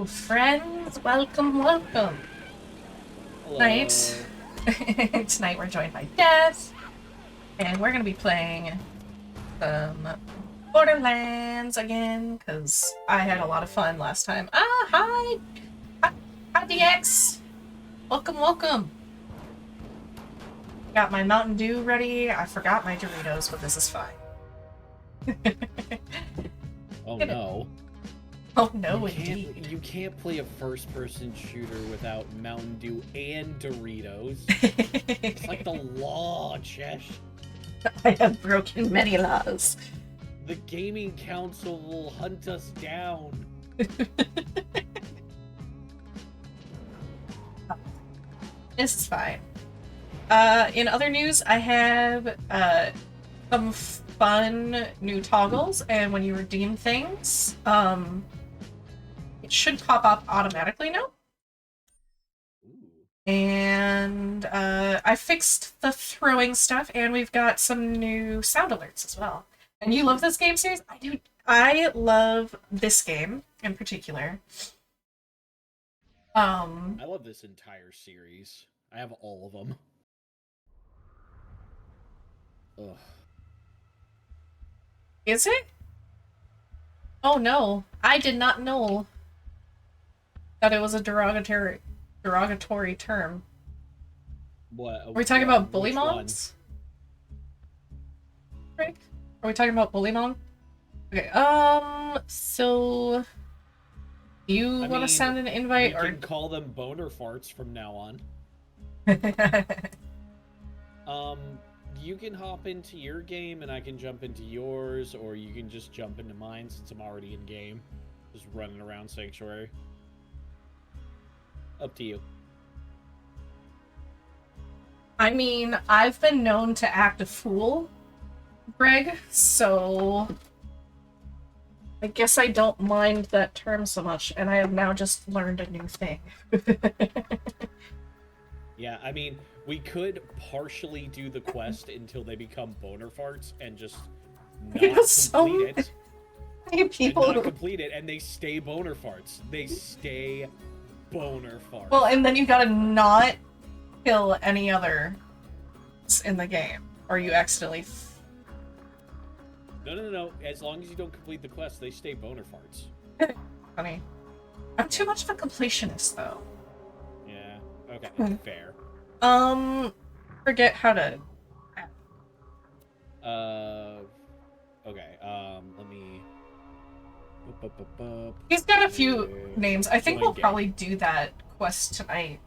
friends, welcome, welcome. Hello. Tonight we're joined by Death, and we're gonna be playing some Borderlands again, because I had a lot of fun last time. Hi! Hi, DX! Welcome, welcome! Got my Mountain Dew ready. I forgot my Doritos, but this is fine. Oh no. Oh no, indeed. You can't play a first-person shooter without Mountain Dew and Doritos. It's like the law, Chesh. I have broken many laws. The gaming council will hunt us down. This is fine. In other news, I have some fun new toggles, and when you redeem things, it should pop up automatically now. Ooh. And I fixed the throwing stuff, and we've got some new sound alerts as well. And you love this game series? I do. I love this game in particular. I love this entire series. I have all of them. Ugh. Is it? Oh no, I did not know that it was a derogatory term. What? Are we talking about Which BullyMongs? Right? Are we talking about BullyMong? Okay, so you want to send an invite, we or can call them boner farts from now on. You can hop into your game and I can jump into yours, or you can just jump into mine since I'm already in game. Just running around Sanctuary. Up to you. I mean, I've been known to act a fool, Greg, so I guess I don't mind that term so much, and I have now just learned a new thing. Yeah, I mean, we could partially do the quest until they become boner farts and just not complete it. People and not complete it, and they stay boner farts. They stay boner farts. Well, and then you gotta not kill any other in the game, or you accidentally. No. As long as you don't complete the quest, they stay boner farts. Funny. I'm too much of a completionist, though. Yeah. Okay. Fair. Forget how to. Okay. Let me. He's got a few names. I think we'll probably do that quest tonight.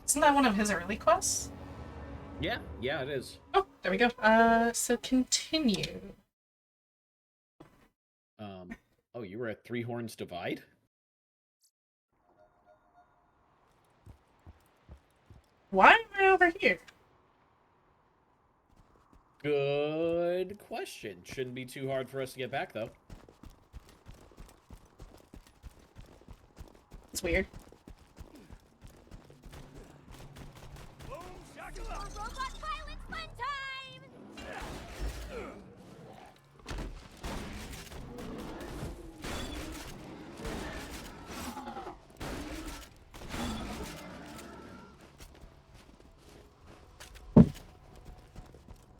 Isn't that one of his early quests? Yeah, it is. Oh, there we go. So continue. Oh, you were at Three Horns Divide? Why am I over here? Good question. Shouldn't be too hard for us to get back, though. It's weird.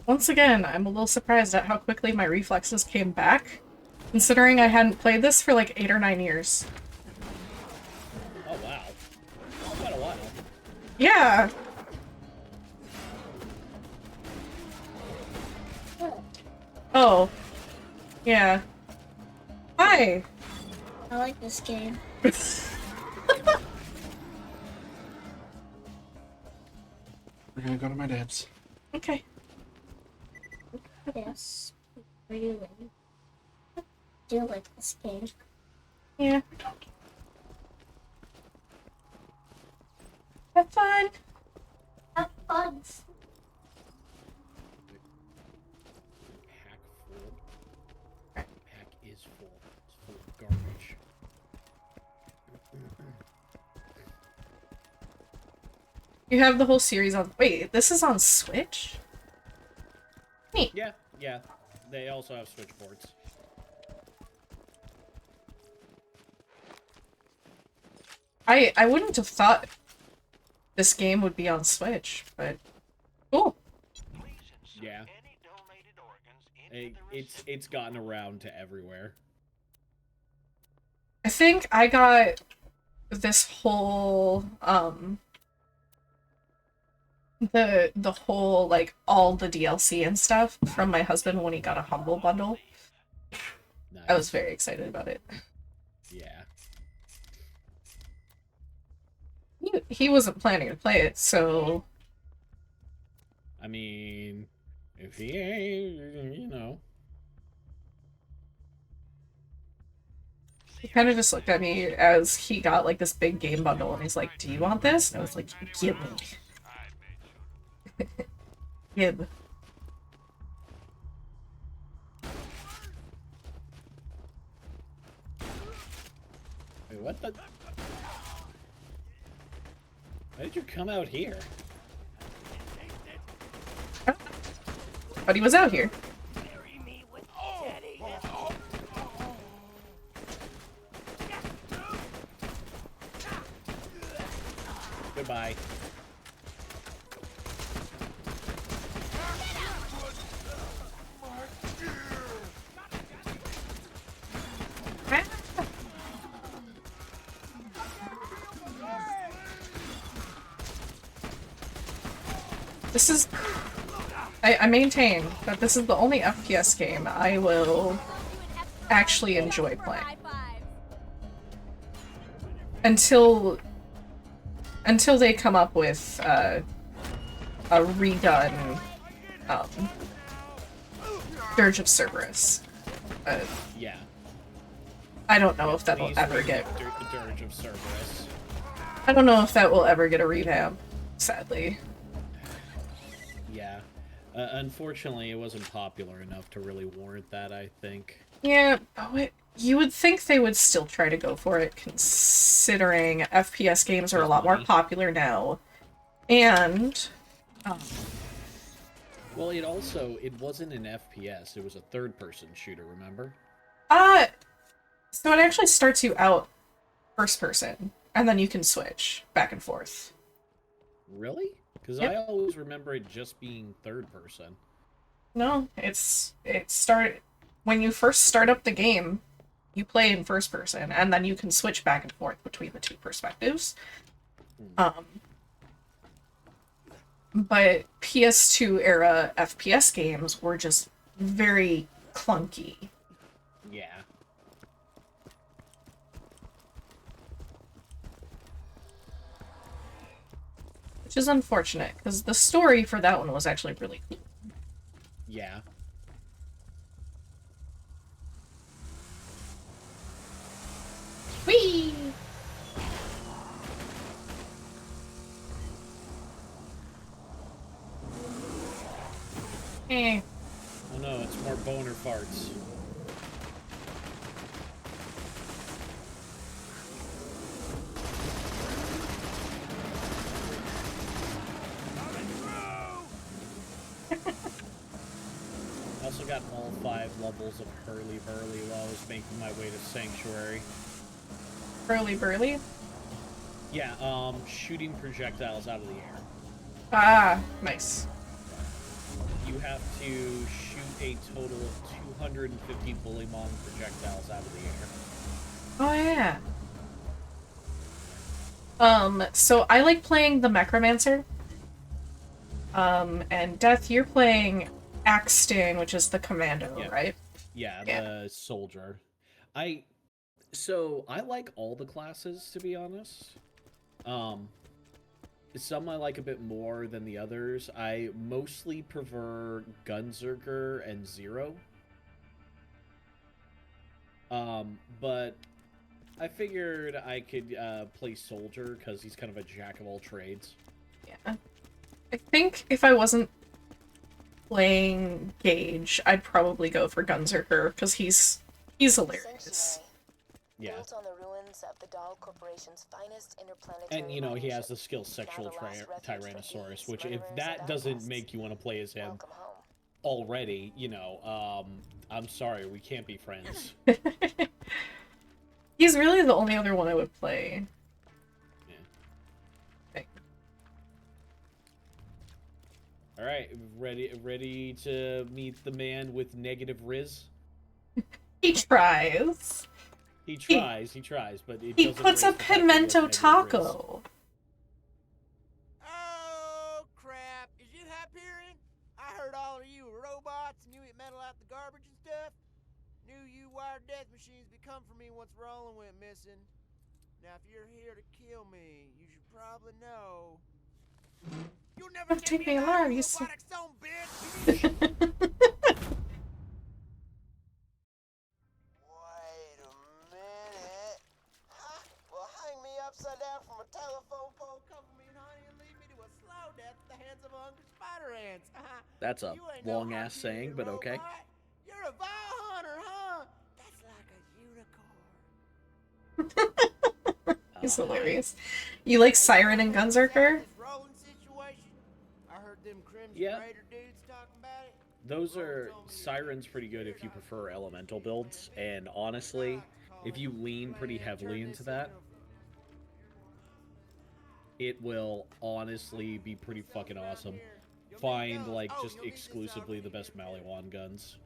Once again, I'm a little surprised at how quickly my reflexes came back, considering I hadn't played this for like 8 or 9 years. Oh, wow. Quite a while. Yeah! Oh. Yeah. Hi! I like this game. We're gonna go to my dad's. Okay. Yes, really do like this game. Yeah. Have fun! Have fun. Pack full. Pack is full. It's full of garbage. You have the whole series on. Wait, this is on Switch? Neat. Yeah. They also have Switch ports. I wouldn't have thought this game would be on Switch, but cool. Yeah. It's gotten around to everywhere. I think I got this whole the whole like all the DLC and stuff from my husband when he got a Humble Bundle. Nice. I was very excited about it. Yeah. He wasn't planning to play it, so I mean, if he ain't, you know. he kind of just looked at me as he got like this big game bundle and he's like, "Do you want this?" And I was like, "Give me." Gib. Wait, what the? Why did you come out here? But he was out here. Goodbye. This is... I maintain that this is the only FPS game I will actually enjoy playing. Until they come up with a redone Dirge of Cerberus. Yeah. I don't know if that will Please ever read get... the Dirge of Cerberus. I don't know if that will ever get a revamp, sadly. Yeah. Unfortunately, it wasn't popular enough to really warrant that, I think. Yeah, you would think they would still try to go for it, considering FPS games are a lot more popular now. And... well, it wasn't an FPS, it was a third-person shooter, remember? So it actually starts you out first person, and then you can switch back and forth. Really? Because Yep. I always remember it just being third person. No, when you first start up the game, you play in first person, and then you can switch back and forth between the two perspectives. But PS2 era FPS games were just very clunky. Yeah. Which is unfortunate, because the story for that one was actually really cool. Yeah. Whee! Eh. Oh no, it's more boner farts. I also got all 5 levels of Hurly Burly while I was making my way to Sanctuary. Burly burly? Yeah, shooting projectiles out of the air. Ah, nice. You have to shoot a total of 250 BullyMong projectiles out of the air. Oh yeah. So I like playing the Necromancer. And Death, you're playing Axton, which is the commando, Yeah. right? Yeah, Yeah. the soldier. I like all the classes, to be honest. Some I like a bit more than the others. I mostly prefer Gunzerker and Zero. But I figured I could play soldier because he's kind of a jack of all trades. Yeah. I think if I wasn't playing Gage, I'd probably go for Gunzerker, because he's hilarious. Yeah. Built on the ruins of the Dahl Corporation's finest interplanetary And, you know, he mining has the ship. skill Sexual Now the last refuge for Tyrannosaurus, thieves, which if murderers, that and doesn't outcasts. make you want to play as him Welcome home. already, you know, I'm sorry, we can't be friends. He's really the only other one I would play. All right, ready to meet the man with negative riz. He tries. He tries, but it He doesn't puts a erase the fact that he has pimento negative riz. taco. Oh, crap. Is you Hyperion? I heard all of you were robots and you eat metal out the garbage and stuff. Knew you wired death machines would come for me once Roland went missing. Now, if you're here to kill me, you should probably know. You'll never Don't take me alive, you son. robotic son bitch! Wait a minute. Huh? Well, hang me upside down from a telephone pole, cover me in honey, and leave me to a slow death at the hands of hungry spider ants. That's a You ain't no long-ass saying, but Hyperion okay. robot. You're a vile hunter, huh? That's like a unicorn. He's hilarious. You like Siren and Gunzerker? This Roland situation? I heard them Crimson Yeah. Raider dudes talking about it. Those are Siren's pretty good if you prefer elemental builds, and honestly, if you lean pretty heavily into that, it will honestly be pretty fucking awesome. Find like just exclusively the best Maliwan guns.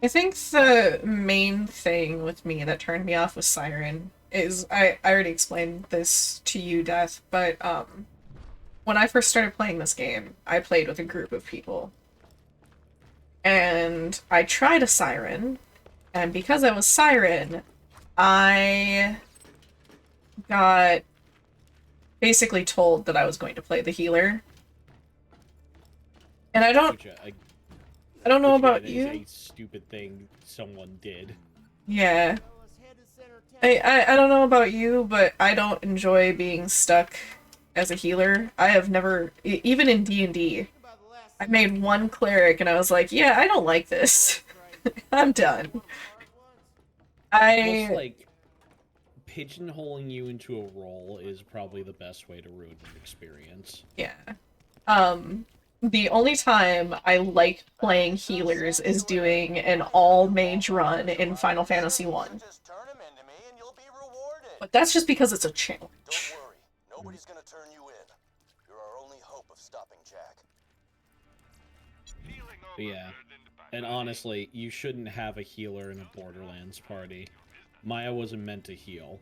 I think the main thing with me that turned me off with Siren is I already explained this to you, Death, but when I first started playing this game, I played with a group of people. And I tried a Siren, and because I was Siren, I got basically told that I was going to play the healer. And I don't know about That is you. a stupid thing someone did. Yeah. I don't know about you, but I don't enjoy being stuck as a healer. I have never, even in D&D, I made one cleric and I was like, yeah, I don't like this. I'm done. Plus, like, pigeonholing you into a role is probably the best way to ruin an experience. Yeah. The only time I like playing healers is doing an all-mage run in Final Fantasy 1. Just turn him into me and you'll be rewarded. But that's just because it's a challenge. Don't worry. Nobody's gonna turn you in. You're our only hope of stopping Jack. Yeah. And honestly, you shouldn't have a healer in a Borderlands party. Maya wasn't meant to heal.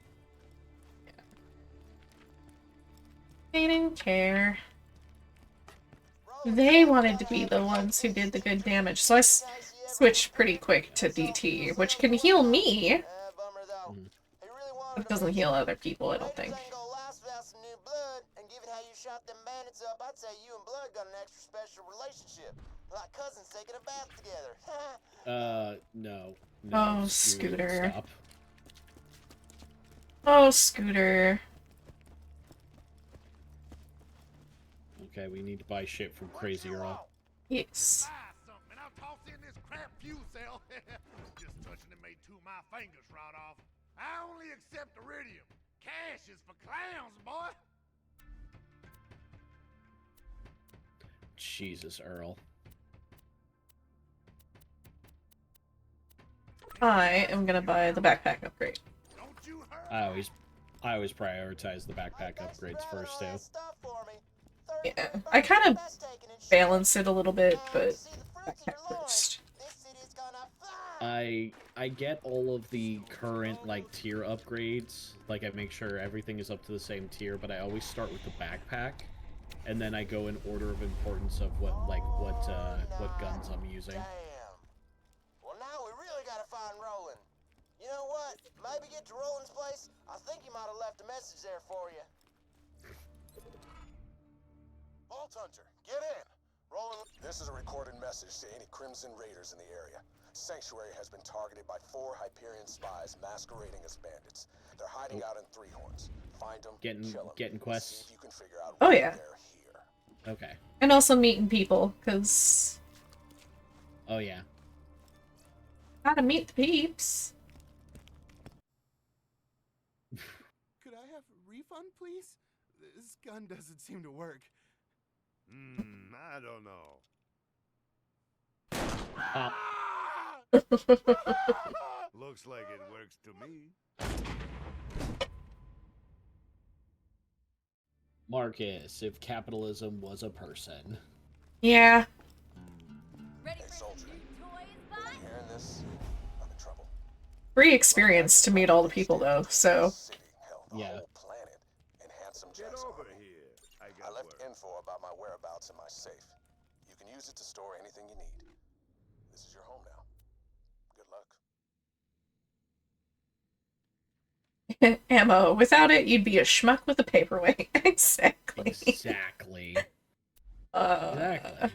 They didn't care. They wanted to be the ones who did the good damage, so I switched pretty quick to DT, which can heal me, Bummer though. He really wanted but doesn't heal other people, I don't think. Ain't gonna last without some new blood, and given how you shot them bandits up, I'd say you and Blood got an extra special relationship. Like cousins taking a bath together. No. Oh, Scooter, Scooter. stop. Oh, Scooter. Okay, we need to buy shit from Crazy Earl. Yes. Something. I'll toss in this crap fuel cell. Just touching it made two of my fingers rot off. I only accept iridium. Cash is for clowns, boy. Jesus, Earl. I am gonna buy the backpack upgrade. Don't you hurt. I always prioritize the backpack upgrades first too. Yeah, I kind of balance it a little bit, but backpack first. I get all of the current like tier upgrades. Like I make sure everything is up to the same tier, but I always start with the backpack, and then I go in order of importance of what guns I'm using. Damn. Well, now we really gotta find Roland. You know what? Maybe get to Roland's place. I think he might have left a message there for you. Vault Hunter, get in! Roland, this is a recorded message to any Crimson Raiders in the area. Sanctuary has been targeted by 4 Hyperion spies masquerading as bandits. They're hiding out in Three Horns. Find them, kill them, getting see quests. if you can figure out Oh, why yeah. they're here. Okay. And also meeting people, because Oh yeah. gotta meet the peeps. Could I have a refund, please? This gun doesn't seem to work. I don't know. Looks like it works to me. Marcus, if capitalism was a person. Yeah. Hey, soldier. Hearing this? I'm in trouble. Free experience to meet all the people, though, so... City, hell, the Yeah. whole planet, and handsome Get Jackson. over here. I I got left word. info about my whereabouts in my safe. You can use it to store anything you need. This is your home now. Good luck. Ammo. Without it, you'd be a schmuck with a paperweight. Exactly. Exactly. Exactly. I'm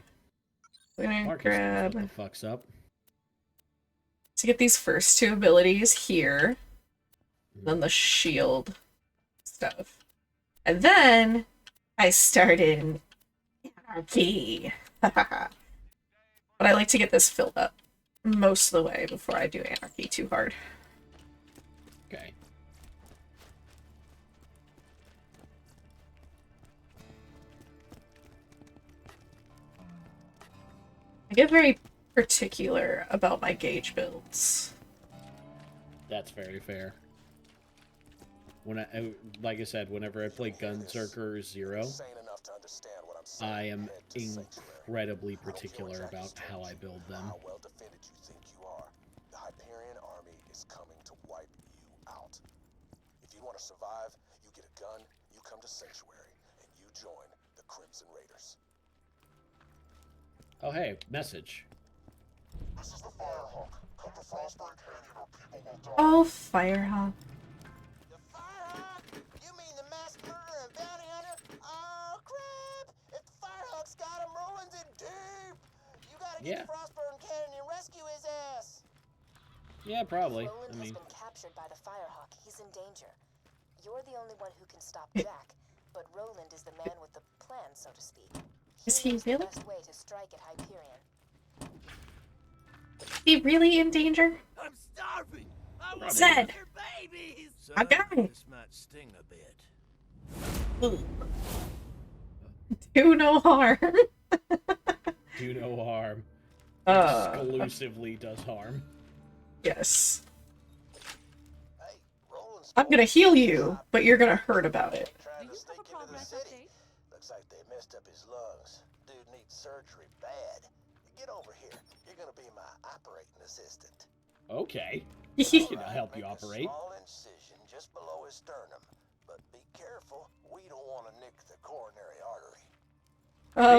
gonna Marcus knows grab... what the fuck's up. To get these first two abilities here. Then the shield stuff. And then I started Anarchy. But I like to get this filled up most of the way before I do Anarchy too hard. Okay. I get very particular about my gauge builds. That's very fair. When like I said, whenever I play Gunzerker Zero, Insane enough to understand what I'm saying. I am Head to Sanctuary. incredibly I don't care what particular Jack about has how told I you build or them. How well defended you think you are. The Hyperion army is coming to wipe you out. If you want to survive, you get a gun, you come to Sanctuary, and you join the Crimson Raiders. Oh hey, message. This is the Firehawk. Come to Frostburg Canyon or people will die. Oh, Firehawk. The Firehawk? You mean the mass murderer and bounty hunter? Oh, crap! If the Firehawk's got him, Roland's in deep! You gotta get Yeah. to Frostburn Canyon and rescue his ass! Yeah, probably. Roland I mean, has been captured by the Firehawk. He's in danger. You're the only one who can stop Jack, but Roland is the man with the plan, so to speak. Is he knows really? the best way to strike at Hyperion. Is he really in danger? I'm starving! I want Zed. your babies! I got him. This might sting a bit. Do no harm. do no harm. Exclusively does harm. Yes. Hey, Roland's I'm gonna heal you, but you're gonna hurt about it. trying to sneak into the city. Looks like they messed up his lungs. Dude needs surgery bad. Get over here. You're gonna be my operating assistant. Okay. I can help you Make a operate. small incision just below his sternum, but be careful. We don't want to nick the coronary artery.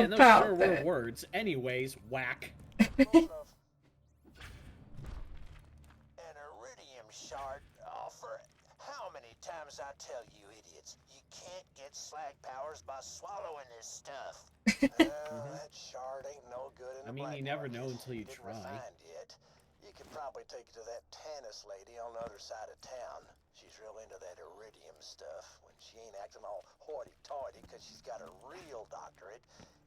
Man, those About sure were that. words. Anyways, whack. Close enough. An iridium shard. Oh, for how many times I tell you idiots, you can't get slag powers by swallowing this stuff. That shard ain't no good in the I mean, black you never market. know until you Didn't try. refine yet. You could probably take it to that Tannis lady on the other side of town. She's real into that iridium stuff when she ain't acting all hoity-toity because she's got a real doctorate.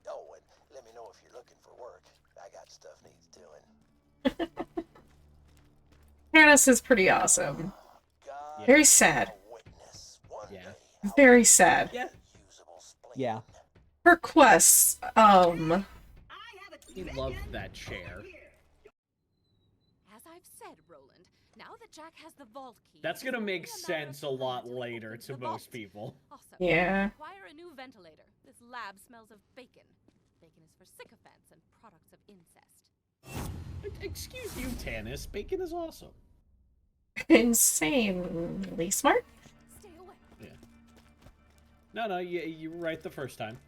Oh, and let me know if you're looking for work. I got stuff needs doing. Tannis is pretty awesome. God, Very sad. a witness. One Yeah. day I'll Very sad. Yeah. usable spleen. Yeah. Her quests, He loved that chair. As I've said, Roland, now that Jack has the vault key, That's gonna make sense a lot time to later open to the vault. most people. Also, Yeah. require a new ventilator. This lab smells of bacon. Bacon is for sycophants and products of incest. Excuse you, Tannis. Bacon is awesome. insanely smart. Stay away. Yeah. No, you were right the first time.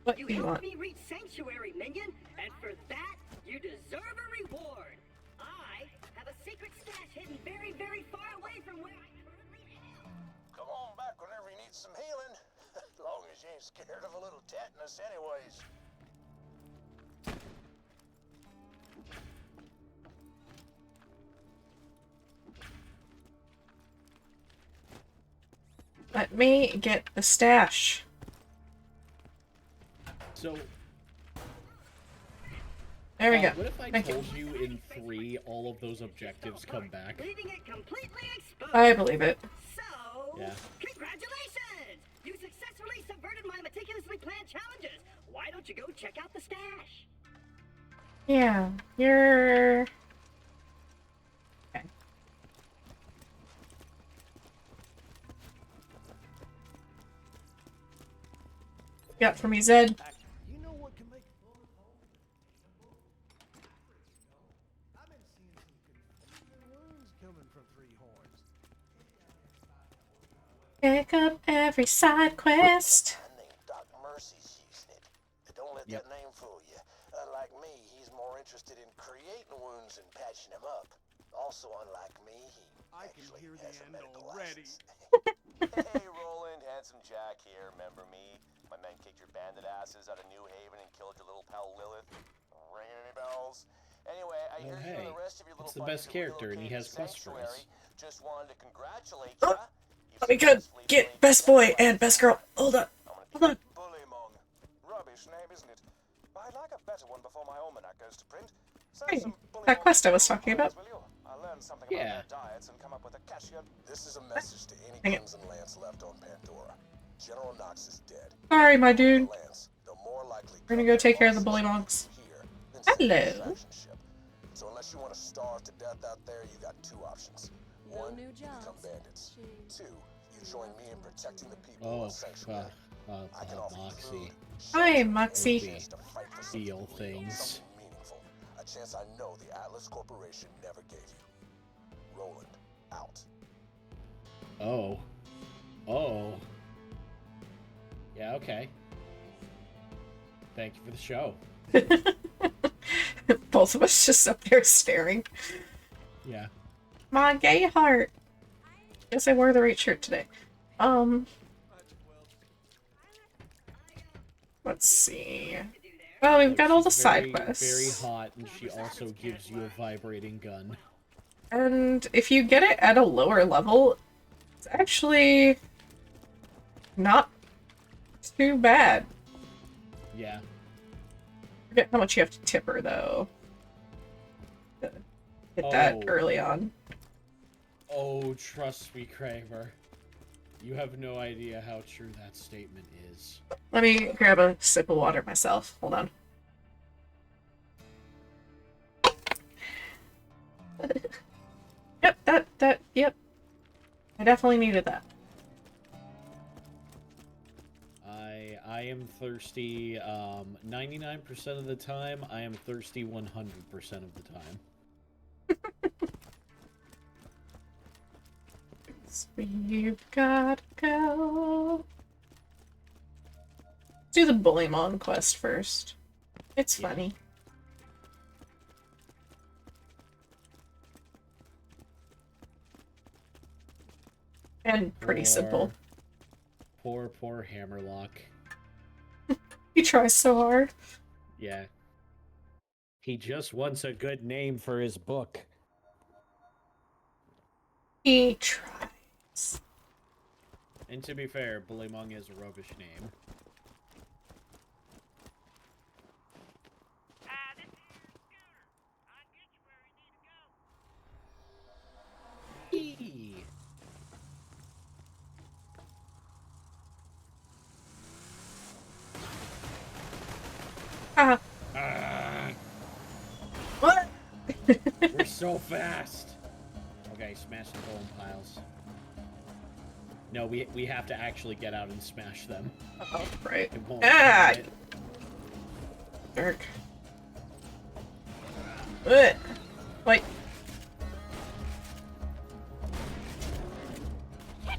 What You do you want? helped me reach Sanctuary, minion, and for that, you deserve a reward. I have a secret stash hidden very, very far away from where I currently am. Come on back whenever you need some healing. As long as you ain't scared of a little tetanus anyways. Let me get the stash. So, There we go. what if I Thank you. told you in 3 all of those objectives come back? Leaving it completely exposed. I believe it. So, Yeah. congratulations! You successfully subverted my meticulously planned challenges. Why don't you go check out the stash? Yeah, you're... Okay. got for me, Zed? You know what can make I've been seeing some confusing wounds coming from Three Horns. Pick up every side quest. I named Doc Mercy's using it. Don't let Yep. that name fool you. Unlike me, he's more interested in creating wounds and patching them up. Also, unlike me, he I can actually hear the has a end medical already. license. Hey, Roland, Handsome Jack here. Remember me? My men kicked your bandit asses out of New Haven and killed your little pal Lilith. Ring any bells? Anyway, I hear you and the rest of your little it's the buddies best have character, and he has relocated to quests for Sanctuary. us. Just wanted to congratulate Oh, ya. You've let me good. successfully Get played best the boy Death and best girl. Hold on. Hold on. BullyMong. Rubbish name, isn't it? I'd like a better one before my almanac goes to print. Send Hey, some that BullyMong quest I was cereal talking pies, about. will you? I learned something Yeah. about their diets and come up with a cashier. This is a message to any Dang it. Crimson Lance left on Pandora. General Knox is dead. Sorry, my dude. Lance, they'll more likely We're gonna cut go their take care of the losses BullyMongs. here than send an Hello. extraction ship. So unless you want to starve to death out there, you got two options. One, new you become jobs. bandits. Two, you join me in protecting the people Oh, of Sanctuary. I can offer you Moxie. food, Hi, shelter, Moxie. and a chance to fight for something Feel real, things. something meaningful. A chance I know the Atlas Corporation never gave you. Roland, out. Oh. Oh. Yeah, okay. Thank you for the show. Both of us just up there staring. Yeah. My gay heart. Guess I wore the right shirt today. Let's see. Well, we've got all the She's side very quests. hot, and she also gives you a vibrating gun. And if you get it at a lower level, it's actually not too bad. Yeah. Forget how much you have to tip her, though. Get that Oh. early on. Oh, trust me, Kramer. You have no idea how true that statement is. Let me grab a sip of water myself. Hold on. Yep. I definitely needed that. I am thirsty 99% of the time. I am thirsty 100% of the time. We've gotta go. Let's do the BullyMong quest first. It's Yeah. funny. And pretty simple. Poor Hammerlock. He tries so hard. Yeah. He just wants a good name for his book. He tries. And to be fair, BullyMong is a rubbish name. Eee. Ah. Ah, What? we're so fast. Okay, smash the bone piles. No, we have to actually get out and smash them. Oh, right. It won't. Ah! It- Dark. Ugh. Wait.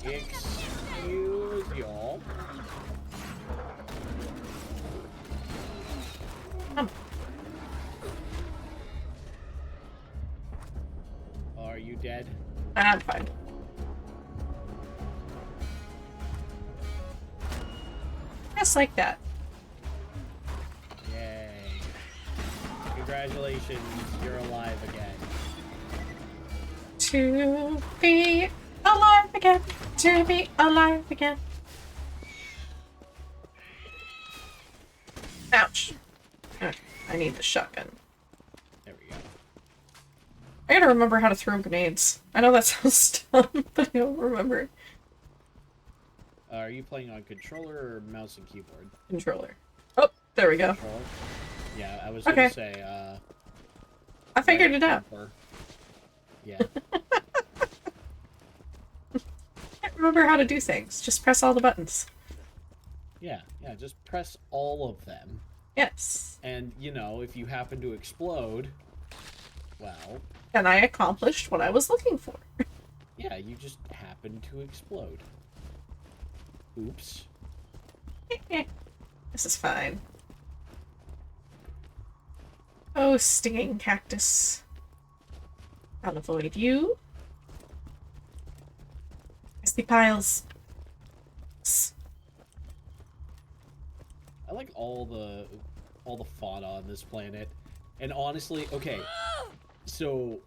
Excuse y'all. Are you dead? I'm fine. Just like that. Yay. Congratulations, you're alive again. To be alive again. To be alive again. Ouch. Okay, I need the shotgun. There we go. I gotta remember how to throw grenades. I know that sounds dumb, but I don't remember. Are you playing on controller or mouse and keyboard? Controller. Oh, there we go. Controller? Yeah, I was Okay. gonna say, I figured it out. bumper. Yeah. I can't remember how to do things. Just press all the buttons. Yeah, just press all of them. Yes. And, you know, if you happen to explode, well... And I accomplished what I was looking for. Yeah, you just happen to explode. Oops. This is fine. Oh, stinging cactus. I'll avoid you. I see piles. I like all the fauna on this planet. And honestly, okay, so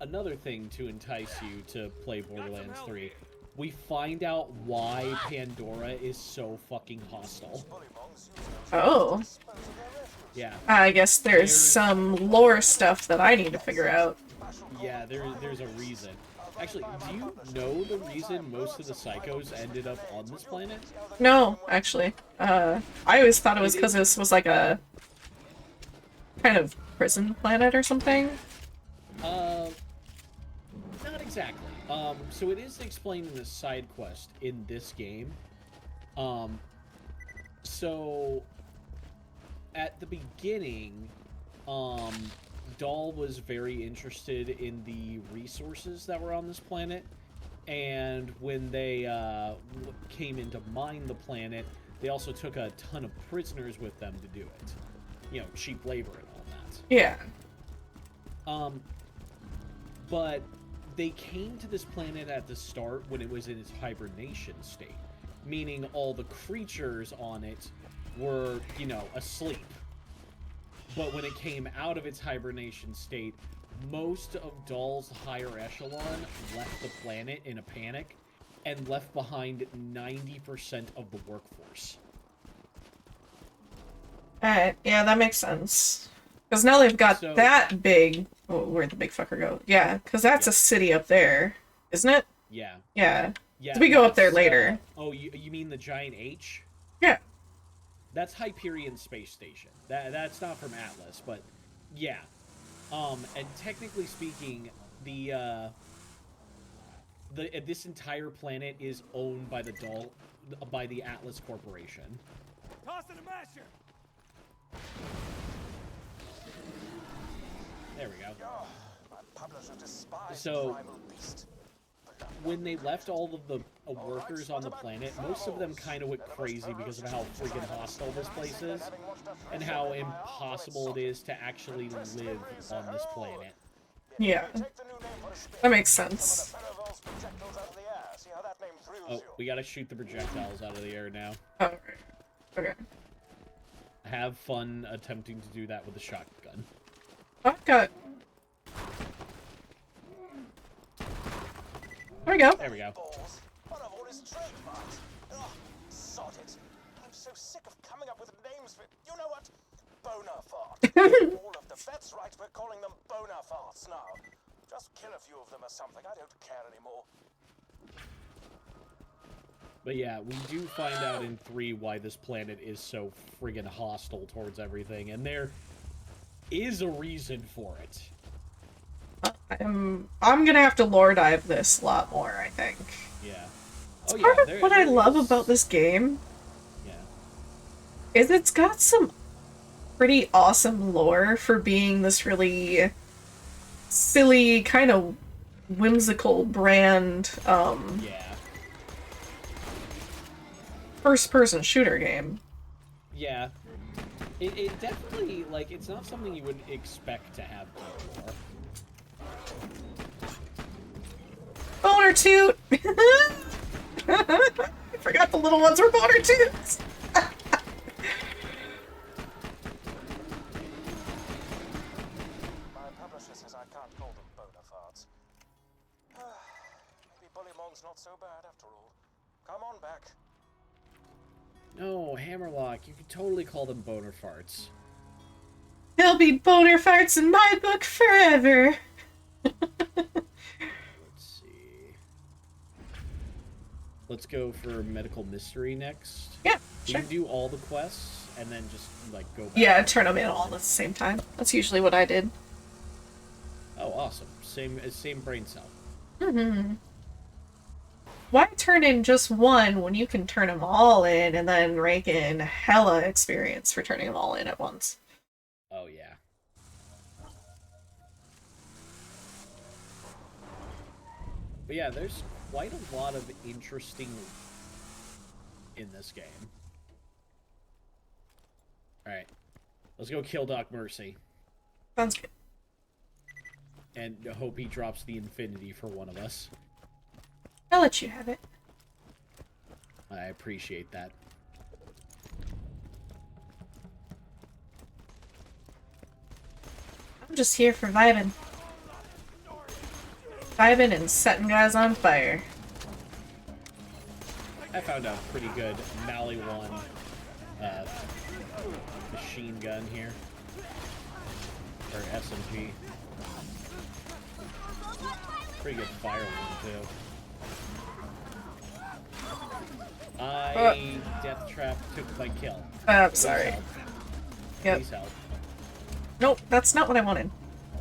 another thing to entice you to play Borderlands 3, we find out why Pandora is so fucking hostile. Oh. Yeah. I guess there's some lore stuff that I need to figure out. Yeah, there's a reason. Actually, do you know the reason most of the psychos ended up on this planet? No, actually. I always thought it was because this was like a kind of prison planet or something. Not exactly. So it is explained in the side quest in this game. So at the beginning, Dahl was very interested in the resources that were on this planet, and when they came in to mine the planet, they also took a ton of prisoners with them to do it. You know, cheap labor and all that. Yeah. But they came to this planet at the start when it was in its hibernation state, meaning all the creatures on it were, you know, asleep. But when it came out of its hibernation state, most of Dahl's higher echelon left the planet in a panic and left behind 90% of the workforce. Alright, yeah, that makes sense. Because now they've got that big... Oh, where'd the big fucker go? Yeah, because that's a city up there, isn't it? Yeah. Yeah. Yeah. So we go up there later. Oh, you mean the giant H? Yeah. That's Hyperion Space Station. That's not from Atlas, but yeah. And technically speaking, this entire planet is owned by the Atlas Corporation. Tossing a masher. There we go. So, when they left all of the workers on the planet, most of them kind of went crazy because of how freaking hostile this place is, and how impossible it is to actually live on this planet. Yeah. That makes sense. Oh, we gotta shoot the projectiles out of the air now. Oh, okay. Have fun attempting to do that with a shotgun. I've got... There we go. There we go. Sod it. I'm so sick of coming up with names for... You know what? Bonafart. All of the vets right, we're calling them Bonafarts now. Just kill a few of them or something. I don't care anymore. But yeah, we do find out in 3 why this planet is so friggin' hostile towards everything, and there is a reason for it. I'm gonna have to lore dive this a lot more, I think. Yeah. It's part of what I love about this game. Yeah. Is it's got some pretty awesome lore for being this really silly, kind of whimsical brand, yeah. first-person shooter game. Yeah. It definitely, like, it's not something you would expect to have before. Boner toot! I forgot the little ones were boner toots! My publisher says I can't call them Bonafarts. Maybe BullyMongs not so bad after all. Come on back. No, Hammerlock, you could totally call them boner farts. They'll be boner farts in my book forever! Let's see. Let's go for Medical Mystery next. Yeah, sure. You can do all the quests, and then just, like, go back. Yeah, turn them in all at the same time. That's usually what I did. Oh, awesome. Same brain cell. Mm-hmm. Why turn in just one when you can turn them all in and then rake in hella experience for turning them all in at once? Oh, yeah. But yeah, there's quite a lot of interesting in this game. Alright. Let's go kill Doc Mercy. Sounds good. And hope he drops the infinity for one of us. I'll let you have it. I appreciate that. I'm just here for vibing. Vibing and setting guys on fire. I found a pretty good Mali 1 machine gun here. Or SMG. Pretty good fire one, too. Death Trap took my kill. Sorry. Help. Yep. Please help. Nope, that's not what I wanted.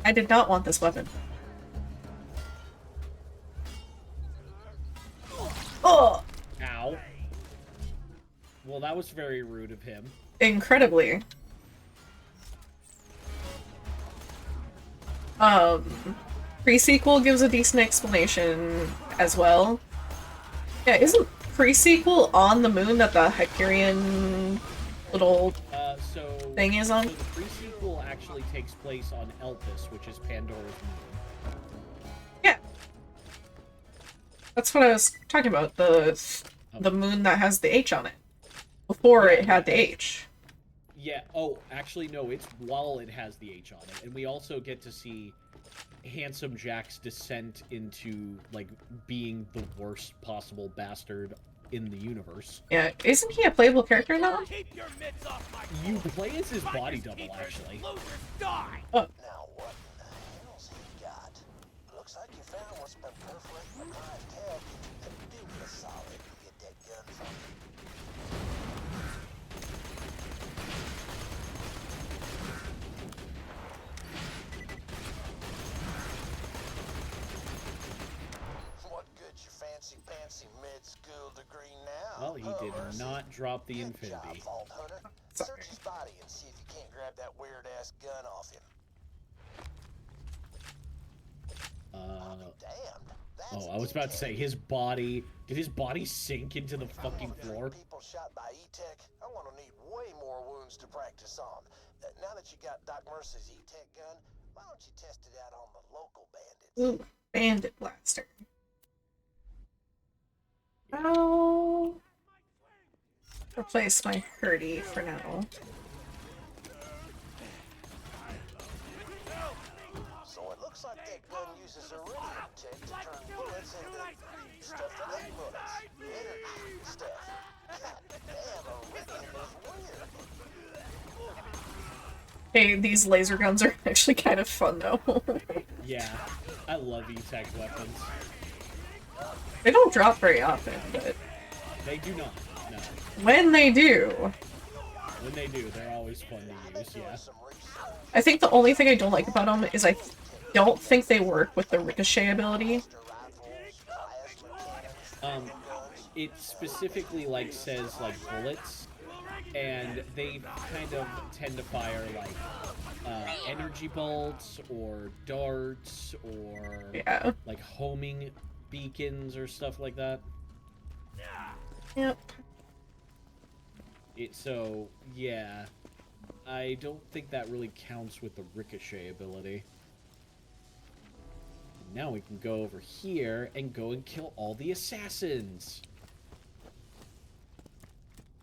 I did not want this weapon. Oh! Ow. Well, that was very rude of him. Incredibly. Pre-sequel gives a decent explanation as well. Yeah, isn't pre-sequel on the moon that the Hyperion little thing is on? So the pre-sequel actually takes place on Elpis, which is Pandora's moon. Yeah. That's what I was talking about, the moon that has the H on it. Before it had the H. Yeah, oh, actually no, it's while it has the H on it. And we also get to see Handsome Jack's descent into, like, being the worst possible bastard in the universe. Yeah, isn't he a playable character in that one? You play as his body double, actually. Oh. Now, what in the hell's he got? Looks like you found what's been perforating the client tab. Do me a solid and get that gun from me. What good's your fancy mid-school degree now? Well, he did not drop the infinity. Good job, Vault Hunter. Search his body and see if you can't grab that weird-ass gun off him. Oh, I was about to say, his body... Did his body sink into the fucking floor? People shot by E-Tech, I want to need way more wounds to practice on. Now that you got Doc Mercy's E-Tech gun, why don't you test it out on the local bandits? Ooh, bandit blaster. I'll replace my Hurdy for now. So it looks like that gun uses iridium tech to turn bullets into stuff that ain't bullets. Energy stuff. God damn, iridium is weird. Hey, these laser guns are actually kind of fun though. Yeah, I love E-Tech weapons. They don't drop very often, but... They do not, no. When they do... When they do, they're always fun to use, yeah. I think the only thing I don't like about them is I don't think they work with the ricochet ability. It specifically, like, says, like, bullets, and they kind of tend to fire, like, energy bolts, or darts, or, yeah, like, homing beacons or stuff like that. Yep. So, yeah. I don't think that really counts with the ricochet ability. Now we can go over here and go and kill all the assassins.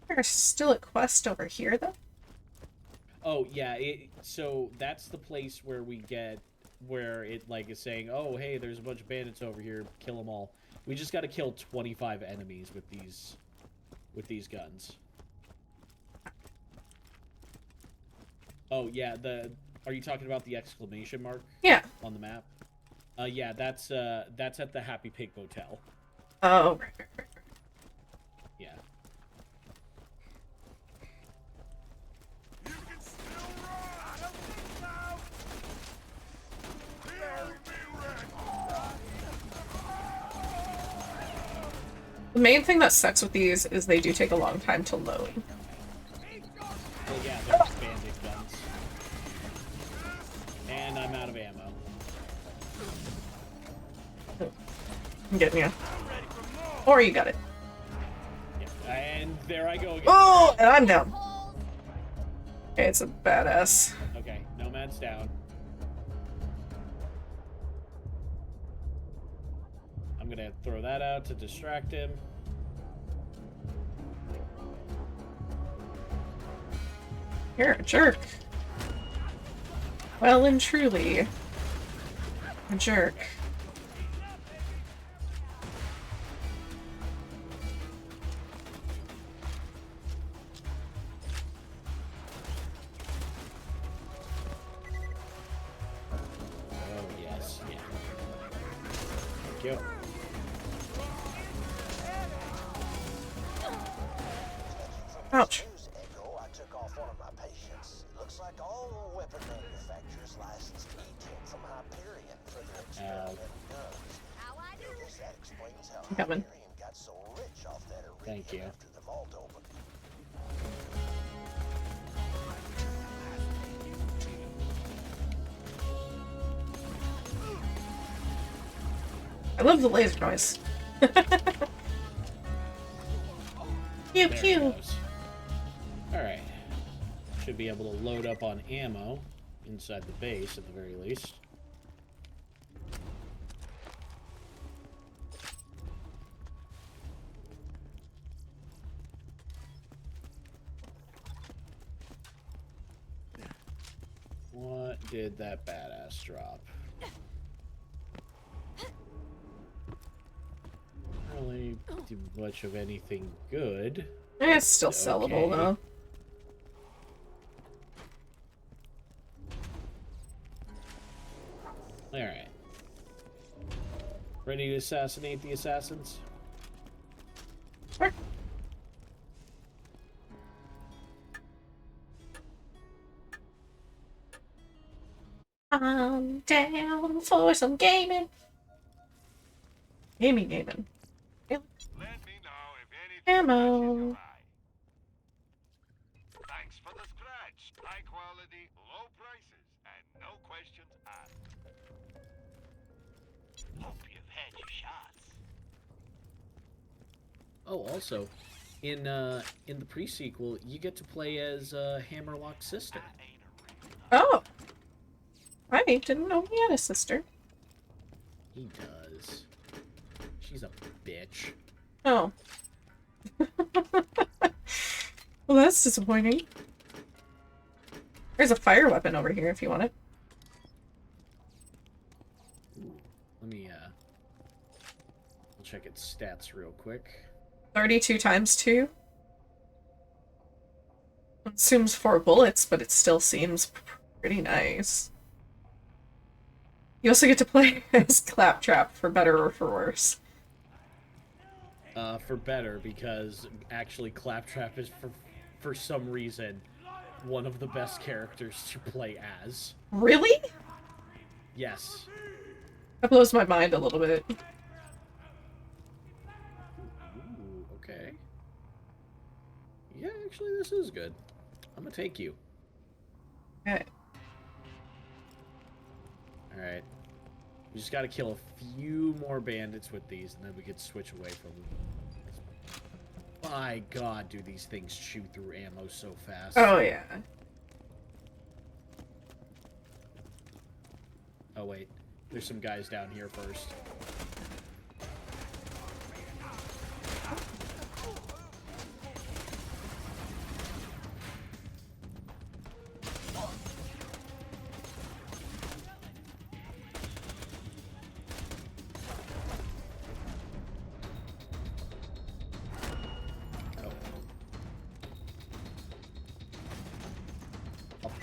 There's still a quest over here, though? Oh, yeah, so that's the place where we get, where it, like, is saying, oh, hey, there's a bunch of bandits over here, kill them all. We just gotta kill 25 enemies with these guns. Oh, yeah, are you talking about the exclamation mark? Yeah. On the map? Yeah, that's at the Happy Pig Motel. Oh, right. Yeah. The main thing that sucks with these is they do take a long time to load. Well, yeah, there's bandit guns. And I'm out of ammo. I'm getting you. Or you got it. Yeah, and there I go again. Oh, and I'm down. Okay, it's a badass. Okay, Nomad's down. I'm gonna throw that out to distract him. You're a jerk. Well and truly, a jerk. Oh, yes, yeah. Thank you. Ouch. I took off one of my patients. Looks like all weapon manufacturers licensed E-Tech from Hyperion for their experimental guns. I guess that explains how Coming. Hyperion got so rich off that Thank iridium you. after the vault opened. I love the laser noise. Pew There it pew. goes. Alright. Should be able to load up on ammo inside the base at the very least. What did that badass drop? Really do much of anything good. It's still sellable Okay. though. Alright. Ready to assassinate the assassins? Sure. I'm down for some gaming. Gaming. Let me know if anything Ammo. catches your eye. Thanks for the scratch. High quality, low prices, and no questions asked. Hope you've had your shots. Oh, also, in the pre-sequel, you get to play as Hammerlock's sister. Oh. I didn't know he had a sister. He does. She's a bitch. Oh. Well, that's disappointing. There's a fire weapon over here if you want it. Ooh, let me I'll check its stats real quick. 32 times 2. Consumes 4 bullets, but it still seems pretty nice. You also get to play as Claptrap, for better or for worse. For better, because actually Claptrap is for some reason one of the best characters to play as. Really? Yes. That blows my mind a little bit. Ooh, okay. Yeah, actually this is good. I'm gonna take you. Okay. Alright. We just gotta kill a few more bandits with these, and then we could switch away from them. My god, do these things chew through ammo so fast. Oh, yeah. Oh, wait. There's some guys down here first.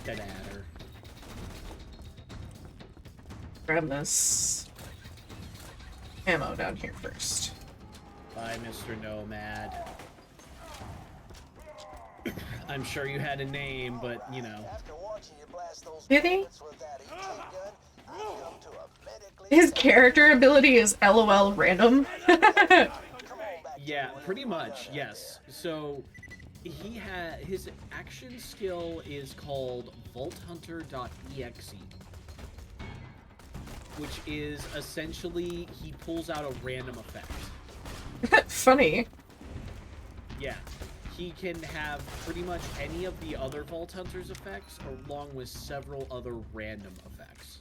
Dead at her. Grab this ammo down here first. Bye, Mr. Nomad. I'm sure you had a name, but, you know. After watching you blast those Did he? bullets with that ET gun, I come to a medically His character ability is LOL random. Come on back Yeah, pretty much, yes. So his action skill is called VaultHunter.exe, which is essentially he pulls out a random effect. Funny. Yeah. He can have pretty much any of the other Vault Hunter's effects, along with several other random effects.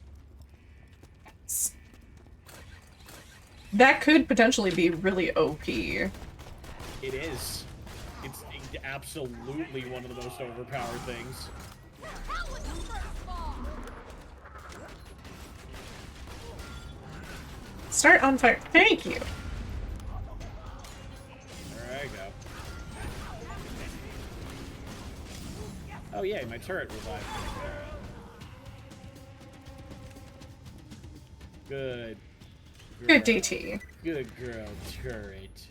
That could potentially be really OP. It is. It's absolutely one of the most overpowered things. Start on fire. Thank you. There I go. Oh yay, my turret revived. Good. Good DT. Good girl, turret.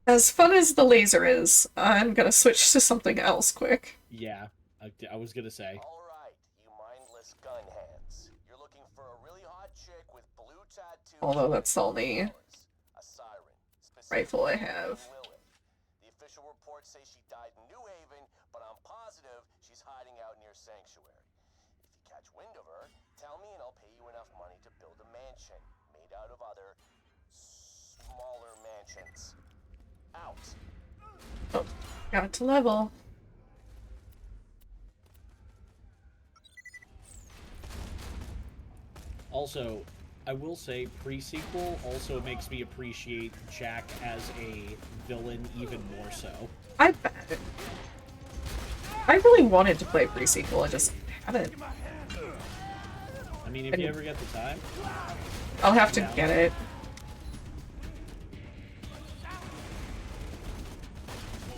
As fun as the laser is, I'm gonna switch to something else quick. Yeah, I was gonna say. Alright, you mindless gun hands. You're looking for a really hot chick with blue tattoos. Although that's the only a siren, rifle I have. Lilith. The official reports say she died in New Haven, but I'm positive she's hiding out near Sanctuary. If you catch wind of her, tell me and I'll pay you enough money to build a mansion made out of other smaller mansions. Out. Oh, got to level. Also, I will say pre-sequel also makes me appreciate Jack as a villain even more so. I bet. I really wanted to play pre-sequel, I just haven't. I mean, if you ever get the time. I'll have to get it.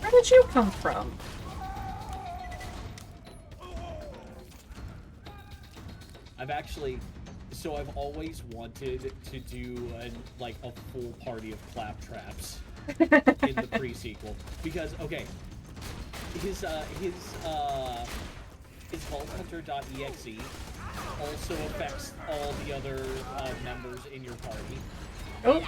Where did you come from? I've always wanted to do a full party of claptraps in the pre-sequel. Because, okay, his VaultHunter.exe also affects all the other members in your party. Oh.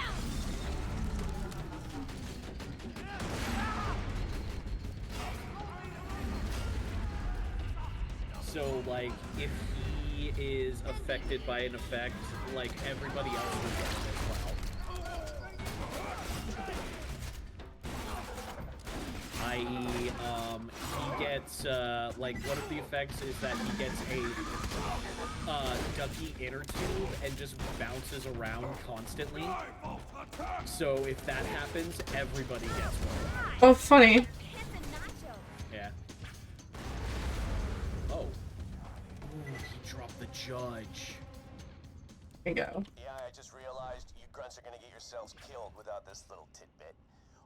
So, like, if he is affected by an effect, like, everybody else will get it as well. I.e., he gets, like, one of the effects is that he gets a ducky inner tube and just bounces around constantly. So if that happens, everybody gets one. Oh, funny. Yeah. Oh. Ooh, he dropped the judge. There you go. Yeah, I just realized you grunts are gonna get yourselves killed without this little tidbit.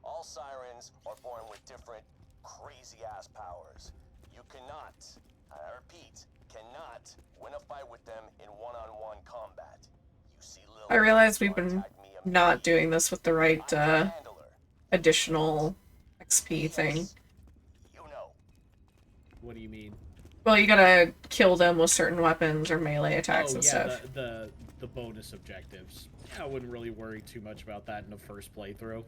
All sirens are born with different crazy-ass powers. You cannot, I repeat, cannot win a fight with them in one-on-one combat. You see Lilith, I realize we've been not doing this with the right, additional XP thing. You know. What do you mean? Well, you gotta kill them with certain weapons or melee attacks and stuff. the bonus objectives. Yeah, I wouldn't really worry too much about that in the first playthrough.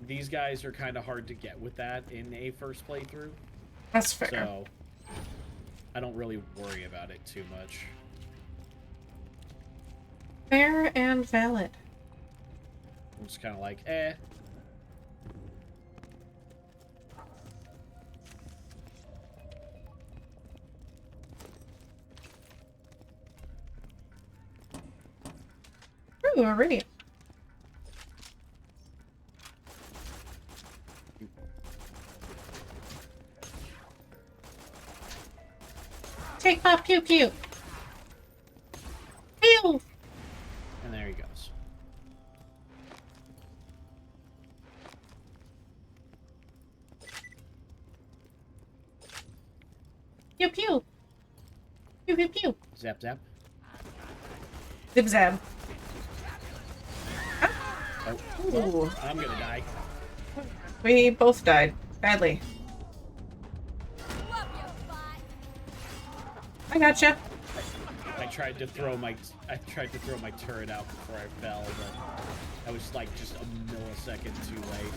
These guys are kind of hard to get with that in a first playthrough. That's fair. So, I don't really worry about it too much. Fair and valid. I'm just kind of like, eh. Ooh, already. Take my pew pew. Pew. And there he goes. Pew pew. Pew pew pew. Zap zap. Zip zab. Oh, Ooh. I'm gonna die. We both died badly. I gotcha. I tried to throw my turret out before I fell, but I was like just a millisecond too late.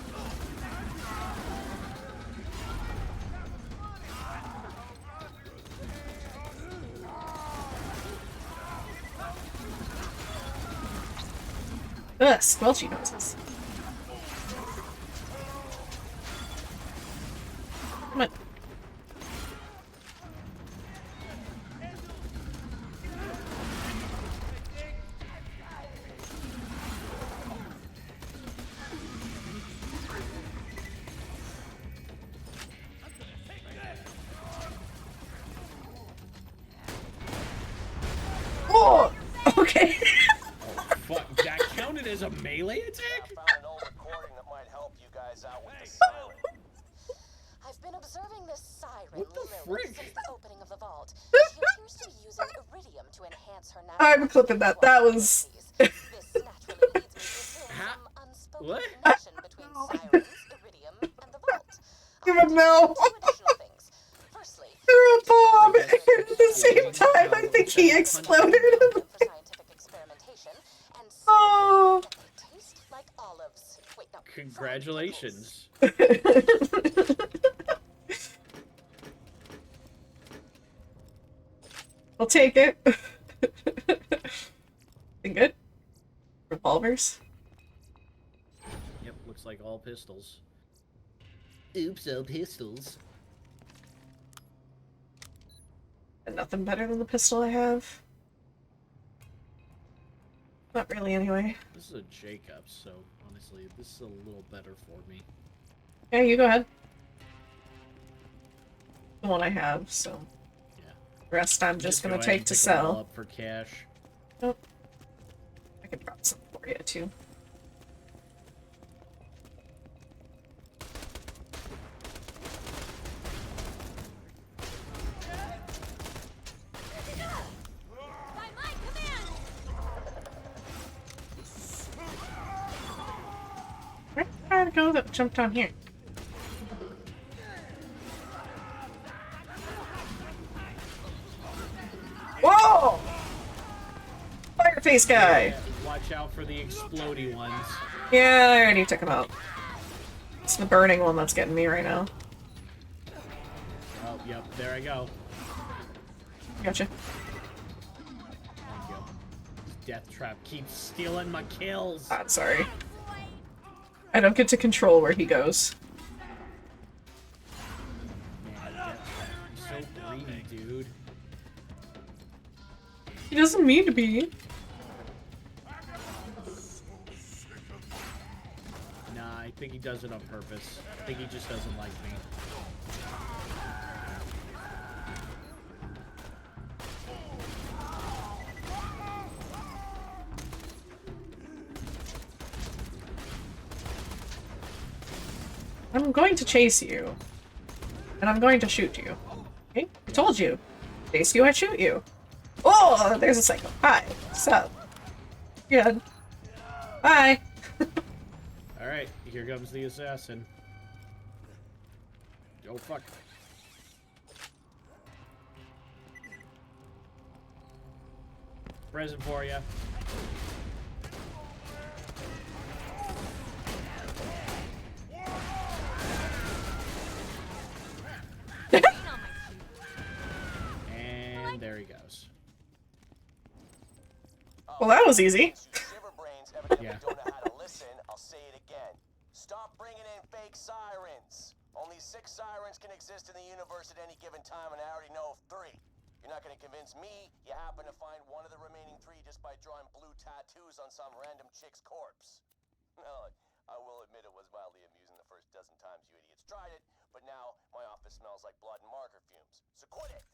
Ugh, squelchy noises. Come on. Oh, okay. Oh fuck! That counted as a melee attack? I found an old recording that might help you guys out with the siren. I've been observing this siren What the Lilith frick? since the opening of the vault. She appears to be using iridium to enhance her natural I'm clipping that. That was. abilities. This naturally leads me to assume Ha- some unspoken what? connection between sirens, iridium, and the vault. Give him no. Two additional things. Firstly, You're a bomb. And at the same time, I think he exploded. for scientific experimentation, and secondly, Oh. that they taste like olives. Wait, no. Congratulations. I'll take it. Been good? Revolvers? Yep, looks like all pistols. Oops, all pistols. And nothing better than the pistol I have. Not really, anyway. This is a Jacobs, so honestly, this is a little better for me. Yeah, you go ahead. The one I have, so. Yeah. The rest I'm just go gonna ahead take and to pick them all sell. up for cash. Nope. I could drop some for you, too. By my command! Where did I go that jumped on here? Whoa! Fireface guy! Yeah, watch out for the explodey ones. Yeah, I already took him out. It's the burning one that's getting me right now. Oh, yep, there I go. Gotcha. There you go. This death trap keeps stealing my kills. I'm sorry. I don't get to control where he goes. Man, death trap, you're so greedy, dude. He doesn't mean to be. Nah, I think he does it on purpose. I think he just doesn't like me. I'm going to chase you. And I'm going to shoot you. Okay? I told you. Chase you, I shoot you. Oh, there's a psycho. Hi. What's up? Good. Bye. Alright, here comes the assassin. Oh, fuck. Present for you. And there he goes. Well, that was easy. Shiverbrains evidently Yeah. don't know how to listen. I'll say it again. Stop bringing in fake sirens. Only 6 sirens can exist in the universe at any given time, and I already know of 3. You're not going to convince me you happen to find one of the remaining 3 just by drawing blue tattoos on some random chick's corpse. Well, I will admit it was mildly amusing the first dozen times you idiots tried it, but now my office smells like blood and marker fumes. So quit it!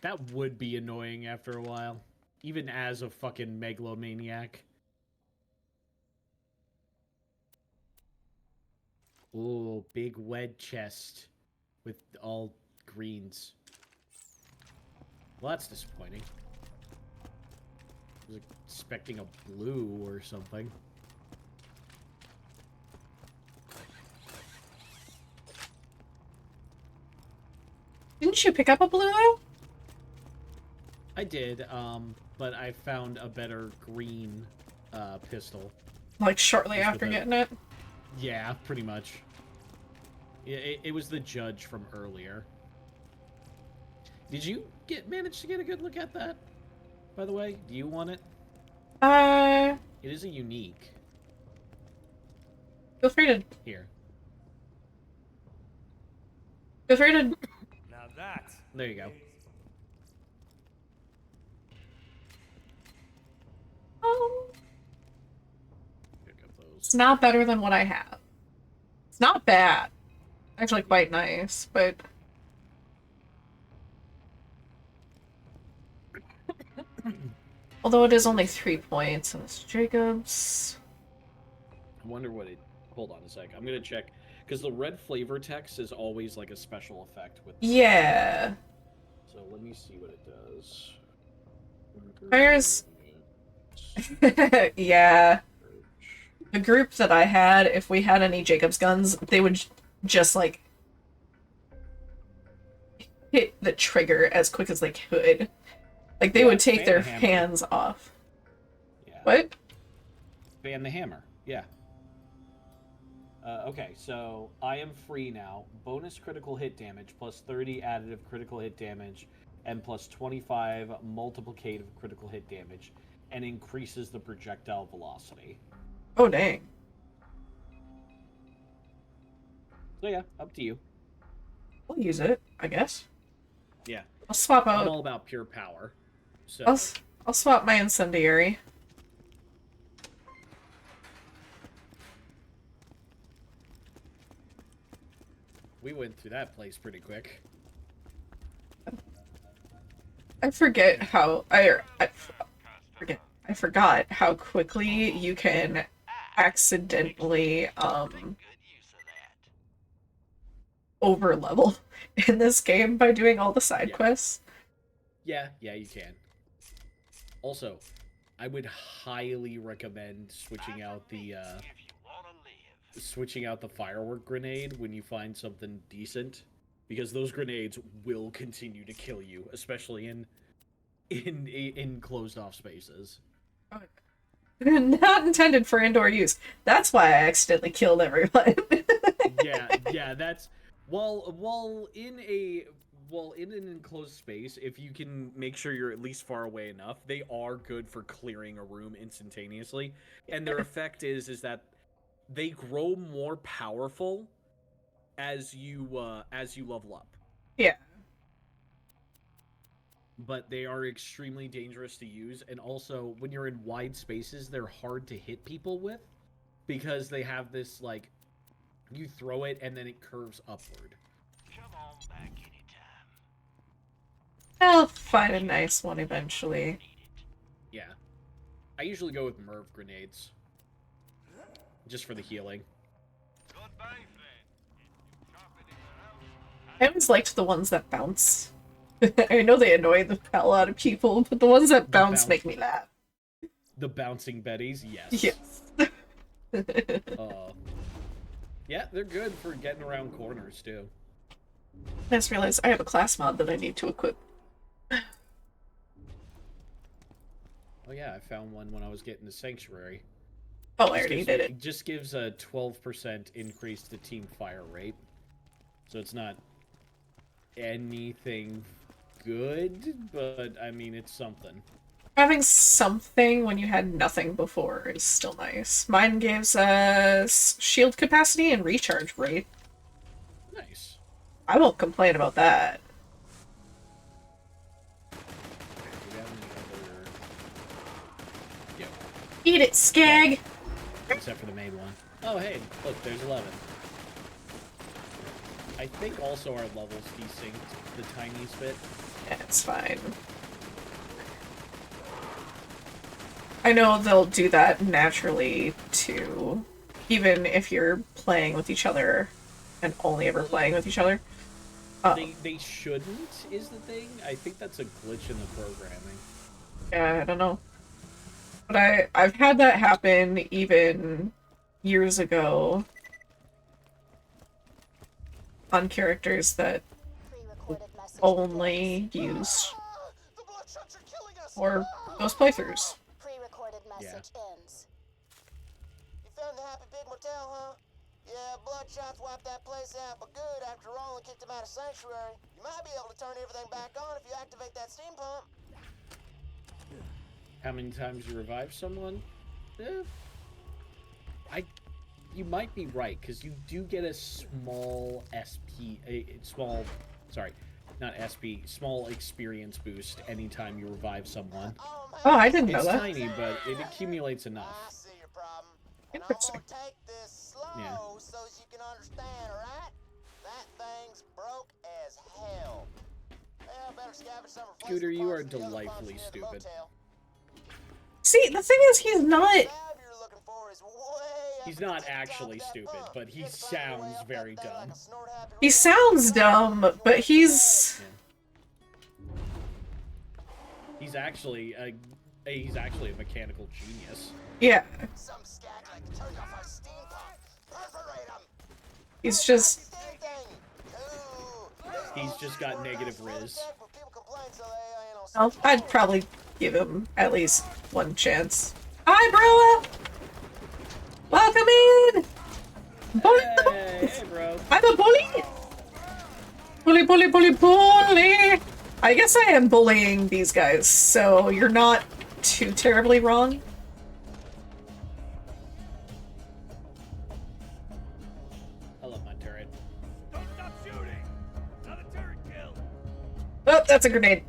That would be annoying after a while. Even as a fucking megalomaniac. Ooh, big wed chest. With all greens. Well, that's disappointing. I was expecting a blue or something. Didn't you pick up a blue though? I did, but I found a better green pistol. Like shortly Just after with a- getting it? Yeah, pretty much. It was the judge from earlier. Did you manage to get a good look at that? By the way, do you want it? Feel It is a unique. free to. Here. Feel free to. Now that. There you go. Oh, Pick up those. it's not better than what I have. It's not bad. Actually, quite nice, but. Although it is only 3 points, and it's Jacob's. I wonder what it. Hold on a sec. I'm gonna check because the red flavor text is always like a special effect with. Yeah. So let me see what it does. Where's. Yeah. The group that I had, if we had any Jacob's guns, they would just like hit the trigger as quick as they could. Like they would take their hammer. hands off. Yeah. What? Ban the hammer. Yeah. Okay, so I am free now. Bonus critical hit damage, plus 30 additive critical hit damage, and plus 25 multiplicative critical hit damage, and increases the projectile velocity. Oh, dang. So yeah, up to you. I'll use it, I guess. Yeah. I'll swap I'm out. all about pure power. So I'll swap my incendiary. we went through that place pretty quick. I forget how I forgot how quickly you can accidentally over level in this game by doing all the side quests. Yeah, you can. Also, I would highly recommend switching out the firework grenade when you find something decent, because those grenades will continue to kill you, especially in closed off spaces. Not intended for indoor use. That's why I accidentally killed everyone. yeah, that's while in an enclosed space, if you can make sure you're at least far away enough, they are good for clearing a room instantaneously. And their effect is that they grow more powerful as you level up. Yeah. But they are extremely dangerous to use, and also when you're in wide spaces, they're hard to hit people with because they have this, like, you throw it and then it curves upward. Come on back anytime. I'll find a nice one eventually. Yeah. I usually go with Merv grenades. Just for the healing. I always liked the ones that bounce. I know they annoy the hell out of people, but the ones that bounce make me laugh. The bouncing betties, yes. Yes. Yeah, they're good for getting around corners, too. I just realized I have a class mod that I need to equip. Oh yeah, I found one when I was getting the Sanctuary. Oh, I already did it. It just gives a 12% increase to team fire rate. So it's not anything good, but I mean, it's something. Having something when you had nothing before is still nice. Mine gives us shield capacity and recharge rate. Nice. I won't complain about that. Eat it, Skag! Except for the main one. Oh, hey, look, there's 11. I think also our levels desynced the tiniest bit. Yeah, it's fine. I know they'll do that naturally, too. Even if you're playing with each other and only ever playing with each other. They shouldn't, is the thing. I think that's a glitch in the programming. Yeah, I don't know. But I've had that happen even years ago on characters that only used for those playthroughs. Pre-recorded message ends. You found the Happy Pig Motel, huh? Yeah, Bloodshots wiped that place out, but good after Roland kicked him out of Sanctuary. You might be able to turn everything back on if you activate that steam pump. How many times you revive someone? You might be right, because you do get a small small experience boost anytime you revive someone. Oh, I didn't know It's that. tiny, but it accumulates enough. I see your problem. And I'm Interesting. gonna take this slow Yeah. so as you can understand, alright? That thing's broke as hell. Well, better scavenge some replacement Scooter, you are parts in the other pumps delightfully near the stupid. motel. See, the thing is, he's not. The valve you're looking for is way up He's at the not tippy top actually of that stupid, pump. but he You have to find your way sounds up very that thing like dumb. a snort-happy He rooster. sounds dumb, but he's. He's actually a mechanical genius. Yeah. Some scaggler turned off our steam pump. Perforate him. He's just. Steam thing. Cool. He's just got negative riz. People complain, so they, Well, I'd probably give him at least one chance. Hi, Brilla! Welcome in! Hey, bro. I'm a bully! Bully, bully, bully, bully! I guess I am bullying these guys, so you're not too terribly wrong. I love my turret. Don't stop shooting! Another turret kill! Oh, that's a grenade.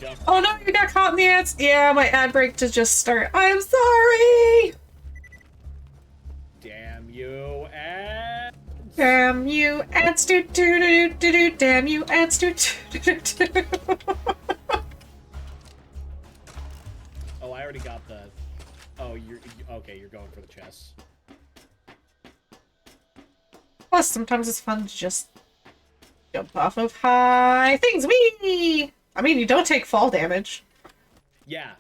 Jump. Oh no, you got caught in the ads. Yeah, my ad break to just start. I'm sorry! Damn you, ads. Damn you, ads, do do do do do. Damn you, ads, do do do do. Oh, I already got the... Oh, okay, you're going for the chest. Plus, sometimes it's fun to just jump off of high things. Whee! I mean, you don't take fall damage. Yeah,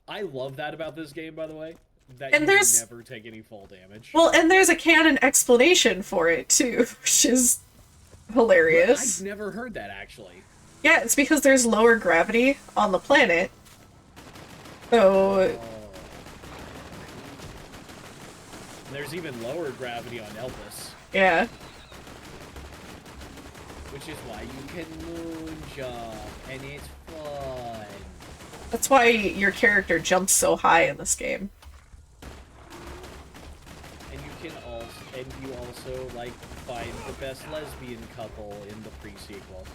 I love that about this game, by the way. That And you there's- never take any fall damage. Well, and there's a canon explanation for it, too, which is hilarious. I've never heard that, actually. Yeah, it's because there's lower gravity on the planet. So, There's even lower gravity on Elvis, yeah. which is why you can moon jump, and it's fun. That's why your character jumps so high in this game. And you also like find the best lesbian couple in the pre-sequel.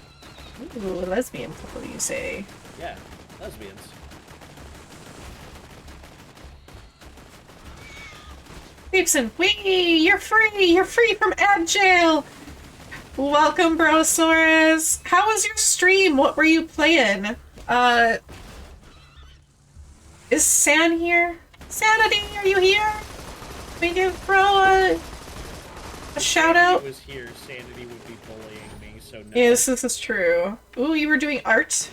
Ooh, lesbian couple, you say. Yeah, lesbians. Peepson, wee! You're free! You're free from ad jail! Welcome, Brosaurus! How was your stream? What were you playing? Is San here? Sanity, are you here? Can we give Bro a shout out? If it was here, Sanity would be bullying me, so no. Yes, this is true. Ooh, you were doing art?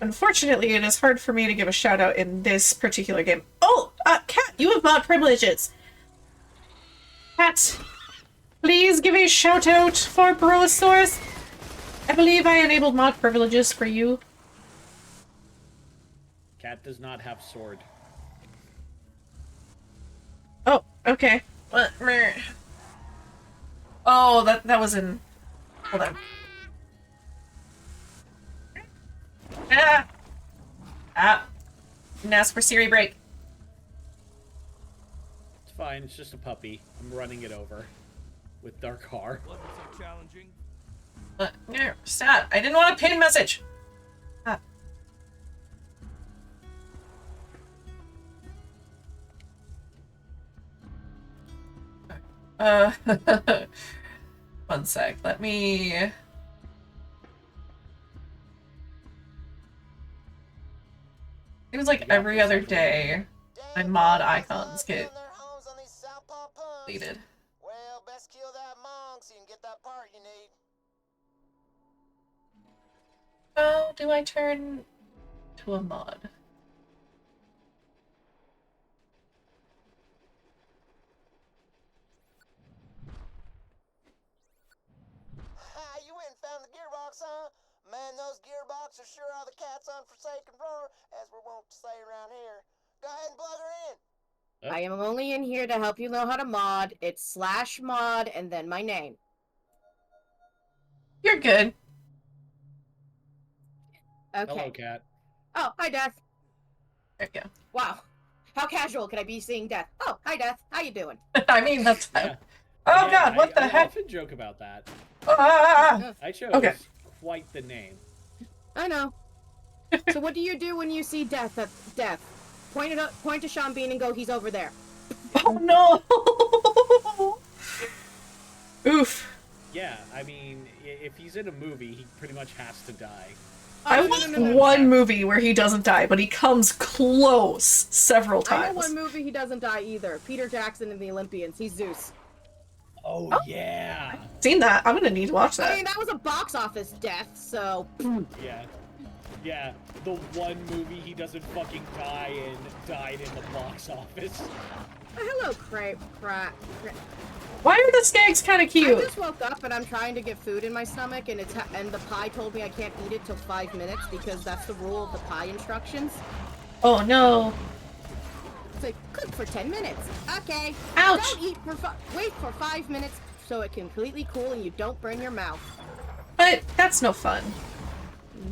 Unfortunately, it is hard for me to give a shout out in this particular game. Oh, Cat, you have mod privileges. Cat, please give a shout out for Brosaurus. I believe I enabled mod privileges for you. Cat does not have sword. Oh, okay. What? Oh, that was in... Hold on. Ah! Ah! Didn't ask for Siri break. It's fine, it's just a puppy. I'm running it over with our car. Wasn't so challenging. No, stop. I didn't want a pin message. Ah. One sec. Let me... It was like every other day, my mod icons get deleted. Well, best kill that Mong so you can get that part you need. How do I turn to a mod? gearbox, huh? Man, those gearboxes sure are the cat's unforsaken roar, as we're wont to say around here. Go ahead and plug her in. I am only in here to help you know how to mod. It's /mod and then my name. You're good. Okay. Hello, cat. Oh, hi, Death. There you go. Wow. How casual can I be seeing Death? Oh, hi, Death. How you doing? I mean, that's... Yeah. Oh Yeah, god, what the I heck? often joke about that. Ah! I chose Okay. quite the name. I know. So what do you do when you see Death? Point to Sean Bean and go, he's over there. Oh no! Oof. Yeah, I mean, if he's in a movie, he pretty much has to die. I watched one movie where he doesn't die, but he comes close several times. I know one movie he doesn't die either. Peter Jackson and the Olympians. He's Zeus. Oh, yeah. Seen that. I'm gonna need to watch that. I mean, that was a box office death, so... Yeah. Yeah, the one movie he doesn't fucking die in died in the box office. Hello, Crap. Why are the skags kind of cute? I just woke up and I'm trying to get food in my stomach, and and the pie told me I can't eat it till 5 minutes because that's the rule of the pie instructions. Oh no. It's like, cook for 10 minutes. Okay. Ouch. Don't eat wait for 5 minutes so it can completely cool and you don't burn your mouth. But that's no fun.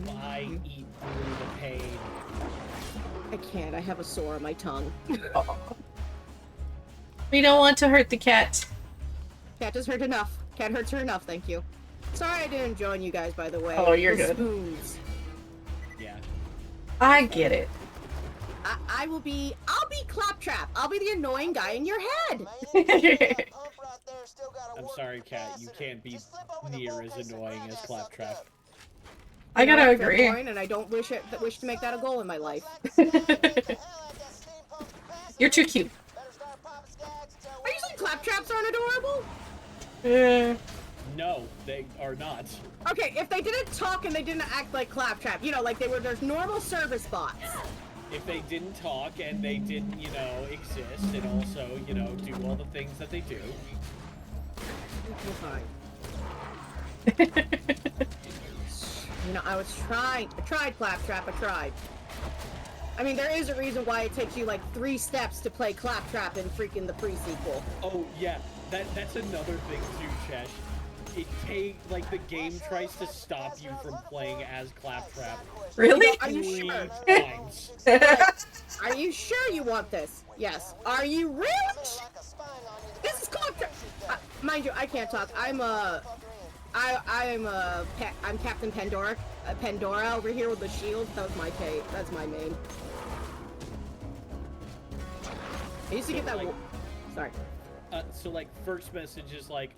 I eat through the pain. I can't. I have a sore on my tongue. We don't want to hurt the cat. Cat just hurt enough. Cat hurts her enough, thank you. Sorry I didn't join you guys, by the way. Oh, you're The good. Spoons. Yeah. I get it. I'll be Claptrap. I'll be the annoying guy in your head. I'm sorry, Cat. You can't be near as annoying as Claptrap. I gotta Fair agree. point, and I don't wish to make that a goal in my life. You're too cute. Are you saying Claptraps aren't adorable? No, they are not. Okay, if they didn't talk and they didn't act like Claptrap, you know, like there's normal service bots. If they didn't talk and they didn't, you know, exist and also, you know, do all the things that they do. You're fine. You know, I tried Claptrap, I tried. I mean, there is a reason why it takes you like 3 steps to play Claptrap in freaking the pre-sequel. Oh, yeah, that's another thing too, Chesh. Like, the game tries to stop you from playing as Claptrap. Really? Are you sure? Times. Are you sure you want this? Yes. Are you really? This is Claptrap! Mind you, I can't talk. I'm Captain Pandora. Pandora over here with the shield. That's my main. I used to get that. Like, sorry. So, like, first message is like,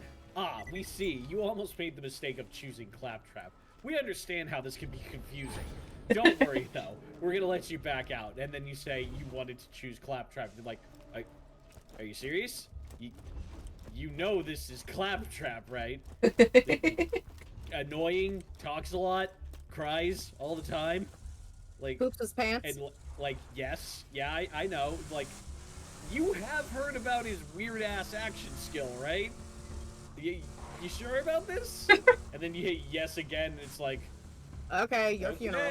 we see. You almost made the mistake of choosing Claptrap. We understand how this can be confusing. Don't worry, though. We're gonna let you back out. And then you say you wanted to choose Claptrap. You're like, are you serious? You know this is Claptrap, right? Annoying, talks a lot, cries all the time. Like, poops his pants. And, like, yes. Yeah, I know. Like, you have heard about his weird-ass action skill, right? You sure about this? And then you hit yes again, and it's like... Okay, your funeral.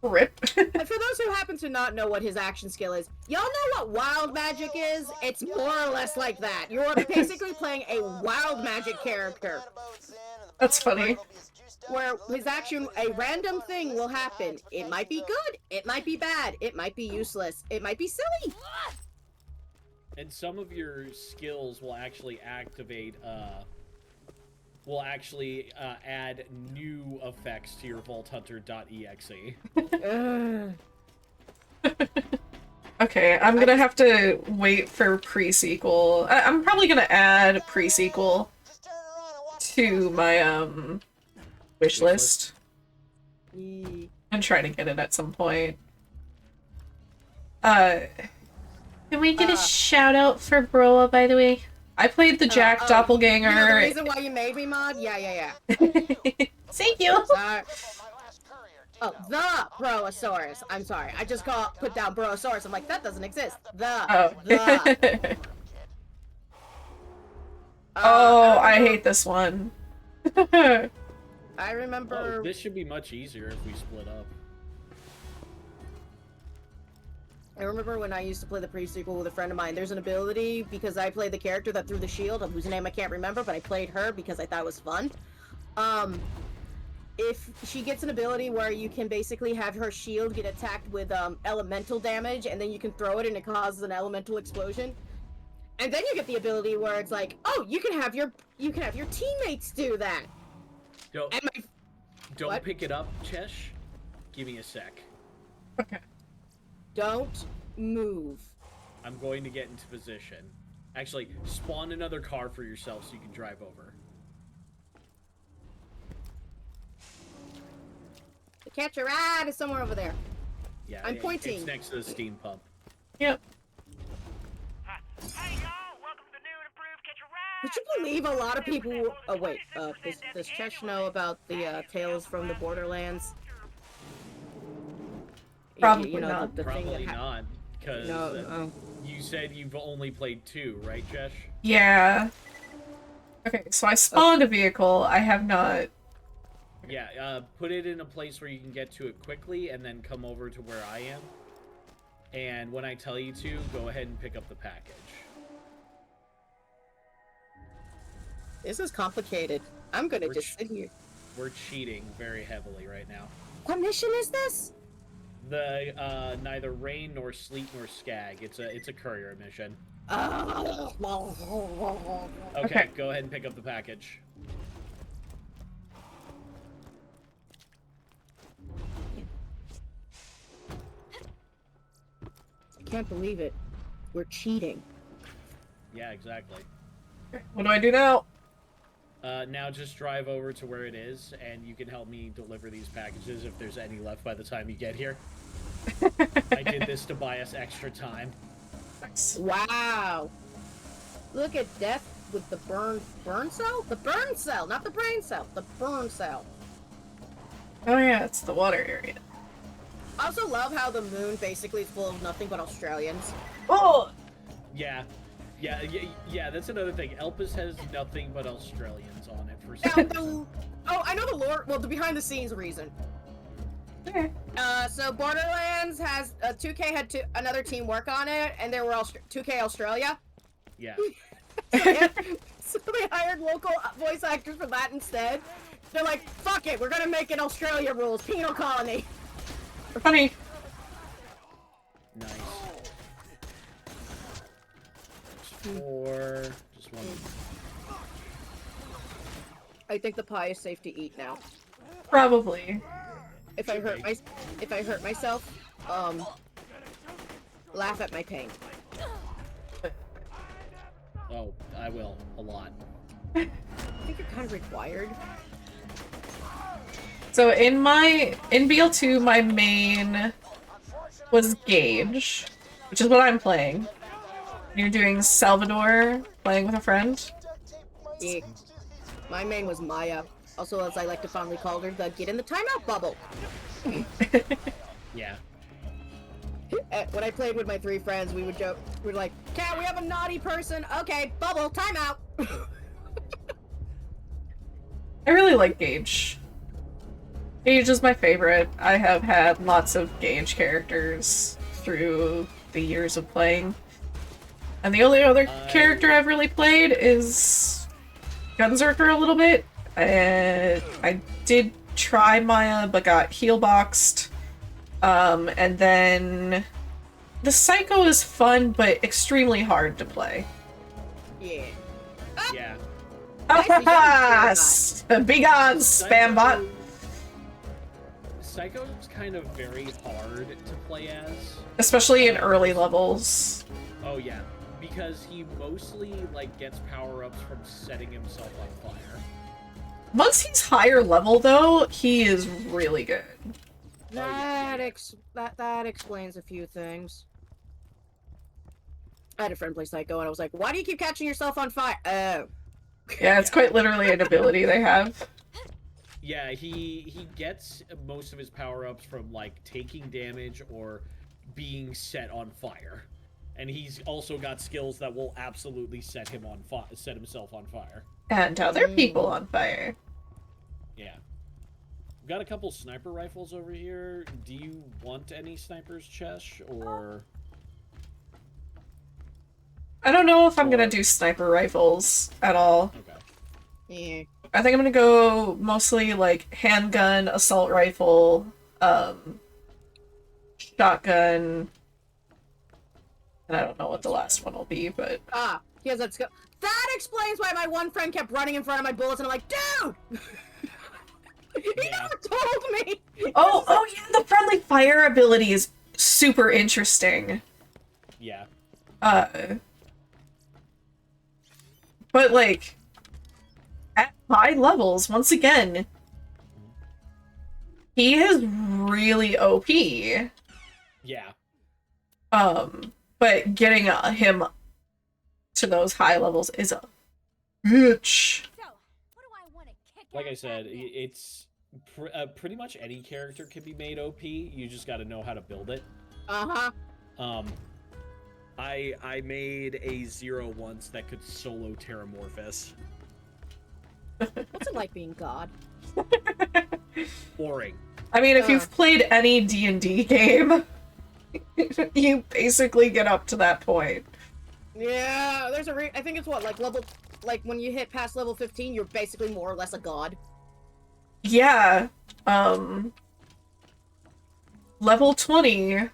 Rip. And for those who happen to not know what his action skill is, y'all know what wild magic is? It's more or less like that. You're basically playing a wild magic character. That's funny. Where his action, a random thing will happen. It might be good, it might be bad, it might be useless, it might be silly. And some of your skills will actually activate, add new effects to your vaulthunter.exe. Okay, I'm gonna have to wait for pre-sequel. I'm probably gonna add pre-sequel to my, wish list. And try to get it at some point. Can we get a shout out for Broa, by the way? I played the Jack Doppelganger. You know the reason why you made me mod? Yeah. Thank you. Oh, the Broasaurus. I'm sorry. I just put down Broasaurus. I'm like, that doesn't exist. Oh, I hate this one. I remember. Oh, this should be much easier if we split up. I remember when I used to play the pre-sequel with a friend of mine, there's an ability, because I played the character that threw the shield, whose name I can't remember, but I played her because I thought it was fun. If she gets an ability where you can basically have her shield get attacked with elemental damage, and then you can throw it and it causes an elemental explosion. And then you get the ability where it's like, oh, you can have your teammates do that. Don't pick it up, Chesh. Give me a sec. Okay. Don't move. I'm going to get into position. Actually, spawn another car for yourself so you can drive over. The catcher ride is somewhere over there. Yeah, I'm pointing. It's next to the steam pump. Yep. Hey y'all, welcome to the new and improved Catch a Ride. Would you believe a lot of people? Oh wait, does Chesh know about the Tales from the Borderlands? Probably you know, not. The thing Probably that not, because no. you said you've only played 2, right, Chesh? Yeah. Okay, so I spawned a vehicle. I have not. Yeah, put it in a place where you can get to it quickly, and then come over to where I am. And when I tell you to, go ahead and pick up the package. This is complicated. I'm gonna just sit here. We're cheating very heavily right now. What mission is this? The neither rain nor sleet nor skag. It's a courier mission. Okay, go ahead and pick up the package. I can't believe it. We're cheating. Yeah, exactly. What do I do now? Now just drive over to where it is, and you can help me deliver these packages if there's any left by the time you get here. I did this to buy us extra time. Wow. Look at death with the burn cell? The burn cell, not the brain cell. The burn cell. Oh yeah, it's the water area. I also love how the moon basically is full of nothing but Australians. Oh! Yeah, that's another thing. Elpis has nothing but Australians on it for Now, some reason. oh, I know the lore. Well, the behind-the-scenes reason. Okay. So Borderlands has 2K had another team work on it, and they were 2K Australia. Yeah. So they hired local voice actors for that instead. They're like, fuck it, we're gonna make it Australia rules, penal colony. Funny. Nice. Four. Just one. I think the pie is safe to eat now. Probably. If I hurt myself, laugh at my pain. Oh, I will. A lot. I think you're kind of required. So in BL2, my main was Gage, which is what I'm playing. You're doing Salvador, playing with a friend. Yeah. My main was Maya. Also, as I like to fondly call her, the get in the timeout bubble. Yeah. When I played with my 3 friends, we would joke. We're like, "Cat, we have a naughty person. Okay, bubble, timeout." I really like Gage. Gage is my favorite. I have had lots of Gage characters through the years of playing. And the only other character I've really played is Gunzerker a little bit. I did try Maya, but got heal boxed. And then the Psycho is fun, but extremely hard to play. Yeah. Yeah. Big on spam bot. Psycho is kind of very hard to play as. Especially in early levels. Oh yeah, because he mostly gets power-ups from setting himself on fire. Once he's higher level though, he is really good. That explains a few things. I had a friend play Psycho, and I was like, "Why do you keep catching yourself on fire?" Oh. Yeah, it's quite literally an ability they have. Yeah, he gets most of his power-ups from taking damage or being set on fire, and he's also got skills that will absolutely set himself on fire. And other people on fire. Yeah. got a couple sniper rifles over here. Do you want any snipers, Chesh, or? I don't know if I'm gonna do sniper rifles at all. Okay. Yeah. I think I'm gonna go mostly like handgun, assault rifle, shotgun, and I don't know what the last one will be, but Yes, let's go. That explains why my one friend kept running in front of my bullets, and I'm like, dude! He never told me! oh yeah, the friendly fire ability is super interesting. Yeah. But like, at high levels, once again, he is really OP. Yeah. But getting him to those high levels is a bitch. Like I said, it's pretty much any character can be made OP. You just got to know how to build it. I made a Zero once that could solo Terramorphous. What's it like being God? Boring. I mean, if you've played any D&D game, you basically get up to that point. Yeah, there's a I think it's what, like when you hit past level 15, you're basically more or less a god. Yeah. Level 20,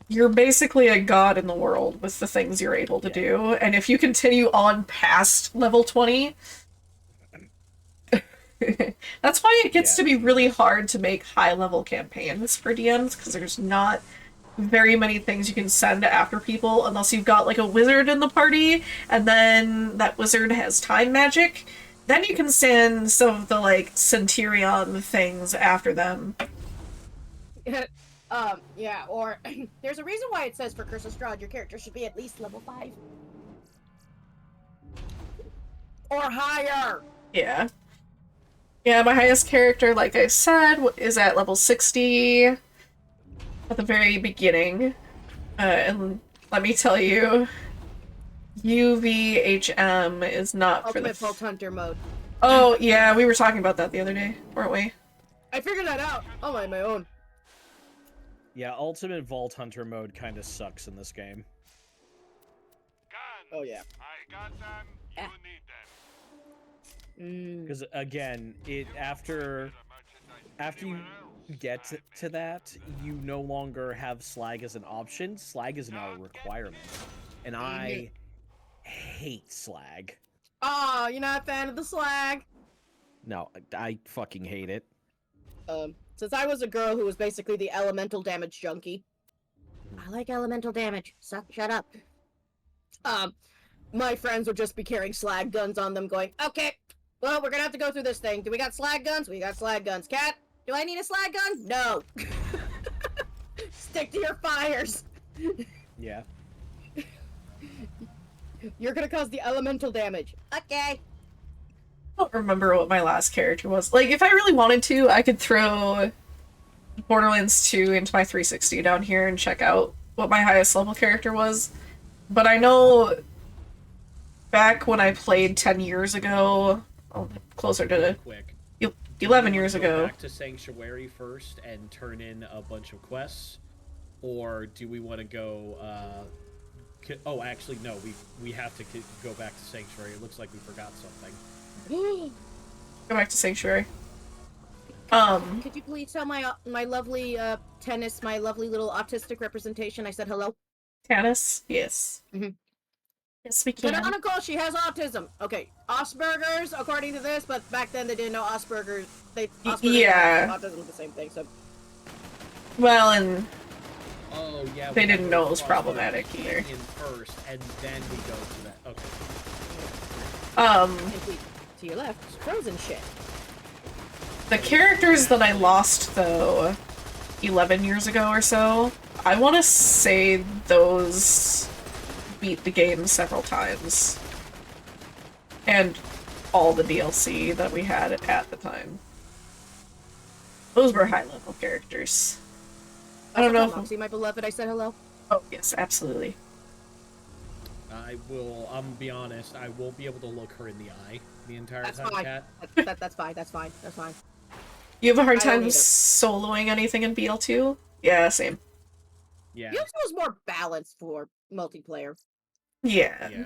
you're basically a god in the world with the things you're able to do, and if you continue on past level 20, that's why it gets to be really hard to make high-level campaigns for DMs, because there's not very many things you can send after people unless you've got like a wizard in the party, and then that wizard has time magic. Then you can send some of the like Centurion things after them. Yeah, or there's a reason why it says for Curse of Strahd your character should be at least level 5. Or higher! Yeah. Yeah, my highest character, like I said, is at level 60 at the very beginning. And let me tell you, UVHM is not Ultimate for the... Bolt Hunter mode. Oh, yeah, we were talking about that the other day, weren't we? I figured that out all on my own. Yeah, Ultimate Vault Hunter mode kind of sucks in this game. Oh, yeah. I got them. You need them. Because again, after you get to that, you no longer have slag as an option. Slag is now a requirement, and I hate slag. Oh, you're not a fan of the slag? No, I fucking hate it. Since I was a girl who was basically the elemental damage junkie. I like elemental damage. Shut up. My friends would just be carrying slag guns on them going, okay, well, we're gonna have to go through this thing. Do we got slag guns? We got slag guns. Cat, do I need a slag gun? No. Stick to your fires. Yeah. You're gonna cause the elemental damage. Okay. I don't remember what my last character was. Like, if I really wanted to, I could throw Borderlands 2 into my 360 down here and check out what my highest level character was. But I know back when I played 10 years ago, closer to 11 years ago. Go back to Sanctuary first and turn in a bunch of quests, or do we want to go? Oh, actually, no. We have to go back to Sanctuary. It looks like we forgot something. Go back to Sanctuary. Could you please tell my lovely Tennis, my lovely little autistic representation I said hello? Tennis? Yes. Yes, we can. Canonical, she has autism. Okay, Asperger's, according to this, but back then they didn't know Asperger's. Asperger's and autism was the same thing, so... Well, and... Oh, yeah. They didn't know it was problematic either. In first, and then we go to that. Okay. To your left, frozen shit. The characters that I lost, though, 11 years ago or so, I want to say those beat the game several times. And all the DLC that we had at the time. Those were high-level characters. I don't know if... Moxie, my beloved, I said hello. Oh, yes, absolutely. I'm gonna be honest, I won't be able to look her in the eye. the entire That's time, fine. Cat? That's fine. That's fine. That's fine. You have a hard I don't time need it. soloing anything in BL2? Yeah, same. Yeah. BL2 is more balanced for multiplayer. Yeah. Yeah.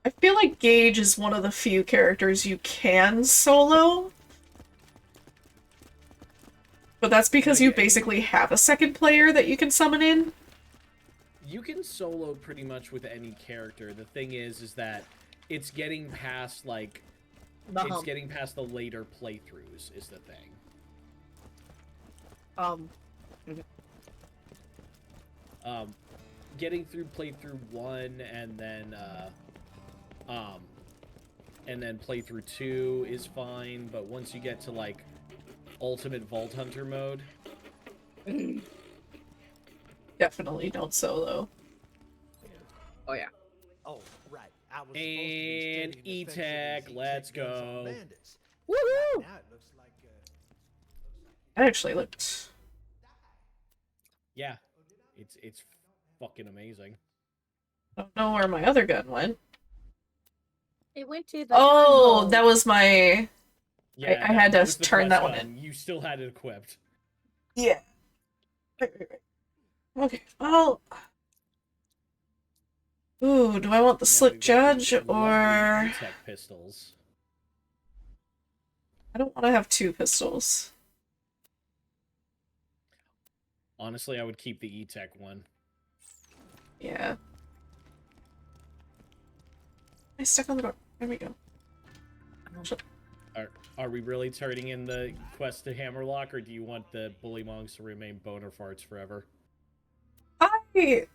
I feel like Gage is one of the few characters you can solo. But that's because you basically have a second player that you can summon in. You can solo pretty much with any character. The thing is that it's getting past, like... It's getting past the later playthroughs, is the thing. Getting through playthrough 1 and then playthrough 2 is fine, but once you get to, like, Ultimate Vault Hunter mode... Definitely don't solo. Oh, yeah. Oh, right. I was And E-Tech, let's go. Woohoo! Now it looks like That actually looked... Yeah. It's fucking amazing. I don't know where my other gun went. It went to the Oh, gun that was my... Yeah, I had to was the turn that quest one gun. in. You still had it equipped. Yeah. Right. Okay, well... Ooh, do I want the Now Slick we've got Judge, these or... lovely E-Tech pistols. I don't want to have 2 pistols. Honestly, I would keep the E-Tech one. Yeah. I stuck on the door. There we go. Are we really turning in the quest to Hammerlock, or do you want the BullyMongs to remain boner farts forever? Okay.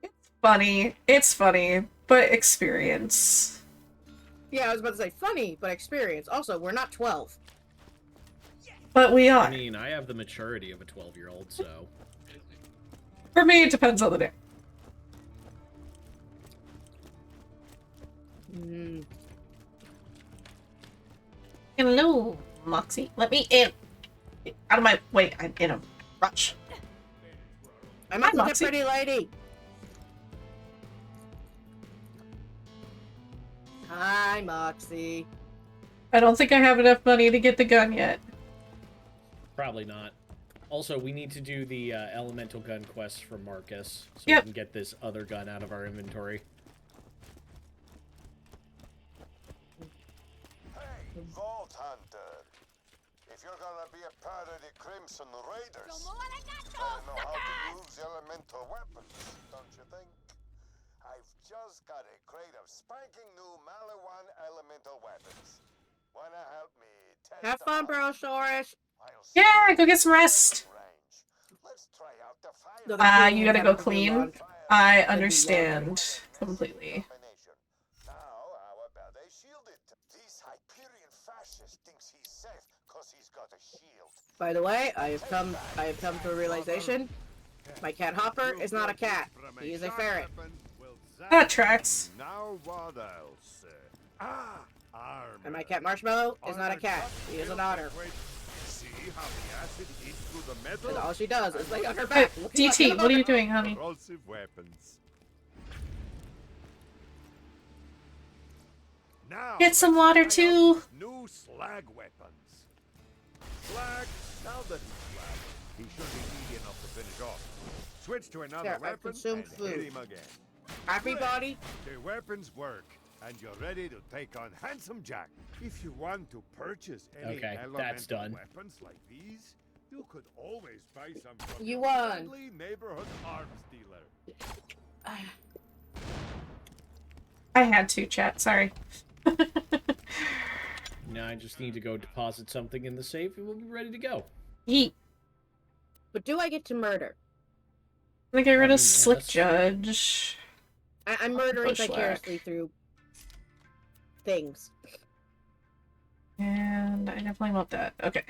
It's funny, but experience. Yeah, I was about to say funny, but experience. Also, we're not 12. But we are. I mean, I have the maturity of a 12-year-old, so... For me, it depends on the day. Hello, Moxie. Let me in. Out of my way. I'm in a rush. I'm not such a Moxie. pretty lady. Hi, Moxie. I don't think I have enough money to get the gun yet. Probably not. Also, we need to do the elemental gun quest for Marcus, so Yep. we can get this other gun out of our inventory. Hey, Vault Hunter. If you're gonna be a part of the Crimson Raiders, better know how to use elemental weapons, don't you think? I've just got a crate of spanking new Malawan elemental weapons. Wanna help me test Have fun, Brosaurus. Yeah, go get some rest. Let's try out the You gotta go clean. I understand completely. Now, how about they shield it? This Hyperion fascist thinks he's safe because he's got a shield. By the way, I have come to a realization. My cat Hopper is not a cat. He is a ferret. That tracks. Now what else? Armor. And my cat Marshmallow is not a cat. He is an otter. See how the acid eats through the metal? And all she does is lay on her back. DT, what are you doing, honey? Corrosive weapons. Now, Get some let's water, try too. out new slag weapons. Slag, now that he's slag, he should be easy enough to finish off. Switch to another There, I've weapon consumed and food. hit him again. Happy Great. body. The weapons work, and you're ready to take on Handsome Jack. If you want to purchase any Okay, elemental that's done. weapons like these, you could always buy some from You your won. friendly neighborhood arms dealer. I had to, chat. Sorry. Now I just need to go deposit something in the safe, and we'll be ready to go. Yeet. But do I get to murder? I'm gonna get rid of yes. Slick Judge. I'm murdering Bushwhack. vicariously through things. And I definitely want that. Okay.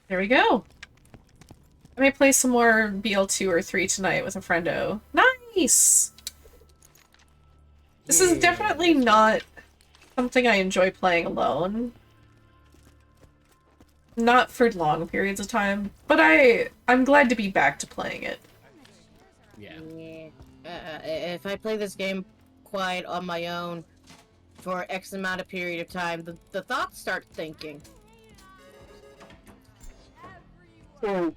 There we go. I may play some more BL2 or 3 tonight with a friendo. Nice! This is definitely not something I enjoy playing alone. not for long periods of time, but I'm glad to be back to playing it. Yeah. If I play this game quite on my own for X amount of period of time, the thoughts start thinking. And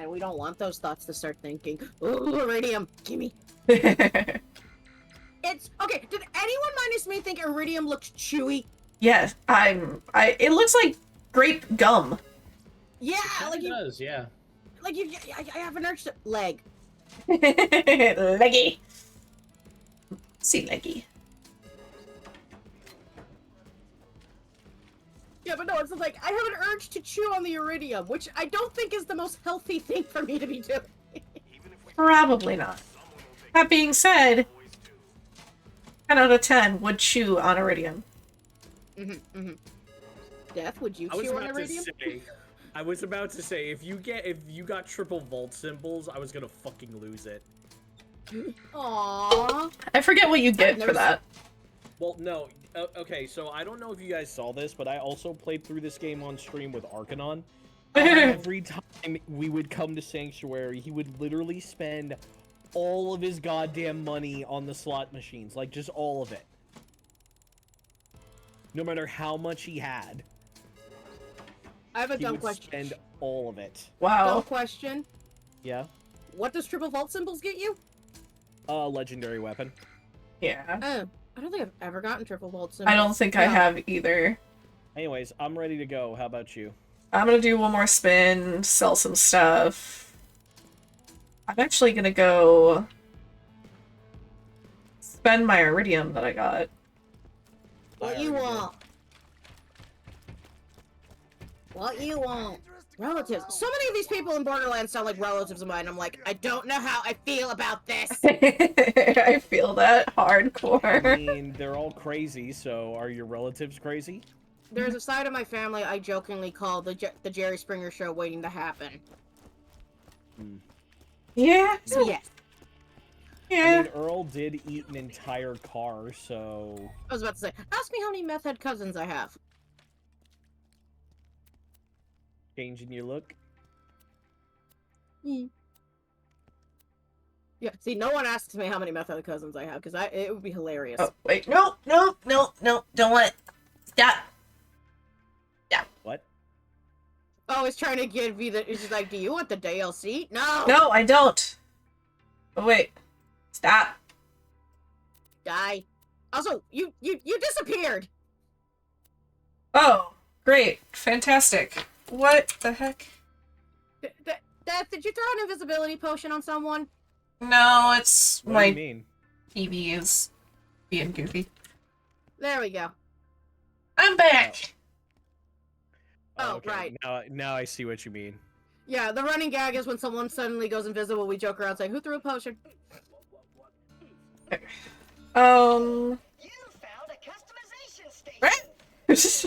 we don't want those thoughts to start thinking. Ooh, iridium, gimme. It's okay. Did anyone minus me think iridium looks chewy? Yes, it looks like grape gum. Yeah, It does, yeah. Like I have an urge to leg. Leggy. See leggy. Yeah, but no, it's like I have an urge to chew on the iridium, which I don't think is the most healthy thing for me to be doing. Probably not. That being said, 10 out of 10 would chew on iridium. Death, would you chew on iridium? I was about to say, if you got triple vault symbols, I was gonna fucking lose it. Aww. I forget what you get for that. Well, no. Okay, so I don't know if you guys saw this, but I also played through this game on stream with Arcanon. Every time we would come to Sanctuary, he would literally spend all of his goddamn money on the slot machines. Like, just all of it. No matter how much he had. I have a dumb would question. Spend all of it. Wow. Dumb question. Yeah? What does triple vault symbols get you? Legendary weapon. Yeah. Oh, I don't think I've ever gotten triple vault symbols. I don't think I have either. Anyways, I'm ready to go. How about you? I'm gonna do one more spin, sell some stuff. I'm actually gonna go spend my iridium that I got. What you want? What you want? Relatives. So many of these people in Borderlands sound like relatives of mine. I'm like, I don't know how I feel about this. I feel that hardcore. I mean, they're all crazy, so are your relatives crazy? There's a side of my family I jokingly call the Jerry Springer Show waiting to happen. Yeah. So yes. Yeah. I mean, Earl did eat an entire car, so... I was about to say, ask me how many meth head cousins I have. Changing your look? Yeah, see, no one asks me how many meth head cousins I have, because it would be hilarious. Oh, wait. No, don't want it. Stop. Stop. What? Oh, it's trying to give me the... It's just like, do you want the DLC? No! No, I don't. Oh, wait. Stop. Die. Also, you disappeared! Oh, great. Fantastic. What the heck? Death, did you throw an invisibility potion on someone? No, it's What my do you mean? TV is being goofy. There we go. I'm back! Oh, okay. right. Now I see what you mean. Yeah, the running gag is when someone suddenly goes invisible, we joke around saying, who threw a potion? You found a customization station. This to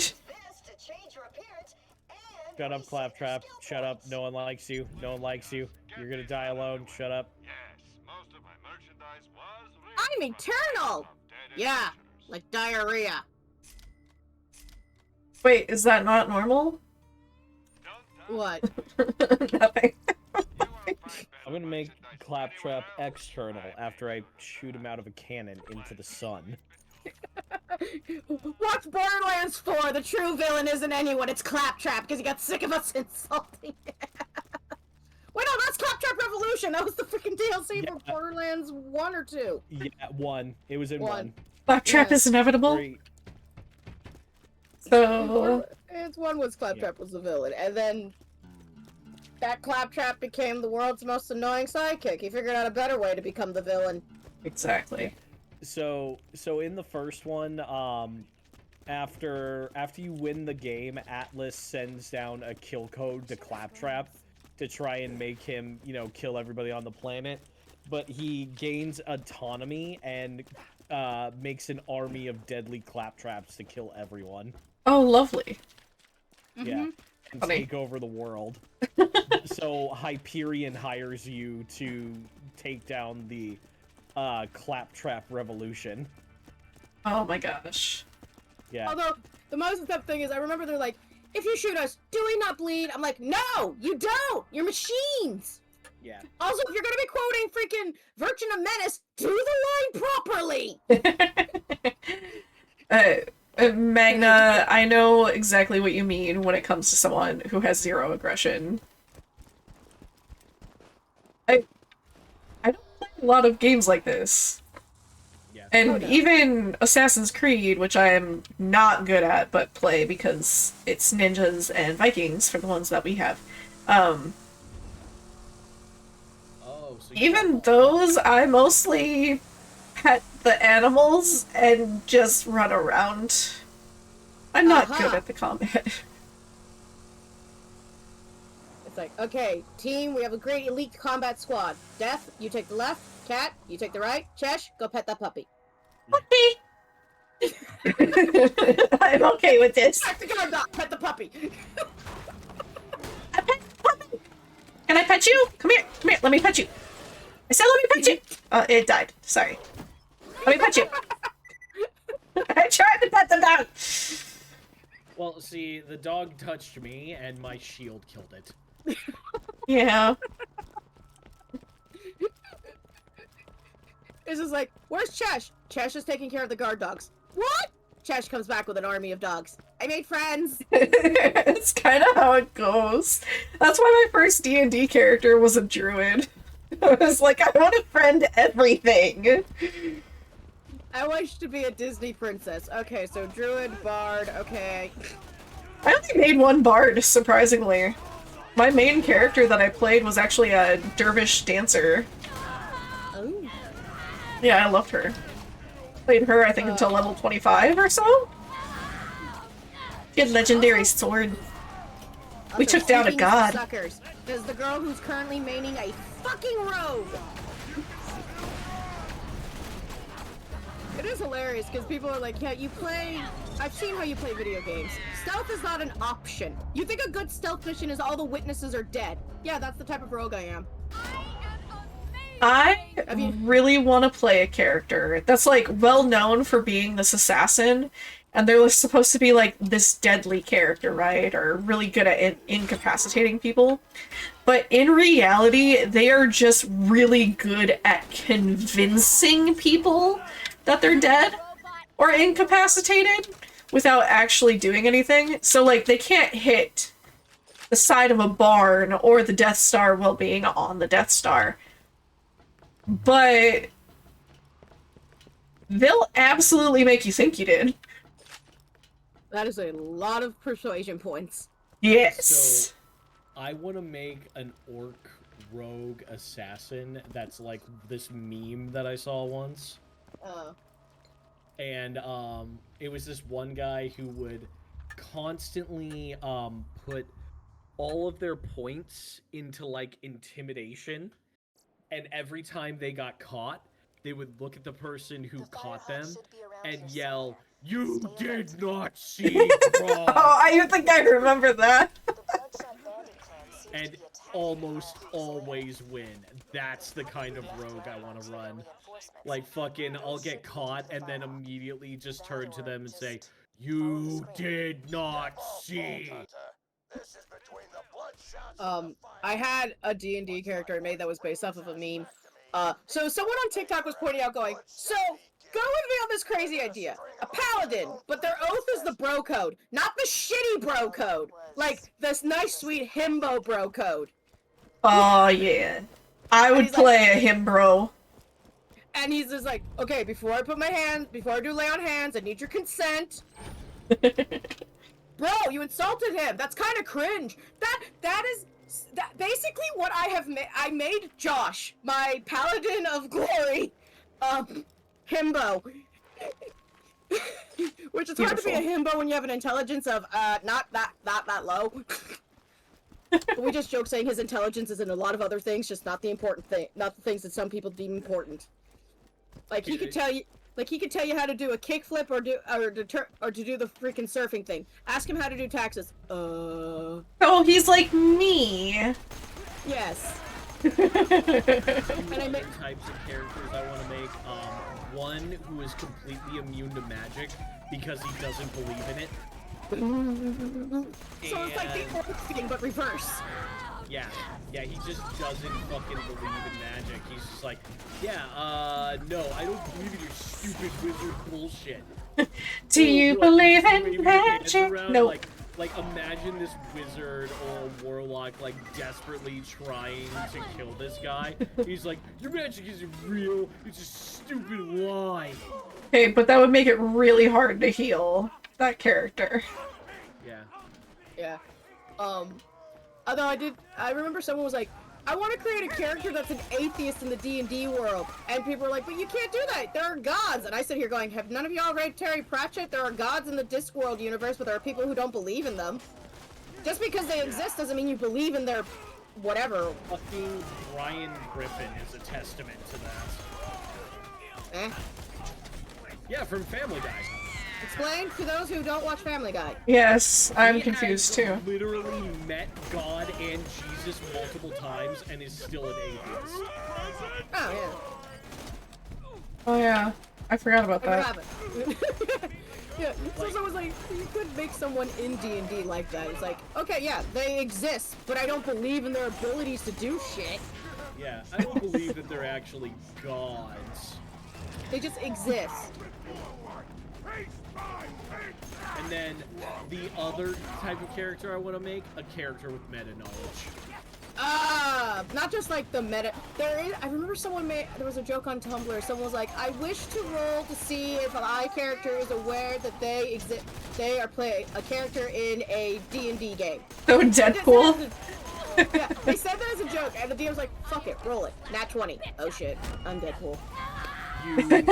change your appearance and Shut up, Claptrap. Shut up. No one likes you. No one likes you. You're gonna die alone. Shut up. Yes, most of my merchandise was I'm eternal! Yeah, like diarrhea. Wait, is that not normal? What? Nothing. I'm gonna make Claptrap external after I shoot him out of a cannon into the sun. What's Borderlands 4? The true villain isn't anyone, it's Claptrap, because he got sick of us insulting him. Wait, no, that's Claptrap Revolution! That was the freaking DLC for Borderlands 1 or 2. Yeah, 1. It was in 1. Claptrap is inevitable. 3. So... It's 1 was Claptrap was the villain, and then that Claptrap became the world's most annoying sidekick. He figured out a better way to become the villain. Exactly. So in the first one, after you win the game, Atlas sends down a kill code to Claptrap to try and make him, kill everybody on the planet. But he gains autonomy and makes an army of deadly Claptraps to kill everyone. Oh, lovely. Yeah, and take over the world. So Hyperion hires you to take down the Claptrap Revolution. Oh my gosh. Yeah. Although, the most important thing is, I remember they're like, if you shoot us, do we not bleed? I'm like, no, you don't. You're machines. Yeah. Also, if you're gonna be quoting freaking Virgin of Menace, do the line properly. Magna, I know exactly what you mean when it comes to someone who has zero aggression. I don't play a lot of games like this. Yeah. And even Assassin's Creed, which I am not good at but play because it's ninjas and Vikings for the ones that we have. So even those, I mostly pet the animals and just run around. I'm not good at the combat. It's like, okay, team, we have a great elite combat squad. Death, you take the left. Cat, you take the right. Chesh, go pet that puppy. Puppy! I'm okay with this. Back the guard dog, pet the puppy. I pet the puppy! Can I pet you? Come here, let me pet you. I said let me pet you! It died. Sorry. Let me pet you. I tried to pet the dog! Well, see, the dog touched me, and my shield killed it. Yeah. It's just like, where's Chesh? Chesh is taking care of the guard dogs. What? Chesh comes back with an army of dogs. I made friends. It's kind of how it goes. That's why my first D&D character was a druid. I was like, I want to friend everything. I wish to be a Disney princess. Okay, so druid, bard, okay. I only made one bard, surprisingly. My main character that I played was actually a dervish dancer. Oh. Yeah, I loved her. Played her, I think, until level 25 or so? She had legendary sword. We Also, took down a speaking of god. Suckers. There's the girl who's currently maining a fucking rogue. It is hilarious because people are like, yeah, you play... I've seen how you play video games. Stealth is not an option. You think a good stealth mission is all the witnesses are dead. Yeah, that's the type of rogue I am. I really want to play a character that's, like, well known for being this assassin, and they're supposed to be, like, this deadly character, right? Or really good at incapacitating people. But in reality, they are just really good at convincing people that they're dead or incapacitated without actually doing anything. So, like, they can't hit the side of a barn or the Death Star while being on the Death Star. But they'll absolutely make you think you did. That is a lot of persuasion points. Yes. So, I want to make an orc rogue assassin that's like this meme that I saw once. And it was this one guy who would constantly put all of their points into like intimidation, and every time they got caught, they would look at the person who caught them and yell, "You did not see wrong." Oh, I think I remember that. And almost always win. That's the kind of rogue I want to run. Like, fucking, I'll get caught and then immediately just turn to them and say, "You did not see." I had a D&D character I made that was based off of a meme. So someone on TikTok was pointing out going, so, go with me on this crazy idea. A paladin, but their oath is the bro code, not the shitty bro code. Like, this nice, sweet himbo bro code. Oh, yeah. I would play a himbro. And he's just like, okay, before I do lay on hands, I need your consent. Bro, you insulted him. That's kind of cringe. That is basically what I have made. I made Josh, my paladin of glory, himbo. Which is hard to be a himbo when you have an intelligence of not that low. But we just joke saying his intelligence is in a lot of other things, just not the important thing, not the things that some people deem important. Like he could tell you how to do a kickflip or to do the freaking surfing thing. Ask him how to do taxes. Oh, he's like me. Yes. And I make types of characters I want to make. One who is completely immune to magic because he doesn't believe in it. So it's like the old thing, but reverse. Yeah, he just doesn't fucking believe in magic. He's just like, yeah, no, I don't believe in your stupid wizard bullshit. Do you believe in waving your hands magic? around, No. Like, imagine this wizard or warlock, like, desperately trying to kill this guy. He's like, your magic isn't real, it's a stupid lie. Hey, but that would make it really hard to heal that character. Yeah. Yeah. Although I remember someone was like, I want to create a character that's an atheist in the D&D world. And people were like, but you can't do that. There are gods. And I sit here going, have none of y'all read Terry Pratchett? There are gods in the Discworld universe, but there are people who don't believe in them. Just because they exist doesn't mean you believe in their whatever. Fucking Brian Griffin is a testament to that. Eh? Yeah, from Family Guy. Explain to those who don't watch Family Guy. Yes, I'm He confused has too. literally met God and Jesus multiple times and is still an atheist. Oh, yeah. Oh yeah, I forgot about Never that. happened. Yeah, so someone's like, you could make someone in D&D like that. It's like, okay, yeah, they exist, but I don't believe in their abilities to do shit. Yeah, I don't believe that they're actually gods. They just exist. And then the other type of character I want to make, a character with meta knowledge. Not just like the meta. I remember there was a joke on Tumblr. Someone was like, I wish to roll to see if an eye character is aware that they exist. They are playing a character in a D&D game. So Deadpool? Yeah, they said that as a joke, and the DM was like, fuck it, roll it. Nat 20. Oh shit, I'm Deadpool. Like,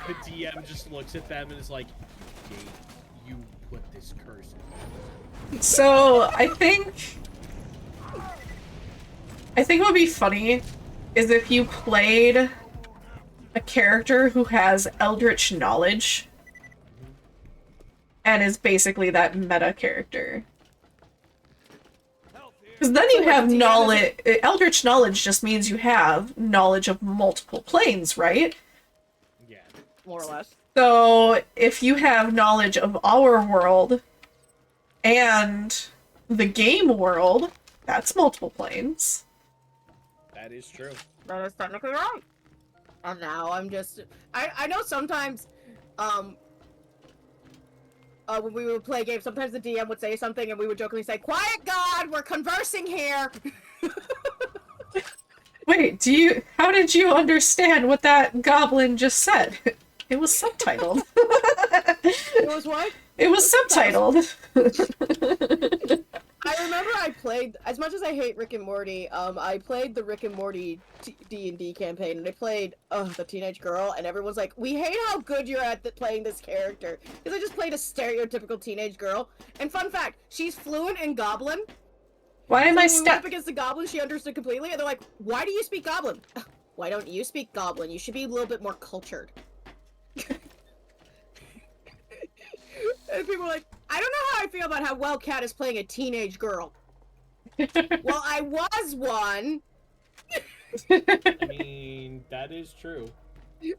the DM just looks at them and is like, you put this curse in. So I think what would be funny is if you played a character who has eldritch knowledge and is basically that meta character. Because then you have knowledge. Eldritch knowledge just means you have knowledge of multiple planes, right? Yeah. More or less. So if you have knowledge of our world and the game world, that's multiple planes. That is true. That is technically right. And now I'm just... I know sometimes, when we would play games, sometimes the DM would say something and we would jokingly say, Quiet God, we're conversing here! Wait, how did you understand what that goblin just said? It was subtitled. It was what? It was subtitled. I remember I played, as much as I hate Rick and Morty, I played the Rick and Morty D&D campaign, and I played, the teenage girl, and everyone's like, we hate how good you're at playing this character. Because I just played a stereotypical teenage girl. And fun fact, she's fluent in Goblin. Why am I stuck? When we went up stuck? against the Goblin, she understood completely, and they're like, why do you speak Goblin? Why don't you speak Goblin? You should be a little bit more cultured. And people are like, I don't know how I feel about how well Kat is playing a teenage girl. Well, I was one. I mean, that is true.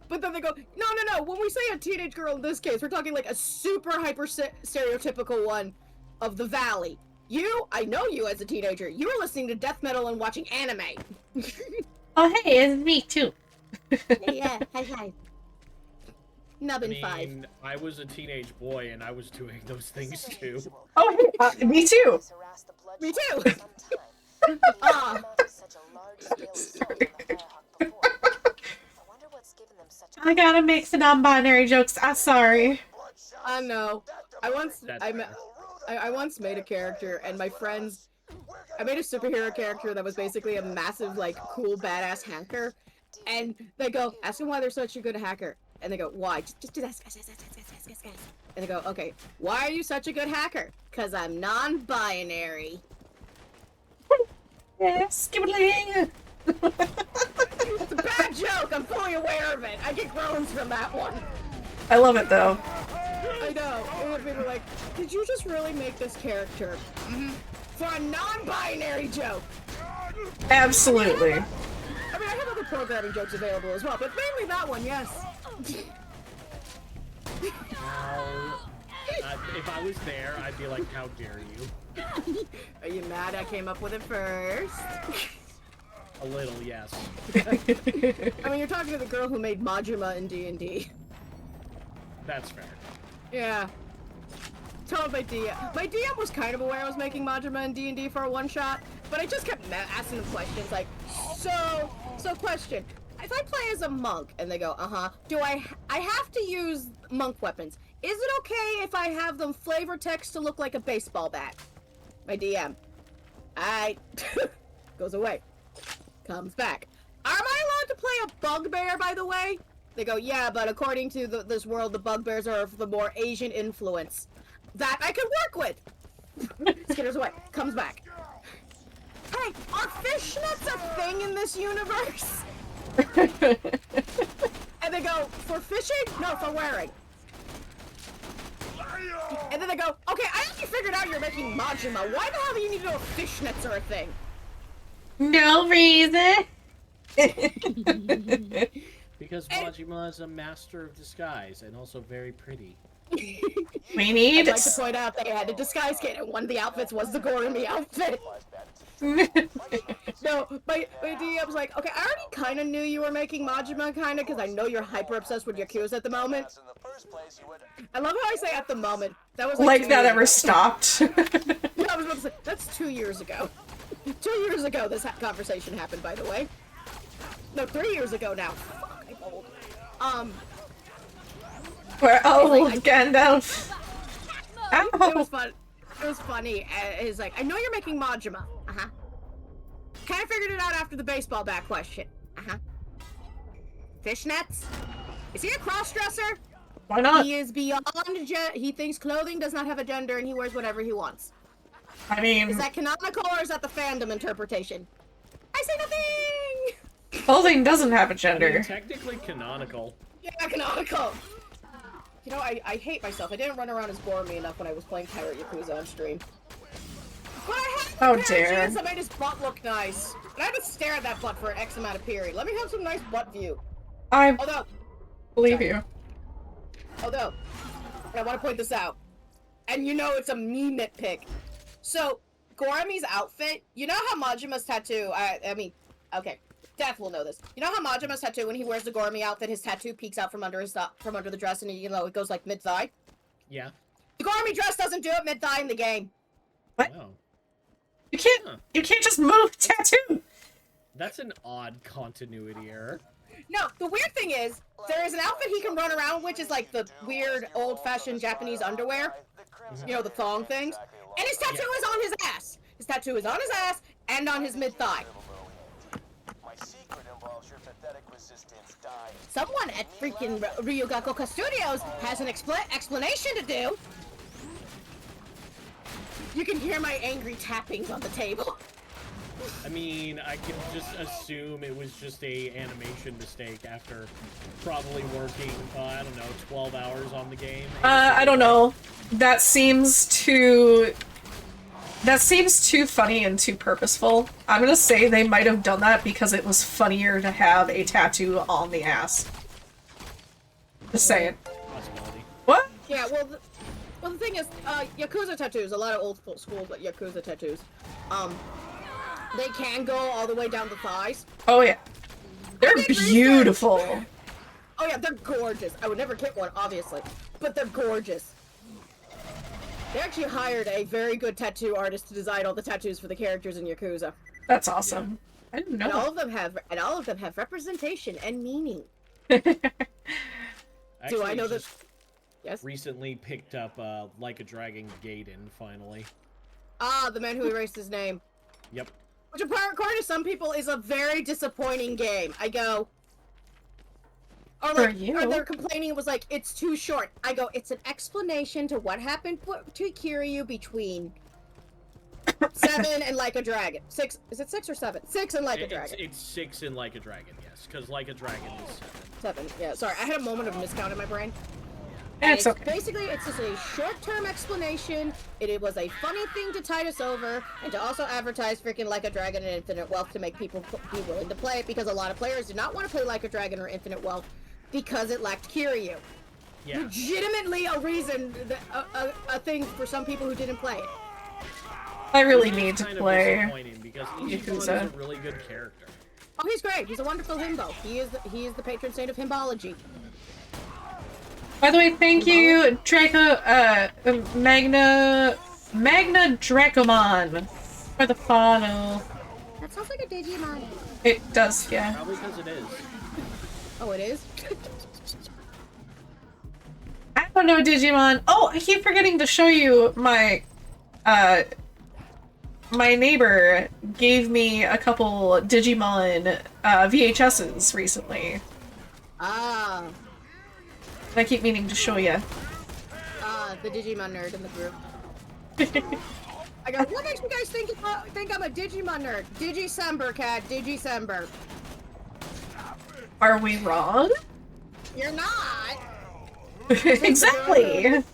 But then they go, no. When we say a teenage girl in this case, we're talking like a super hyper stereotypical one of the Valley. I know you as a teenager. You were listening to death metal and watching anime. Oh, hey, it's me too. Yeah, hi. Nubbin 5. I was a teenage boy and I was doing those things too. Oh, hey, me too. Me too. I gotta make some non-binary jokes. I'm sorry. I know. I once made a character, and my friends... I made a superhero character that was basically a massive, like, cool, badass hacker. And they go, ask them why they're such a good hacker. And they go, why? Just do that. And they go, okay, why are you such a good hacker? Because I'm non-binary. Yes, skibbling. It's a bad joke. I'm fully aware of it. I get groans from that one. I love it though. I know. And people are like, did you just really make this character for a non-binary joke? Absolutely. I mean, I have other programming jokes available as well, but mainly that one, yes. If I was there, I'd be like, how dare you? Are you mad I came up with it first? A little, yes. I mean, you're talking to the girl who made Majima in D&D. That's fair. Yeah. Told my DM. My DM was kind of aware I was making Majima in D&D for a one-shot, but I just kept asking them questions like, so question. If I play as a monk, and they go, do I have to use monk weapons? Is it okay if I have them flavor text to look like a baseball bat? My DM. Goes away. Comes back. Am I allowed to play a bugbear, by the way? They go, yeah, but according to this world, the bugbears are of the more Asian influence. That I can work with! Skitters away. Comes back. Hey, are fishnets a thing in this universe? And they go, for fishing? No, for wearing. And then they go, okay, I actually figured out you're making Majima. Why the hell do you need to know if fishnets are a thing? No reason. Because Majima is a master of disguise and also very pretty. We need. I'd like to point out they had a disguise kit, and one of the outfits was the Gorumi outfit. No, my DM's like, okay, I already kind of knew you were making Majima, kind of, because I know you're hyper obsessed with Yakuza at the moment. I love how I say at the moment. That was like that ever ago. stopped. Yeah, I was about to say, that's 2 years ago. 2 years ago this conversation happened, by the way. No, 3 years ago now. Fuck, I'm old. We're old, Gandalf. It was fun. It was funny. It's like, I know you're making Majima. Kind of figured it out after the baseball bat question. Fishnets? Is he a cross-dresser? Why not? He is beyond he thinks clothing does not have a gender and he wears whatever he wants. I mean... Is that canonical or is that the fandom interpretation? I say nothing! Clothing doesn't have a I gender. mean, technically canonical. Yeah, canonical! You know, I hate myself. I didn't run around as Gormy enough when I was playing Pirate Yakuza on stream. But I had Oh dear. I made his butt look nice. And I had to stare at that butt for an X amount of period. Let me have some nice butt view. I Although, believe you. Although, I want to point this out. And you know it's a me nitpick. So, Gorami's outfit, you know how Majima's tattoo, I mean, okay, Death will know this. You know how Majima's tattoo, when he wears the Gorami outfit, his tattoo peeks out from under the dress and, you know, it goes like mid-thigh? Yeah. The Gorami dress doesn't do it mid-thigh in the game. What? Oh. You can't just move tattoo! That's an odd continuity error. No, the weird thing is, there is an outfit he can run around, which is like the weird, old-fashioned Japanese underwear. You know, the thong things. And his tattoo is on his ass! His tattoo is on his ass and on his mid-thigh. Someone at freaking Ryugakoka Studios has an explanation to do. You can hear my angry tappings on the table. I mean, I can just assume it was just a animation mistake after probably working, I don't know, 12 hours on the game. I don't know. That seems too funny and too purposeful. I'm gonna say they might have done that because it was funnier to have a tattoo on the ass. Just saying. Possibility. What? Yeah, well, the thing is, Yakuza tattoos, a lot of old school Yakuza tattoos, they can go all the way down the thighs. Oh yeah. They're beautiful. Oh yeah, they're gorgeous. I would never get one, obviously, but they're gorgeous. They actually hired a very good tattoo artist to design all the tattoos for the characters in Yakuza. That's awesome. Yeah. I didn't know. And all of them have representation and meaning. Actually, Do I know that? Yes. Recently picked up Like a Dragon Gaiden, finally. Ah, the man who erased his name. Yep. Which, according to some people, is a very disappointing game. I go. Or like, or they're complaining it was like, it's too short. I go, it's an explanation to what happened to Kiryu between 7 and Like a Dragon. 6, is it 6 or 7? 6 and Like a Dragon. It's 6 in Like a Dragon, yes, because Like a Dragon is 7, yeah. Sorry, I had a moment of miscount in my brain. It's okay. Basically, it's just a short-term explanation. It was a funny thing to tide us over, and to also advertise freaking Like a Dragon and Infinite Wealth to make people be willing to play it, because a lot of players do not want to play Like a Dragon or Infinite Wealth because it lacked Kiryu. Yeah. legitimately a reason, a thing for some people who didn't play it. I really Which is need to kind of play disappointing because Ichiban is a really good character. Oh, he's great. He's a wonderful himbo. He is the patron saint of himbology. By the way, thank you, Draco, Magna Dracomon for the follow. That sounds like a Digimon. It does, yeah. Probably because it is. Oh, it is? I don't know Digimon. Oh, I keep forgetting to show you my, my neighbor gave me a couple Digimon, VHSs recently. Ah. I keep meaning to show you. The Digimon nerd in the group. I go, what makes you guys think I'm a Digimon nerd? Digisember, cat. Digisember. Are we wrong? You're not. Exactly. I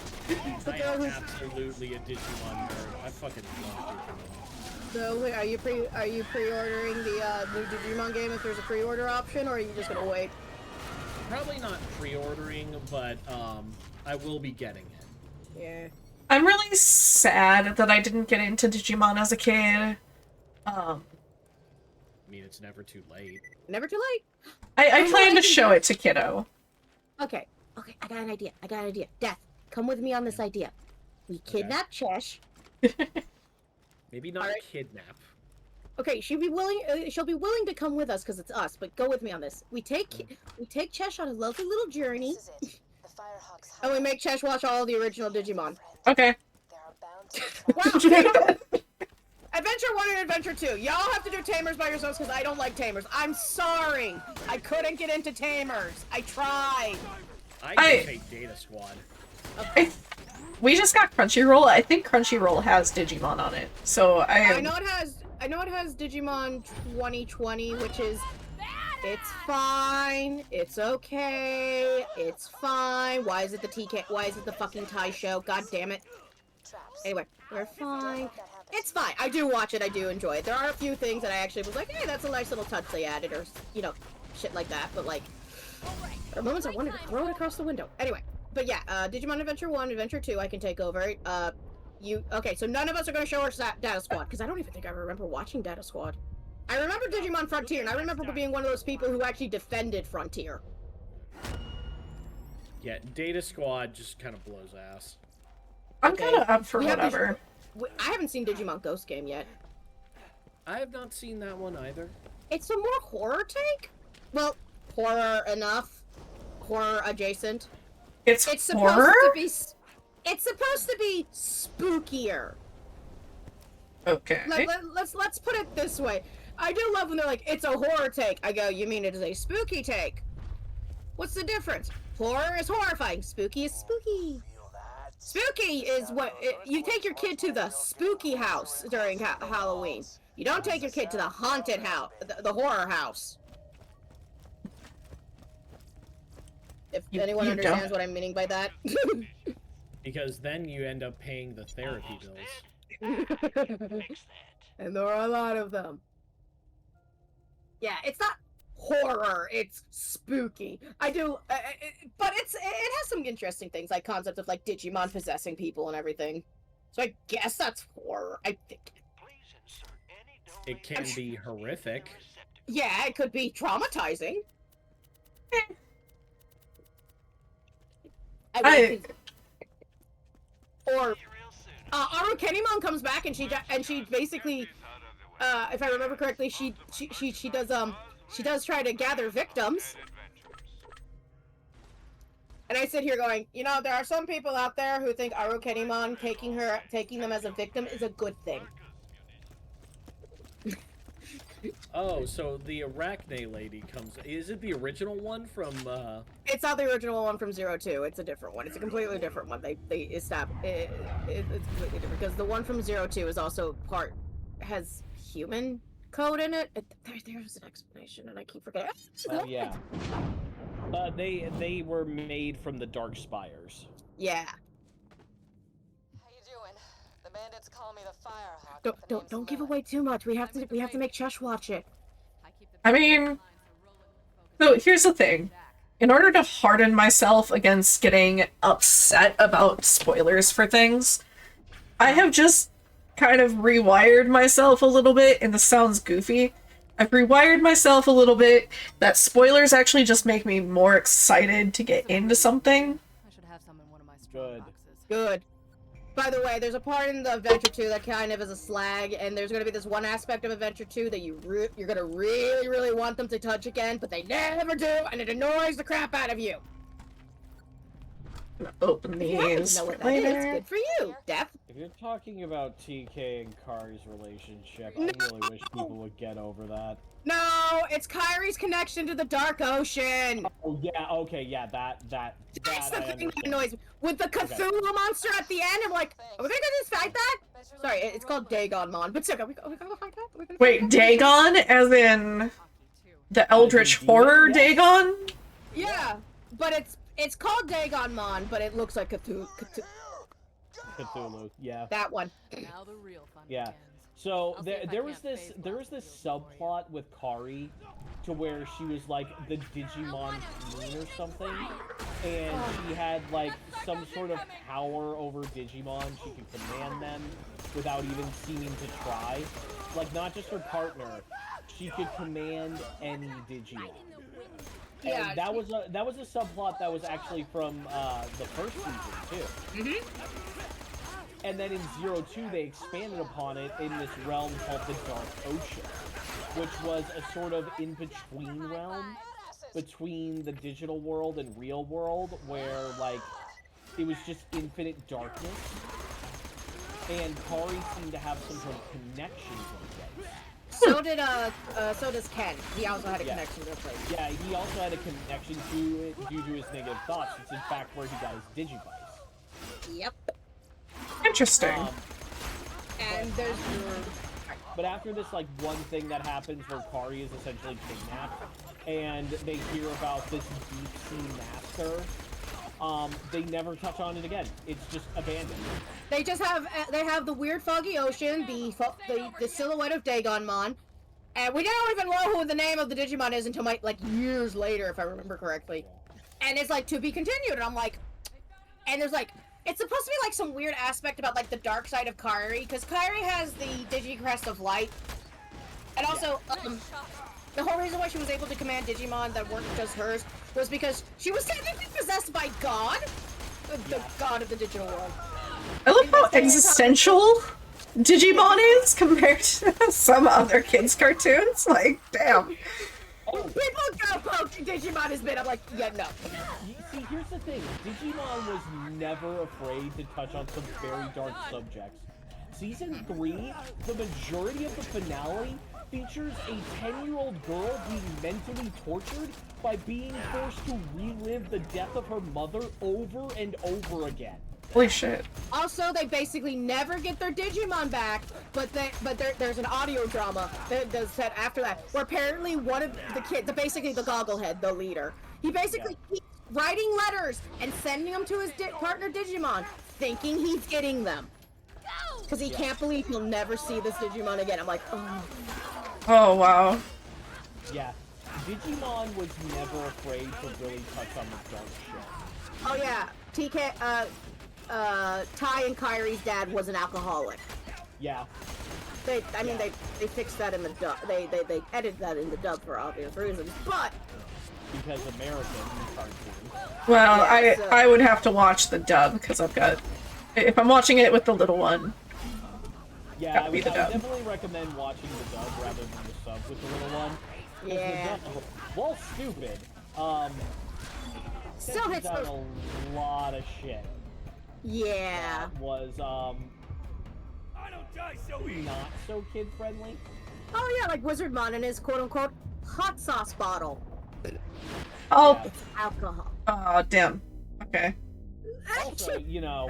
am absolutely a Digimon nerd. I fucking love Digimon. So, wait, are you pre-ordering the new Digimon game if there's a pre-order option, or are you just gonna wait? Probably not pre-ordering, but I will be getting it. Yeah. I'm really sad that I didn't get into Digimon as a kid. I mean, it's never too late. Never too late. I plan to show it to Kiddo. Okay, I got an idea. Death, come with me on this idea. We kidnap Chesh. Maybe not kidnap. Okay, she'll be willing to come with us because it's us, but go with me on this. We take Chesh on a lovely little journey. And we make Chesh watch all the original Digimon. Okay. Wow. Adventure 1 and Adventure 2. Y'all have to do Tamers by yourselves because I don't like Tamers. I'm sorry. I couldn't get into Tamers. I tried. I can take Data Squad. We just got Crunchyroll. I think Crunchyroll has Digimon on it. So I know it has Digimon 2020, which is it's fine. It's okay. It's fine. Why is it the TK? Why is it the fucking Thai show? God damn it. Anyway, we're fine. It's fine. I do watch it. I do enjoy it. There are a few things that I actually was like, hey, that's a nice little touch they added, or, you know, shit like that. But, like, there are moments I wanted to throw it across the window. Anyway, but yeah, Digimon Adventure 1, Adventure 2, I can take over. Okay, so none of us are going to show our Data Squad, because I don't even think I remember watching Data Squad. I remember Digimon Frontier, and I remember being one of those people who actually defended Frontier. Yeah, Data Squad just kind of blows ass. I'm kind of up for whatever. I haven't seen Digimon Ghost Game yet. I have not seen that one either. It's a more horror take? Well, horror enough. Horror adjacent. It's horror? It's supposed to be spookier. Okay. Let's put it this way. I do love when they're like, it's a horror take. I go, you mean it is a spooky take? What's the difference? Horror is horrifying. Spooky is spooky. Spooky is what you take your kid to the spooky house during Halloween. You don't take your kid to the haunted house, the horror house. If anyone understands what I'm meaning by that. Because then you end up paying the therapy bills. And there are a lot of them. Yeah, it's not horror, it's spooky. I do, but it has some interesting things, like concepts of like Digimon possessing people and everything. So I guess that's horror. I think it can be horrific. Yeah, it could be traumatizing. Or Aru Kenimon comes back and she basically, if I remember correctly, she does try to gather victims. And I sit here going, you know, there are some people out there who think Aru Kenimon taking them as a victim is a good thing. Oh, so the Arachne lady comes. Is it the original one from? It's not the original one from 02. It's a different one. It's a completely different one. They established it's completely different because the one from 02 is also has human code in it. There's an explanation, and I keep forgetting. Oh yeah. They were made from the Dark Spires. Yeah. How you doing? The bandits call me the Firehawk. Don't give away too much. We have to make Chesh watch it. I mean, so here's the thing. in order to harden myself against getting upset about spoilers for things, I have just kind of rewired myself a little bit, and this sounds goofy. I've rewired myself a little bit that spoilers actually just make me more excited to get into something. I should have some in one of my strong Good. boxes. Good. By the way, there's a part in the Adventure 2 that kind of is a slag, and there's gonna be this one aspect of Adventure 2 that you're gonna really, really want them to touch again, but they never do, and it annoys the crap out of you. Open If you happen to these know for what that is, later. good for you, Death. If you're talking about TK and Kari's relationship, I really wish people would get over that. No, it's Kyrie's connection to the Dark Ocean. Oh yeah, okay, yeah, that That's the I thing that understand. annoys me. With the Cthulhu monster at the end, I'm like, are we gonna just fight that? Sorry, it's called Dagonmon, but still, are we gonna fight that? Are we gonna Wait, fight that? Dagon? As in the Eldritch Horror Yes. Dagon? Yeah, but it's called Dagonmon, but it looks like Cthulhu, yeah. that one. Now the real fun Yeah. begins. So I'll see if I there was can't this phase lock subplot with Kari to where she was like the Digimon queen or something, and she had like some sort of power over Digimon. She could command them without even seeming to try. Like not just her partner, she could command any Digimon. Yeah, And that was a subplot that was actually from the first season too. And then in 02, they expanded upon it in this realm called the Dark Ocean, which was a sort of in-between realm between the digital world and real world, where, like, it was just infinite darkness. And Kari seemed to have some sort of connection to the place. So does Ken. He also had a Yeah. connection to the place. Yeah, he also had a connection to it due to his negative thoughts. It's in fact where he got his Digivice. Yep. Interesting. And there's your... But after this, like, one thing that happens where Kari is essentially kidnapped, and they hear about this deep-sea master, they never touch on it again. It's just abandoned. They just have the weird foggy ocean, the silhouette of Dagonmon, and we don't even know who the name of the Digimon is until like years later, if I remember correctly. And it's like to be continued, and I'm like, and there's like, it's supposed to be like some weird aspect about like the dark side of Kari, because Kari has the Digicrest of Light, and also the whole reason why she was able to command Digimon that weren't just hers was because she was technically possessed by God, the god of the digital world. I love how existential Digimon is compared to some other kids' cartoons. Like, damn. People go poke Digimon has been. I'm like, yeah, no. See, here's the thing. Digimon was never afraid to touch on some very dark subjects. Season 3, the majority of the finale features a 10-year-old girl being mentally tortured by being forced to relive the death of her mother over and over again. Holy shit. Also, they basically never get their Digimon back, but there's an audio drama that's set after that, where apparently one of the kids, basically the Gogglehead, the leader, he basically keeps writing letters and sending them to his partner Digimon, thinking he's getting them. Because he can't believe he'll never see this Digimon again. I'm like, oh. Oh, wow. Yeah. Digimon was never afraid to really touch on the dark shit. Oh yeah, Ty and Kyrie's dad was an alcoholic. Yeah. They fixed that in the dub. They edited that in the dub for obvious reasons, but because American cartoons. Well, Yeah, so- I would have to watch the dub because I've got. If I'm watching it with the little one. Yeah, Gotta I be would the dub. definitely recommend watching the dub rather than the sub with the little one. 'Cause Yeah. The dub, while stupid, Still hits out those- a lot of shit. Yeah. That was I don't die so easy. not so kid friendly. Oh yeah, like Wizardmon and his quote-unquote hot sauce bottle. Oh. It's alcohol. Oh, damn. Okay. Also, you know,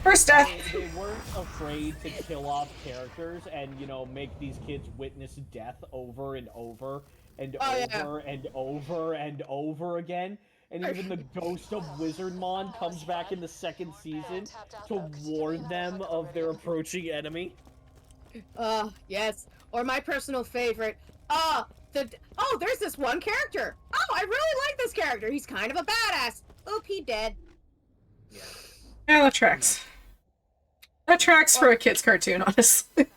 First death. they weren't afraid to kill off characters and, you know, make these kids witness death over and over and over and over and over again. And even the ghost of Wizardmon comes back in the second season to warn them of their approaching enemy. Yes. Or my personal favorite. There's this one character. Oh, I really like this character. character. He's kind of a badass. Oop, he dead. Yeah. Yeah, that tracks. That tracks for a kid's cartoon, honestly.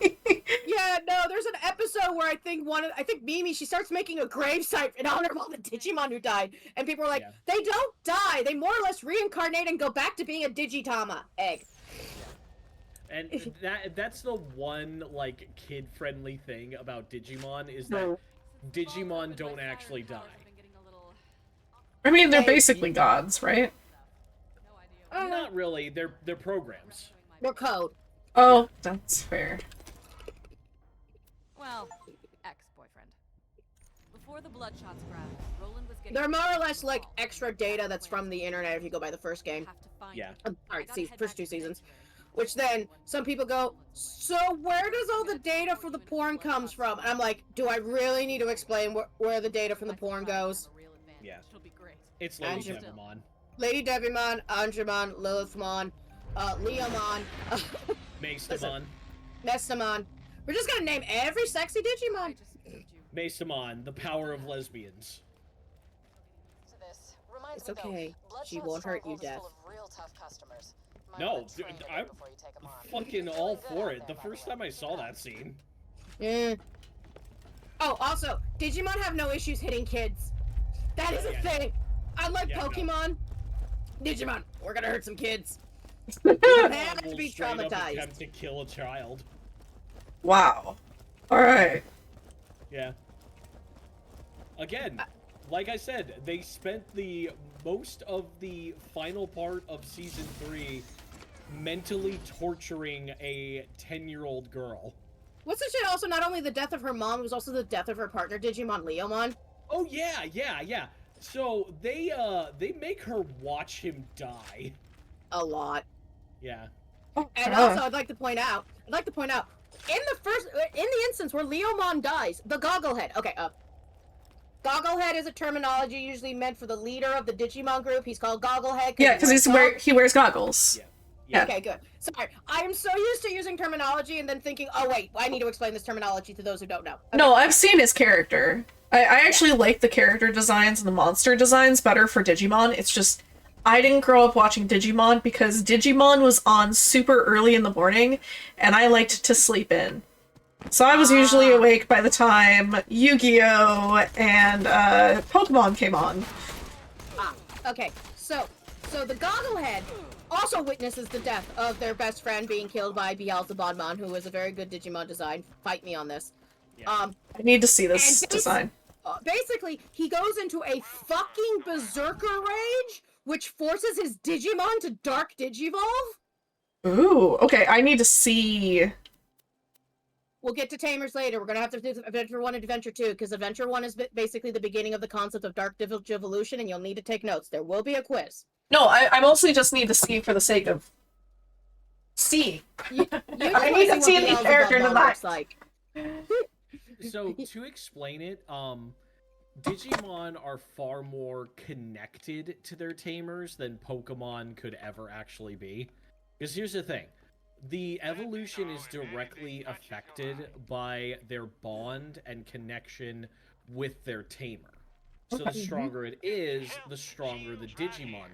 Yeah, no, there's an episode where I think Mimi, she starts making a gravesite in honor of all the Digimon who died. And people are like, they don't die. They more or less reincarnate and go back to being a Digitama egg. And that's the one, like, kid-friendly thing about Digimon, is that Digimon don't actually die. I mean, they're basically gods, right? Not really. They're programs. They're code. Oh, that's fair. Well, ex-boyfriend. Before the Bloodshots grab, Roland was getting... They're more or less like extra data that's from the internet if you go by the first game. Yeah. Alright, first 2 seasons. Which then, some people go, so where does all the data for the porn comes from? And I'm like, do I really need to explain where the data from the porn goes? Yeah. It's Lady Devimon. Lady Devimon, Angemon, Lilithmon, Leomon, Maestamon. Nestamon. We're just gonna name every sexy Digimon. Maestamon, the power of lesbians. It's okay. She won't hurt you, Death. No, dude, I'm fucking all for it. The first time I saw that scene. Yeah. Oh, also, Digimon have no issues hitting kids. That is a thing. Unlike Pokemon, Digimon, we're gonna hurt some kids. They have to be traumatized. Attempt to kill a child. Wow. Alright. Yeah. Again, like I said, they spent the most of the final part of Season 3 mentally torturing a 10-year-old girl. What's the shit also, not only the death of her mom, it was also the death of her partner, Digimon Leomon? Oh yeah. So, they make her watch him die. A lot. Yeah. And also, I'd like to point out, in the instance where Leomon dies, the Gogglehead, Gogglehead is a terminology usually meant for the leader of the Digimon group. He's called Gogglehead. Yeah, because he wears goggles. Yeah. Okay, good. Sorry, I am so used to using terminology and then thinking, oh wait, I need to explain this terminology to those who don't know. Okay. No, I've seen his character. I actually like the character designs and the monster designs better for Digimon. It's just, I didn't grow up watching Digimon because Digimon was on super early in the morning, and I liked to sleep in. So I was usually awake by the time Yu-Gi-Oh! And Pokemon came on. Okay, so the Gogglehead also witnesses the death of their best friend being killed by Beelzebubmon, who was a very good Digimon design. Fight me on this. Yeah. I need to see this design. Basically, he goes into a fucking berserker rage, which forces his Digimon to Dark Digivolve. Ooh, okay, I need to see... We'll get to Tamers later. We're gonna have to do Adventure 1 and Adventure 2, because Adventure 1 is basically the beginning of the concept of Dark Digivolution, and you'll need to take notes. There will be a quiz. No, I mostly just need to see for the sake of... See. I need to see the character design. Like. So, to explain it, Digimon are far more connected to their tamers than Pokemon could ever actually be. Because here's the thing. The evolution is directly affected by their bond and connection with their tamer. So the stronger it is, the stronger the Digimon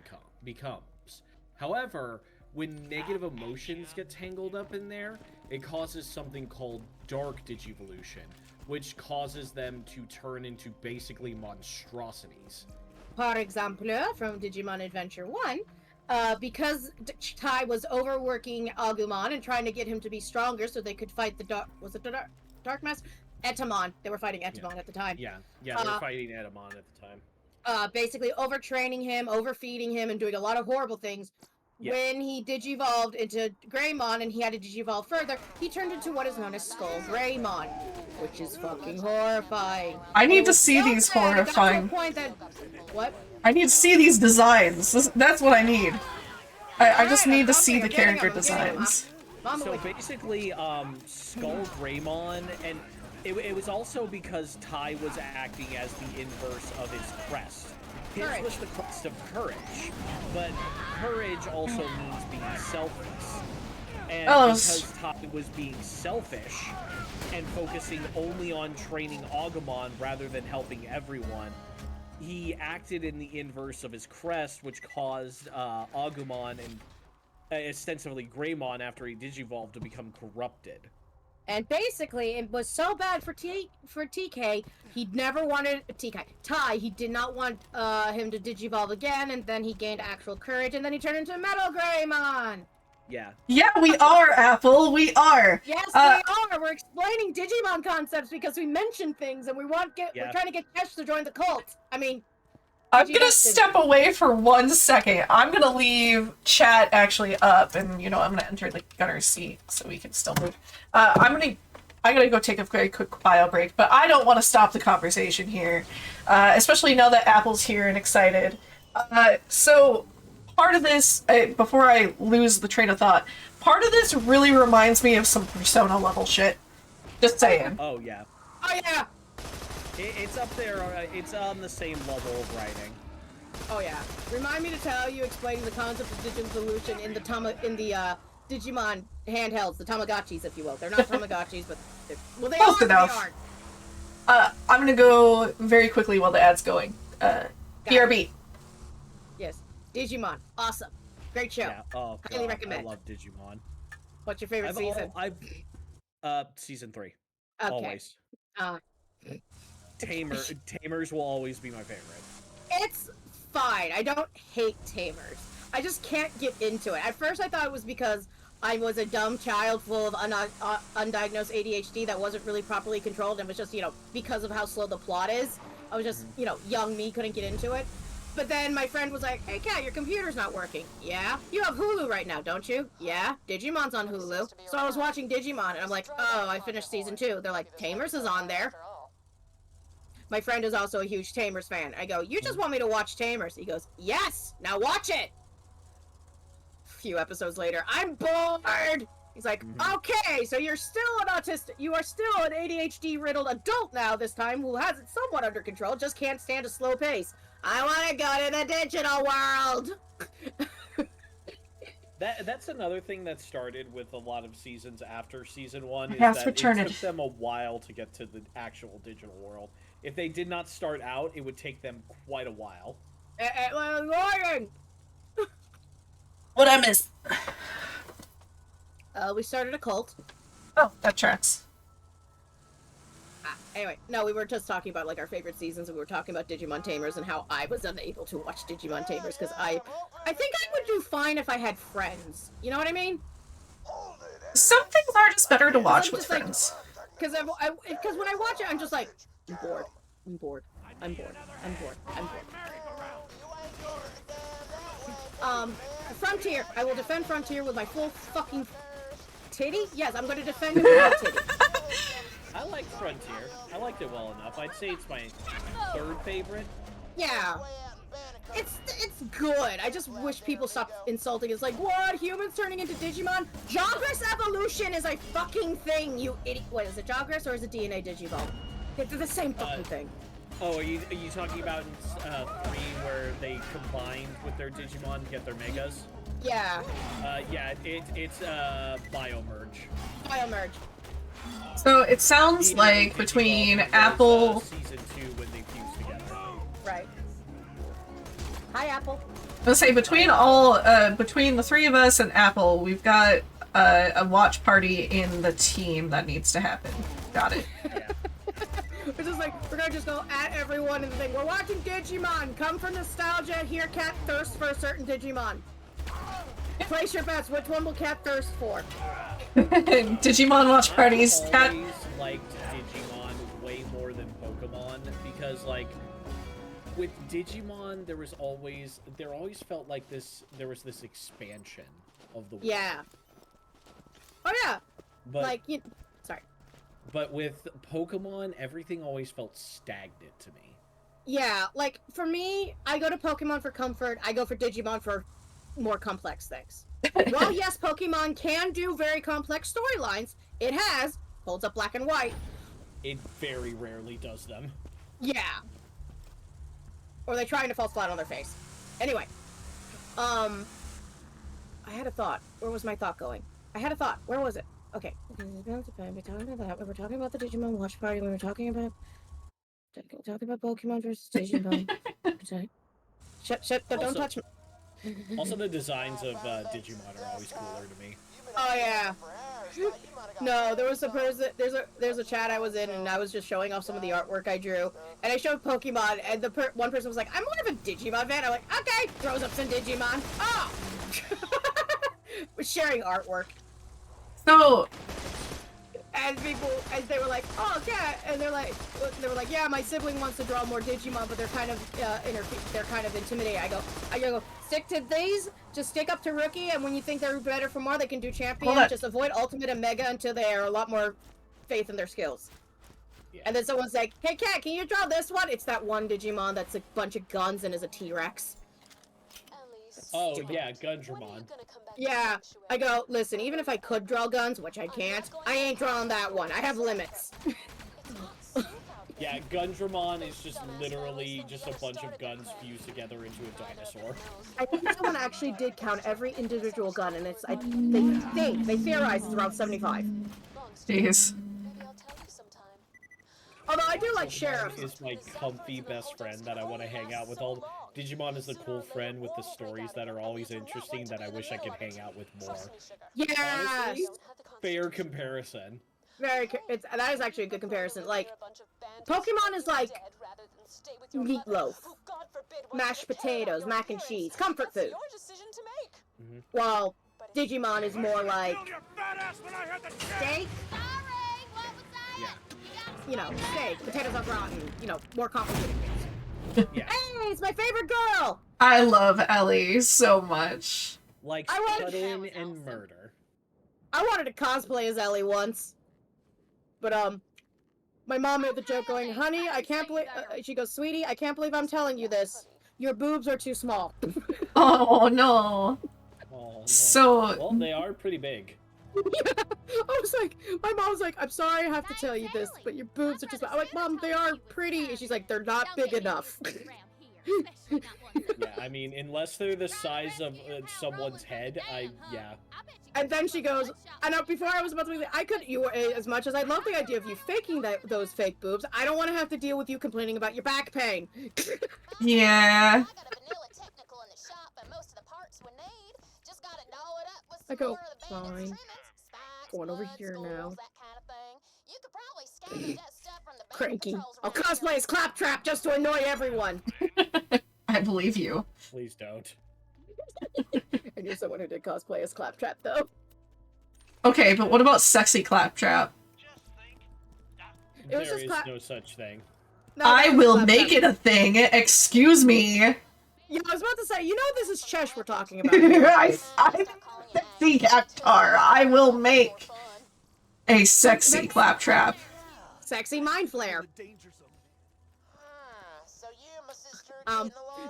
becomes. However, when negative emotions get tangled up in there, it causes something called Dark Digivolution, which causes them to turn into basically monstrosities. For example, from Digimon Adventure 1, because Tai was overworking Agumon and trying to get him to be stronger so they could fight the Dark Master? Etamon. They were fighting Etamon at the time. Yeah, they were fighting Etamon at the time. Basically overtraining him, overfeeding him, and doing a lot of horrible things. Yeah. When he digivolved into Greymon and he had to digivolve further, he turned into what is known as Skull Greymon, which is fucking horrifying. I need to see these horrifying... What? I need to see these designs. That's what I need. I just need to see the character designs. So basically, Skull Greymon, and it was also because Tai was acting as the inverse of his crest. His was the crest of courage, but courage also means being selfless. And because Tai was being selfish and focusing only on training Agumon rather than helping everyone, he acted in the inverse of his crest, which caused Agumon and ostensibly Greymon after he digivolved to become corrupted. And basically, it was so bad for TK, he never wanted Ty. He did not want him to digivolve again, and then he gained actual courage, and then he turned into Metal Greymon. Yeah. Yeah, we are, Apple. We are. Yes, we are. We're explaining Digimon concepts because we mention things, and we're trying to get Kesh to join the cult. I mean, I'm gonna step away for 1 second. I'm gonna leave chat actually up, and I'm gonna enter the gunner seat so we can still move. I'm gonna go take a very quick bio break, but I don't want to stop the conversation here, especially now that Apple's here and excited. So part of this, before I lose the train of thought, part of this really reminds me of some Persona level shit. Just saying. Oh yeah. Oh yeah. It's up there. It's on the same level of writing. Oh yeah. Remind me to tell you explaining the concept of Digivolution in the Digimon handhelds, the Tamagotchis, if you will. They're not Tamagotchis, but they Close are. enough. They aren't. I'm gonna go very quickly while the ad's going. BRB. Yes. Digimon. Awesome. Great show. Yeah. Oh, Highly God, recommend. I love Digimon. What's your favorite season? Season 3. Okay. Always. Tamers will always be my favorite. It's fine. I don't hate Tamers. I just can't get into it. At first I thought it was because I was a dumb child full of undiagnosed ADHD that wasn't really properly controlled, and was just, because of how slow the plot is. I was just, young me, couldn't get into it. But then my friend was like, hey Kat, your computer's not working. Yeah? You have Hulu right now, don't you? Yeah? Digimon's on Hulu. So I was watching Digimon, and I'm like, oh, I finished season 2. They're like, Tamers is on there. My friend is also a huge Tamers fan. I go, you just want me to watch Tamers? He goes, yes! Now watch it! A few episodes later, I'm bored! He's like, okay, so you are still an ADHD-riddled adult now this time who has it somewhat under control, just can't stand a slow pace. I want to go to the digital world! That's another thing that started with a lot of seasons after season 1, is Past that returned. it took them a while to get to the actual digital world. If they did not start out, it would take them quite a while. What I miss? We started a cult. Oh, that tracks. Anyway, no, we were just talking about, our favorite seasons, and we were talking about Digimon Tamers and how I was unable to watch Digimon Tamers, because I think I would do fine if I had friends. You know what I mean? Some things are just better to watch with friends. Because when I watch it, I'm just like, I'm bored. I'm bored. I'm bored. I'm bored. I'm bored. Frontier. I will defend Frontier with my full fucking titty. Yes, I'm going to defend him with my titty. I like Frontier. I liked it well enough. I'd say it's my 3rd favorite. Yeah. It's good. I just wish people stopped insulting. It's like, what? Humans turning into Digimon? Jogress evolution is a fucking thing, you idiot. Wait, is it Jogress or is it DNA Digivolve? They're the same fucking thing. Oh, are you talking about in 3 where they combined with their Digimon to get their Megas? Yeah. Yeah, it's Biomerge. Biomerge. So it sounds like between Apple... Season 2 when they fused together. Right. Hi, Apple. Let's say between between the 3 of us and Apple, we've got a watch party in the team that needs to happen. Got it. It's just like, we're gonna just go at everyone and think, we're watching Digimon! Come for nostalgia, here Cat thirsts for a certain Digimon. Place your bets, which one will Cat thirst for? Digimon watch parties. I always liked Digimon way more than Pokemon, because, with Digimon, there always felt like there was this expansion of the world. Yeah. Oh yeah! But, sorry. But with Pokemon, everything always felt stagnant to me. Yeah, for me, I go to Pokemon for comfort, I go for Digimon for more complex things. While yes, Pokemon can do very complex storylines, it holds up Black and White. It very rarely does them. Yeah. Or they're trying to fall flat on their face. Anyway. I had a thought. Where was my thought going? I had a thought. Where was it? Okay. We were talking about that. We were talking about the Digimon watch party. We were talking about... Talk about Pokemon versus Digimon. Shut, don't touch me. Also, the designs of Digimon are always cooler to me. Oh yeah. No, there was a person. There's a chat I was in, and I was just showing off some of the artwork I drew, and I showed Pokemon, and one person was like, "I'm more of a Digimon fan." I'm like, "Okay," throws up some Digimon. Oh, we're sharing artwork. So, And people, as they were like, "Oh yeah," and they were like, "Yeah, my sibling wants to draw more Digimon, but they're kind of they're kind of intimidating." I go, stick to these. Just stick up to Rookie, and when you think they're better for more, they can do Champion. Just avoid Ultimate and Mega until they are a lot more faith in their skills. Yeah. And then someone's like, "Hey Cat, can you draw this one?" It's that one Digimon that's a bunch of guns and is a T-Rex. Oh yeah, Gundramon. Yeah, I go, listen, even if I could draw guns, which I can't, I ain't drawing that one. I have limits. Yeah, Gundramon is just literally just a bunch of guns fused together into a dinosaur. I think someone actually did count every individual gun, and it's, they theorize it's around 75. Jeez. Although I do like Sheriff. Is my comfy best friend that I want to hang out with. All Digimon is the cool friend with the stories that are always interesting that I wish I could hang out with more. Yes! Honestly, fair comparison. That is actually a good comparison. Like, Pokemon is like meatloaf, mashed potatoes, mac and cheese, comfort food. While Digimon is more like steak. Yeah. You know, steak, potatoes au gratin, you know, more complicated things. Yeah. Hey, it's my favorite girl! I love Ellie so much. Like cutting and murder. I wanted to cosplay as Ellie once. But, my mom made the joke going, "Honey, I can't believe," she goes, "Sweetie, I can't believe I'm telling you this. Your boobs are too small." Oh, no. Oh, no. So... Well, they are pretty big. Yeah. I was like, my mom was like, "I'm sorry I have to tell you this, but your boobs are too small." I'm like, "Mom, they are pretty." And she's like, "They're not big enough." Yeah, I mean, unless they're the size of someone's head, yeah. And then she goes, I know, before I was about to be like, as much as I love the idea of you faking those fake boobs, I don't want to have to deal with you complaining about your back pain. Yeah. I go, fine. Going over here now. Cranky. I'll cosplay as Claptrap just to annoy everyone. I believe you. Please don't. I knew someone who did cosplay as Claptrap, though. Okay, but what about sexy Claptrap? There is no such thing. No, I will make it a thing. Excuse me. Yeah, I was about to say, you know this is Chesh we're talking about. I'm sexy Cactar. I will make a sexy Claptrap. Sexy Mind Flare.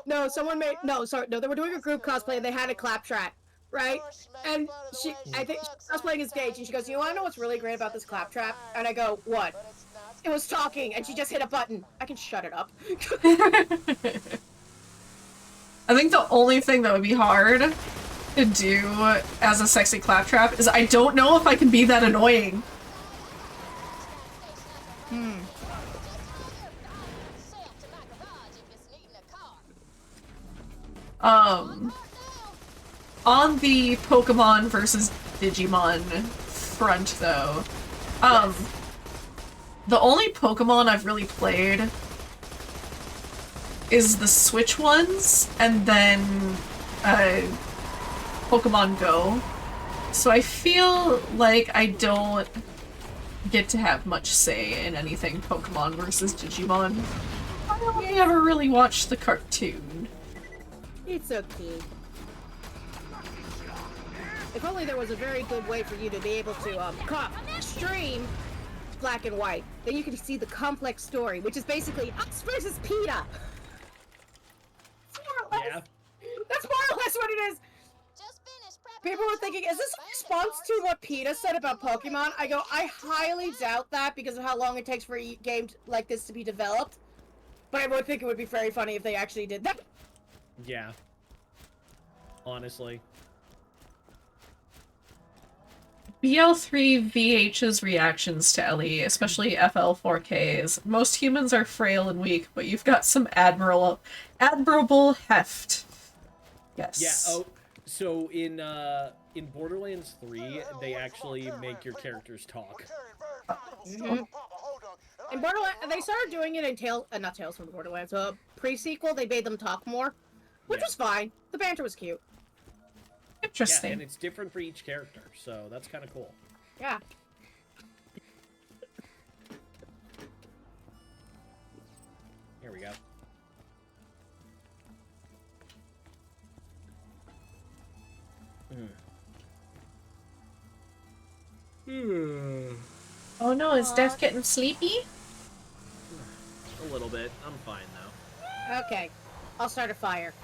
No, someone made, they were doing a group cosplay and they had a Claptrap, right? And I think she's cosplaying as Gage, and she goes, "You wanna know what's really great about this Claptrap?" And I go, "What?" It was talking, and she just hit a button. I can shut it up. I think the only thing that would be hard to do as a sexy Claptrap is I don't know if I can be that annoying. On the Pokemon versus Digimon front, though, the only Pokemon I've really played is the Switch ones, and then, Pokemon Go. So I feel like I don't get to have much say in anything Pokemon versus Digimon. I never really watched the cartoon. It's okay. If only there was a very good way for you to be able to, stream black and white. Then you can see the complex story, which is basically us versus PETA. Yeah. That's more or less what it is. People were thinking, is this a response to what PETA said about Pokemon? I go, I highly doubt that because of how long it takes for a game like this to be developed. But I would think it would be very funny if they actually did that. Yeah. Honestly. BL3VH's reactions to Ellie, especially FL4K's. Most humans are frail and weak, but you've got some admirable heft. Yes. Yeah. Oh, so in Borderlands 3, they actually make your characters talk. Mm-hmm. In Borderlands, they started doing it in not Tales from the Borderlands, pre-sequel, they made them talk more, which was fine. The banter was cute. Interesting. Yeah, and it's different for each character, so that's kind of cool. Yeah. Here we go. Oh no, is Death getting sleepy? A little bit. I'm fine though. Okay, I'll start a fire.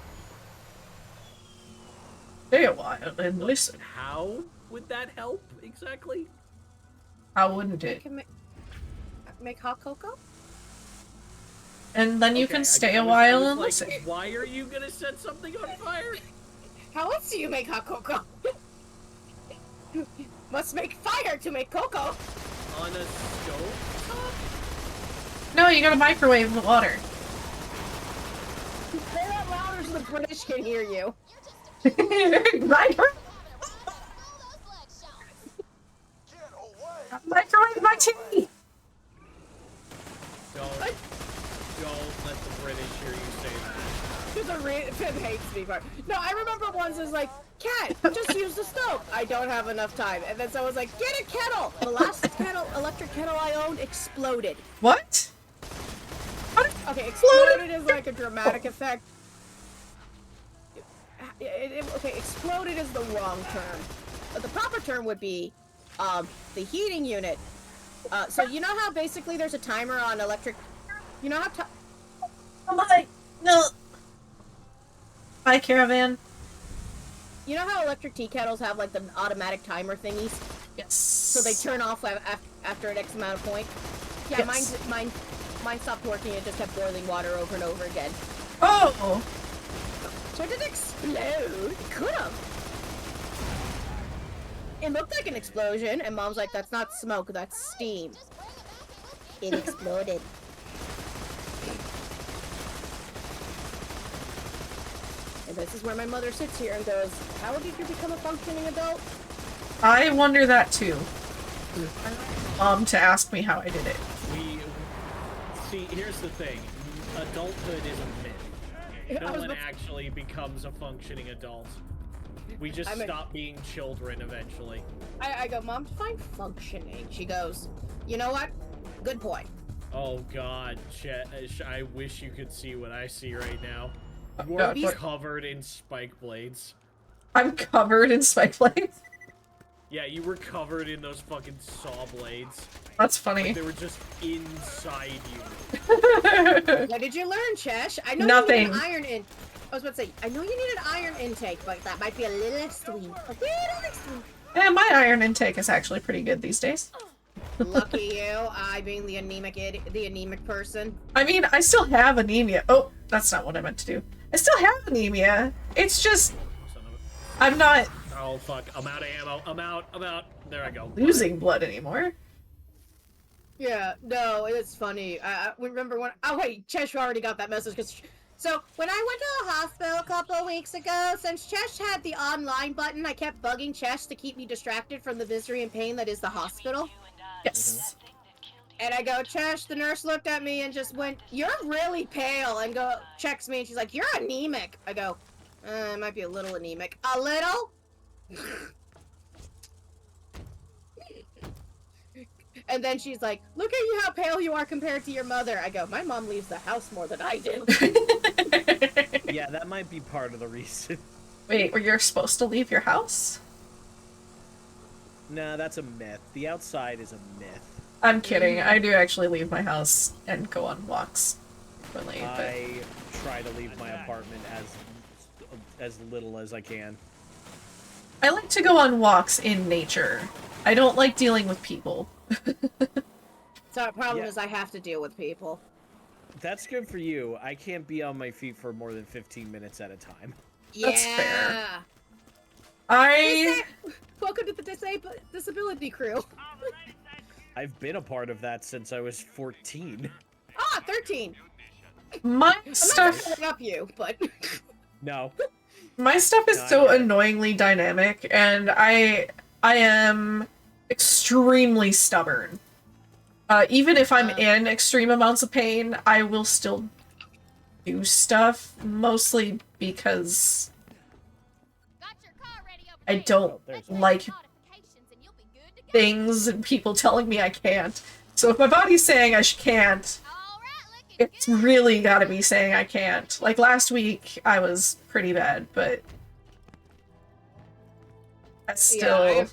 Stay a while and listen. How would that help exactly? How wouldn't it? Make hot cocoa? And then you can stay a while and like, listen. Why are you gonna set something on fire? How else do you make hot cocoa? Must make fire to make cocoa. On a stove? No, you gotta microwave the water. Say that louder so the British can hear you. Microwave my tea! Don't let the British hear you say that. Finn hates me, but no, I remember once it was like, Cat, just use the stove. I don't have enough time. And then someone was like, get a kettle. The last electric kettle I owned exploded. What? Okay, exploded is like a dramatic effect. Okay, exploded is the wrong term. But the proper term would be, the heating unit. So you know how basically there's a timer on electric... You know how... No. Hi, Caravan. You know how electric tea kettles have, like, the automatic timer thingies? Yes. So they turn off after an X amount of point? Yeah, Yes. mine stopped working and just kept boiling water over and over again. Oh! So it didn't explode. It could've. It looked like an explosion, and Mom's like, that's not smoke, that's steam. It exploded. And this is where my mother sits here and goes, how did you become a functioning adult? I wonder that too. To ask me how I did it. See, here's the thing. Adulthood is a myth. No one actually becomes a functioning adult. We just stop being children eventually. I go, Mom, define functioning. She goes, you know what? Good point. Oh god, Chet, I wish you could see what I see right now. You're covered in spike blades. I'm covered in spike blades? Yeah, you were covered in those fucking saw blades. That's funny. Like they were just inside you. What did you learn, Chesh? I know Nothing. you need an iron in. I was about to say, I know you need an iron intake, but that might be a little extreme. A little extreme. Yeah, my iron intake is actually pretty good these days. Lucky you, I being the anemic person. I mean, I still have anemia. Oh, that's not what I meant to do. I still have anemia. It's just... I'm not... Oh, fuck. I'm out of ammo. I'm out. There I go. Losing blood anymore. Yeah, no, it's funny. I remember when... Oh, wait, Chesh already got that message. So, when I went to the hospital a couple of weeks ago, since Chesh had the online button, I kept bugging Chesh to keep me distracted from the misery and pain that is the hospital. Yes. And I go, Chesh, the nurse looked at me and just went, you're really pale, and checks me, and she's like, you're anemic. I go, I might be a little anemic. A little? And then she's like, look at you how pale you are compared to your mother. I go, my mom leaves the house more than I do. Yeah, that might be part of the reason. Wait, were you supposed to leave your house? Nah, that's a myth. The outside is a myth. I'm kidding. I do actually leave my house and go on walks. Really, I try to leave my apartment as little as I can. I like to go on walks in nature. I don't like dealing with people. So the problem is I have to deal with people. That's good for you. I can't be on my feet for more than 15 minutes at a time. That's fair. Welcome to the disability crew. I've been a part of that since I was 14. Ah, 13. My I'm stuff. not gonna up you, but No. My stuff is so annoyingly dynamic, and I am extremely stubborn. Even if I'm in extreme amounts of pain, I will still do stuff, mostly because I don't like things and people telling me I can't. So if my body's saying I can't, it's really gotta be saying I can't. Like last week, I was pretty bad, but I still... Yeah,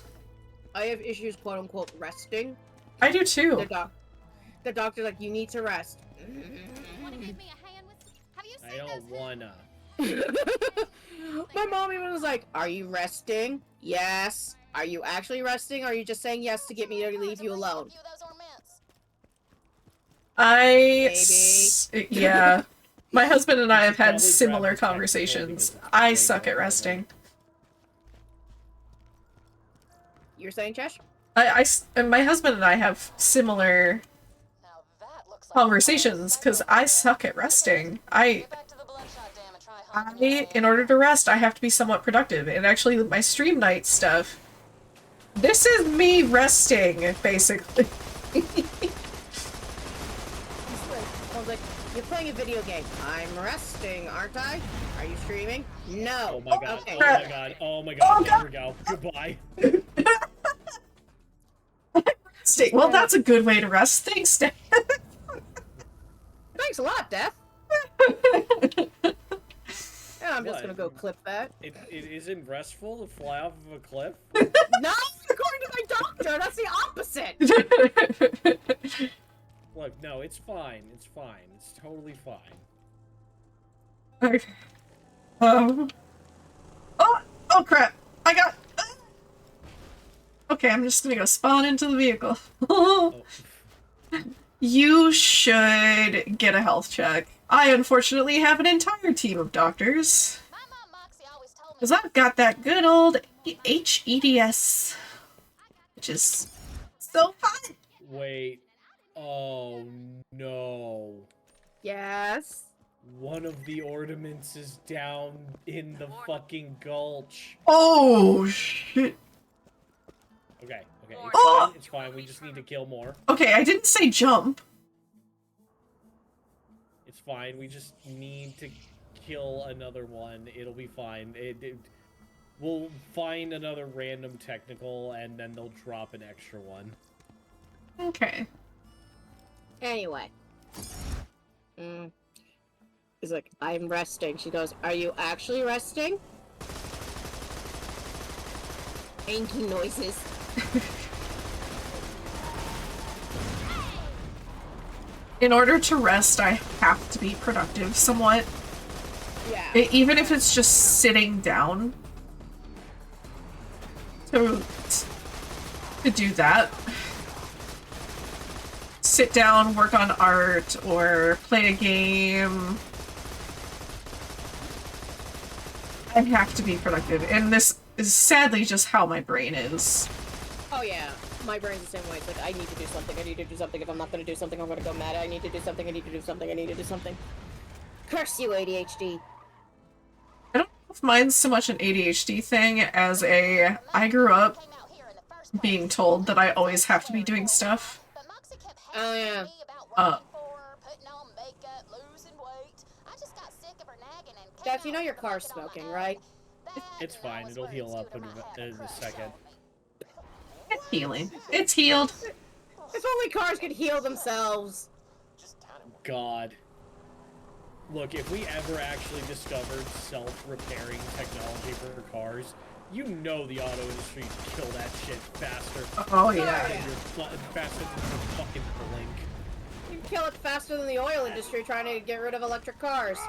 I have issues, quote unquote, resting. I do too. The doctor's like, you need to rest. I don't wanna. My mom even was like, are you resting? Yes. Are you actually resting, or are you just saying yes to get me to leave you alone? Yeah. My husband and I have had similar conversations. I suck at resting. You're saying, Chesh? And my husband and I have similar conversations, because I suck at resting. In order to rest, I have to be somewhat productive. And actually, my stream night stuff, this is me resting, basically. I was like, you're playing a video game. I'm resting, aren't I? Are you streaming? No. Oh my god. Okay. Oh my god. Oh my god. There we go. Goodbye. Well, that's a good way to rest. Thanks, Dad. Thanks a lot, Death. Yeah, I'm just gonna go clip that. It isn't restful to fly off of a cliff? No, according to my doctor, that's the opposite. Look, no, it's fine. It's fine. It's totally fine. Okay. Oh crap! I got. Okay, I'm just gonna go spawn into the vehicle. You should get a health check. I unfortunately have an entire team of doctors. Because I've got that good old HEDS. Which is so fun! Wait. Oh, no. Yes? One of the ornaments is down in the fucking gulch. Oh, shit. Okay, it's Oh! fine, it's fine. We just need to kill more. Okay, I didn't say jump. It's fine. We just need to kill another one. It'll be fine. We'll find another random technical, and then they'll drop an extra one. Okay. Anyway. He's like, I'm resting. She goes, are you actually resting? Anky noises. In order to rest, I have to be productive somewhat. Yeah. Even if it's just sitting down to do that. Sit down, work on art, or play a game. I have to be productive, and this is sadly just how my brain is. Oh yeah, my brain's the same way. It's like, I need to do something, I need to do something. If I'm not gonna do something, I'm gonna go mad. I need to do something, I need to do something, I need to do something. Curse you, ADHD. I don't know if mine's so much an ADHD thing as I grew up being told that I always have to be doing stuff. Oh yeah. Jeff, you know your car's smoking, right? It's fine. It'll heal up in a second. It's healing. It's healed. If only cars could heal themselves. God. Look, if we ever actually discovered self-repairing technology for cars, you know the auto industry would kill that shit faster. Oh yeah. Faster than your fucking blink. You can kill it faster than the oil industry trying to get rid of electric cars.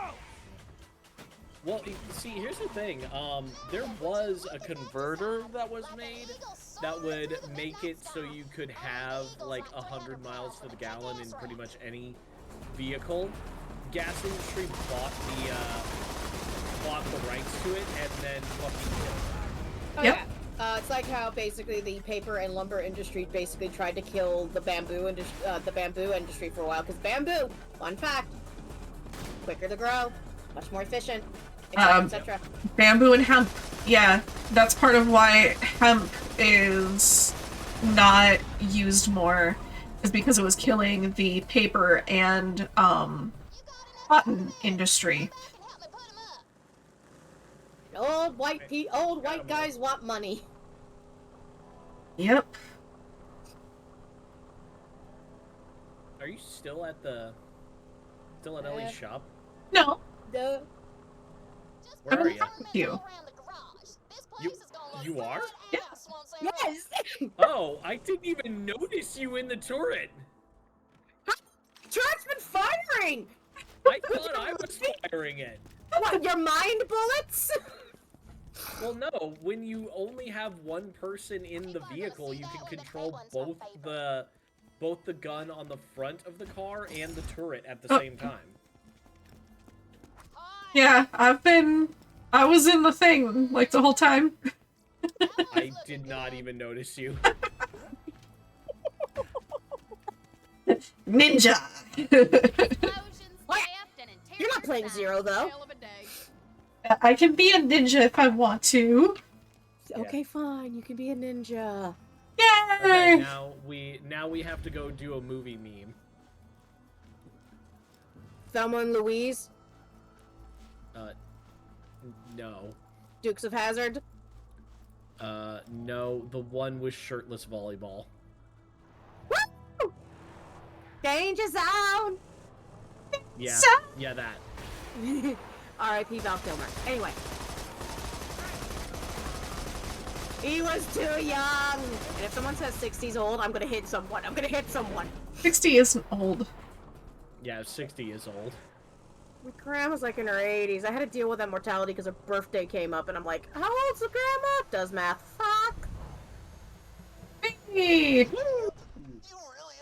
Well, see, here's the thing. There was a converter that was made that would make it so you could have like 100 miles to the gallon in pretty much any vehicle. Gas industry bought the rights to it and then fucking killed it. Oh, Yep. yeah. It's like how basically the paper and lumber industry basically tried to kill the bamboo industry for a while. Because bamboo, fun fact, quicker to grow, much more efficient, etc., etc. Bamboo and hemp. Yeah, that's part of why hemp is not used more, is because it was killing the paper and cotton industry. Old white guys want money. Yep. Are you still at Ellie's shop? No. The... Where are you? You. You are? Yes! Oh, I didn't even notice you in the turret! Turret's been firing! I thought I was firing it. What, your mind bullets? Well, no. When you only have one person in the vehicle, you can control both the gun on the front of the car and the turret at the same time. Yeah, I was in the thing, like, the whole time. I did not even notice you. Ninja! What? You're not playing Zero, though. I can be a ninja if I want to. Okay, fine. You can be a ninja. Yay! Okay, now we have to go do a movie meme. Thelma and Louise? No. Dukes of Hazzard? No. The one with shirtless volleyball. Woo! Danger Zone! Yeah. Yeah, that. R.I.P. Val Kilmer. Anyway. He was too young! And if someone says 60's old, I'm gonna hit someone. 60 isn't old. Yeah, 60 is old. My grandma's like in her 80s. I had to deal with that mortality because her birthday came up, and I'm like, how old's the grandma? Does math. Fuck! Hey! You really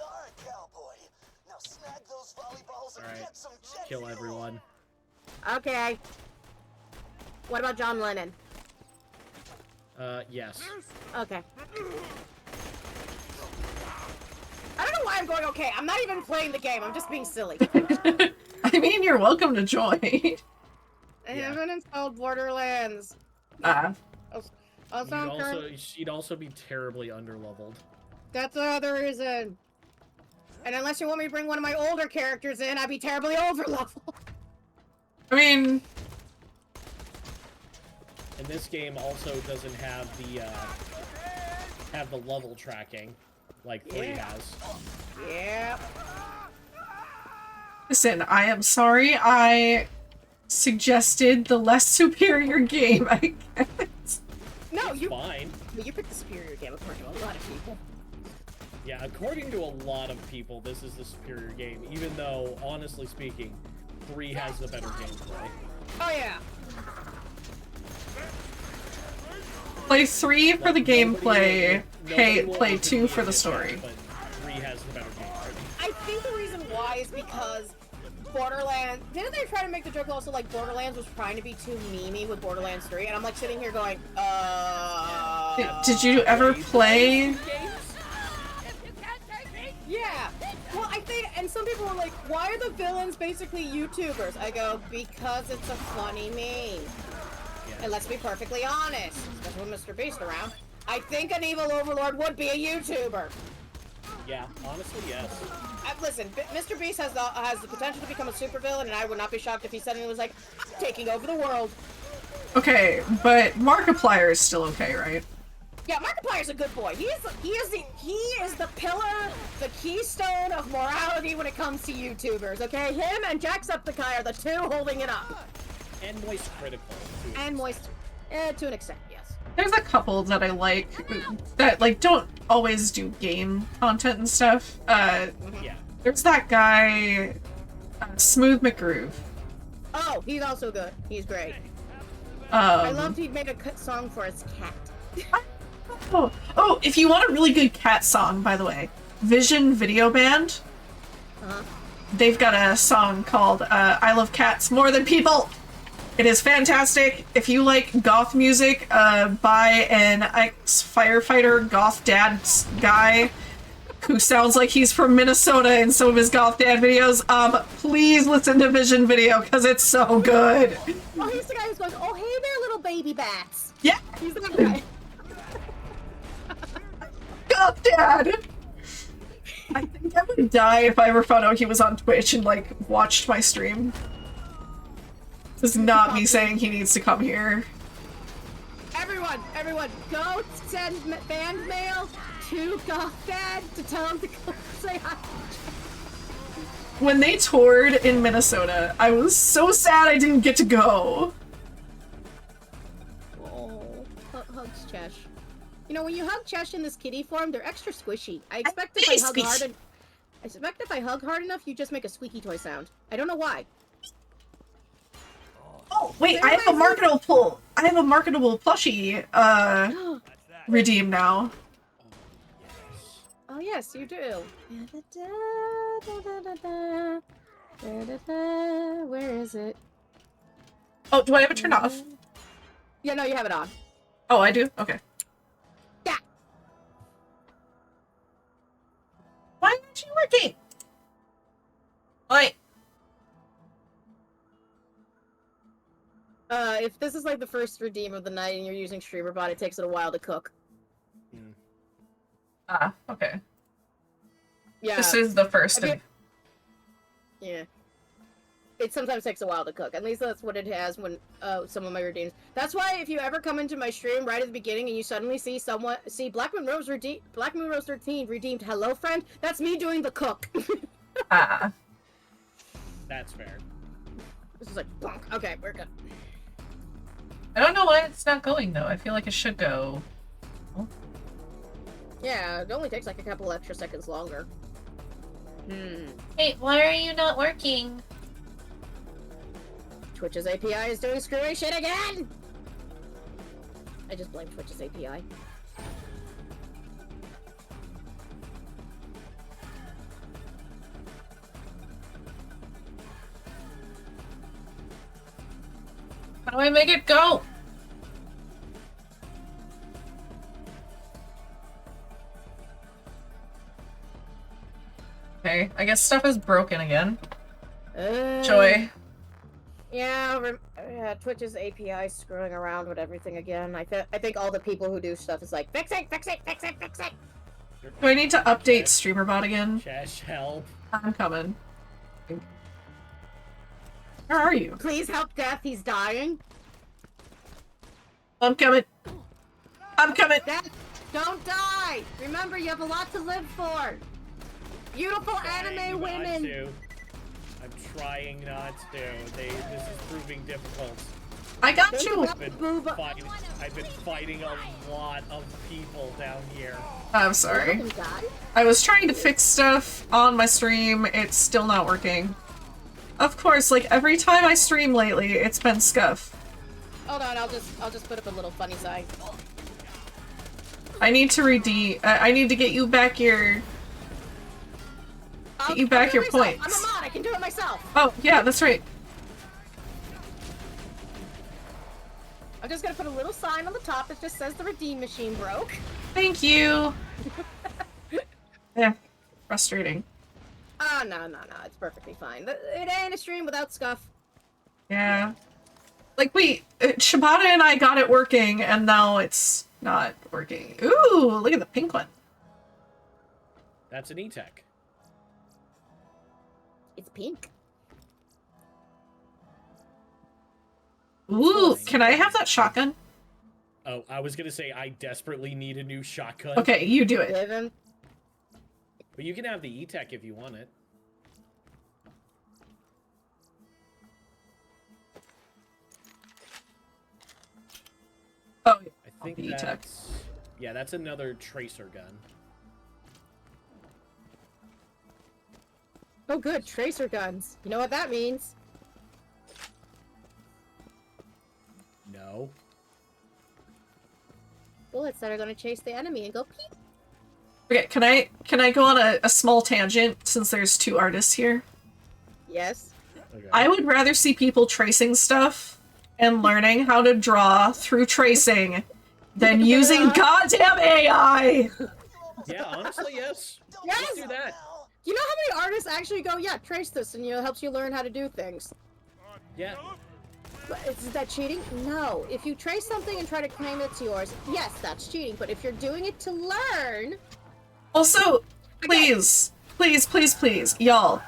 are a cowboy. Now snag those volleyballs and get some jet Kill fuel. everyone. Okay. What about John Lennon? Yes. Okay. I don't know why I'm going okay. I'm not even playing the game. I'm just being silly. I mean, you're welcome to join. I haven't installed Borderlands. She'd also be terribly underleveled. That's the other reason. And unless you want me to bring one of my older characters in, I'd be terribly overleveled. I mean... And this game also doesn't have the level tracking like 3 has. Yeah. Listen, I am sorry I suggested the less superior game, I guess. No, you fine. You picked the superior game according to a lot of people. Yeah, according to a lot of people, this is the superior game, even though, honestly speaking, 3 has the better gameplay. Oh yeah. Play 3 for the gameplay, play 2 for the story. But 3 has the better gameplay. I think the reason why is because Borderlands... Didn't they try to make the joke also like Borderlands was trying to be too memey with Borderlands 3? And I'm like sitting here going, Did you ever play... Yeah. Well, I think, and some people were like, why are the villains basically YouTubers? I go, because it's a funny meme. Yeah. And let's be perfectly honest, especially with Mr. Beast around, I think an evil overlord would be a YouTuber. Yeah, honestly, yes. Listen, Mr. Beast has the potential to become a supervillain, and I would not be shocked if he suddenly was like, I'm taking over the world. Okay, but Markiplier is still okay, right? Yeah, Markiplier's a good boy. He is the pillar, the keystone of morality when it comes to YouTubers, okay? Him and Jacksepticeye are the two holding it up. And Moist Critical, too. And Moist, to an extent, yes. There's a couple that I like, that, like, don't always do game content and stuff. Yeah. There's that guy, Smooth McGroove. Oh, he's also good. He's great. I loved he made a song for his cat. Oh, if you want a really good cat song, by the way, Vision Video Band, Uh-huh. they've got a song called I Love Cats More Than People. It is fantastic. If you like goth music, buy an ex-firefighter goth dad guy who sounds like he's from Minnesota in some of his goth dad videos. Please listen to Vision Video because it's so good. Oh, he's the guy who's going, oh, hey there, little baby bats. Yeah. He's the guy. Goth dad. I think I would die if I ever found out he was on Twitch and, like, watched my stream. This is not me saying he needs to come here. Everyone, go send fan mail to Goth Dad to tell him to go say hi. When they toured in Minnesota, I was so sad I didn't get to go. Oh, hugs Chesh. You know, when you hug Chesh in this kitty form, they're extra squishy. I expect if I hug hard enough, you just make a squeaky toy sound. I don't know why. Oh, wait, I have a marketable plushie, redeem now. Oh, yes, you do. Where is it? Oh, do I have it turned off? Yeah, no, you have it on. Oh, I do? Okay. Yeah. Why aren't you working? Wait. If this is like the first redeem of the night and you're using StreamerBot, it takes it a while to cook. Ah, okay. Yeah. This is the first of... Yeah. It sometimes takes a while to cook. At least that's what it has when some of my redeems. That's why if you ever come into my stream right at the beginning and you suddenly see Black Moon Rose 13 redeemed Hello Friend, that's me doing the cook. Ah. That's fair. This is like bonk. Okay, we're good. I don't know why it's not going though. I feel like it should go. Oh. Yeah, it only takes like a couple extra seconds longer. Wait, why are you not working? Twitch's API is doing screwy shit again! I just blame Twitch's API. How do I make it go? Okay, I guess stuff is broken again. Joy. Yeah, Twitch's API screwing around with everything again. I think all the people who do stuff is like, fix it, fix it, fix it, fix it! Do I need to update StreamerBot again? Chesh, help. I'm coming. Where are you? Please help Death, he's dying. I'm coming. I'm coming. Death, don't die! Remember, you have a lot to live for! Beautiful anime women! I'm trying not to. This is proving difficult. I got you! I've been fighting a lot of people down here. I'm sorry. I was trying to fix stuff on my stream. It's still not working. Of course, like every time I stream lately, it's been scuff. Hold on, I'll just put up a little funny sign. I need to redeem. I need to get you back your. Get you back your points. I'm a mod. I can do it myself. Oh yeah, that's right. I'm just gonna put a little sign on the top that just says the redeem machine broke. Thank you. Yeah, frustrating. No, it's perfectly fine. It ain't a stream without scuff. Yeah. Like, Shibata and I got it working, and now it's not working. Ooh, look at the pink one. That's an E-Tech. It's pink. Ooh, can I have that shotgun? Oh, I was gonna say I desperately need a new shotgun. Okay, you do it. But you can have the E-Tech if you want it. Oh, I think that's... Yeah, that's another tracer gun. Oh good, tracer guns. You know what that means? No. Bullets that are gonna chase the enemy and go peek. Okay, can I go on a small tangent since there's two artists here? Yes. Okay. I would rather see people tracing stuff and learning how to draw through tracing than using goddamn AI. Yeah, honestly, yes. Yes! Let's do that. You know how many artists actually go, yeah, trace this, and it helps you learn how to do things? Yeah. But is that cheating? No. If you trace something and try to claim it's yours, yes, that's cheating. But if you're doing it to learn... Also, please, y'all,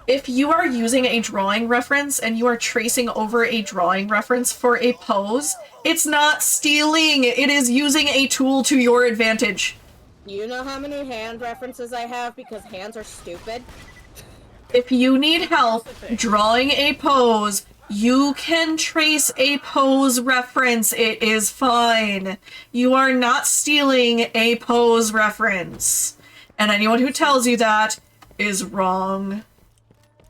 if you are using a drawing reference and you are tracing over a drawing reference for a pose, it's not stealing. It is using a tool to your advantage. You know how many hand references I have because hands are stupid? If you need help drawing a pose, you can trace a pose reference. It is fine. You are not stealing a pose reference. And anyone who tells you that is wrong.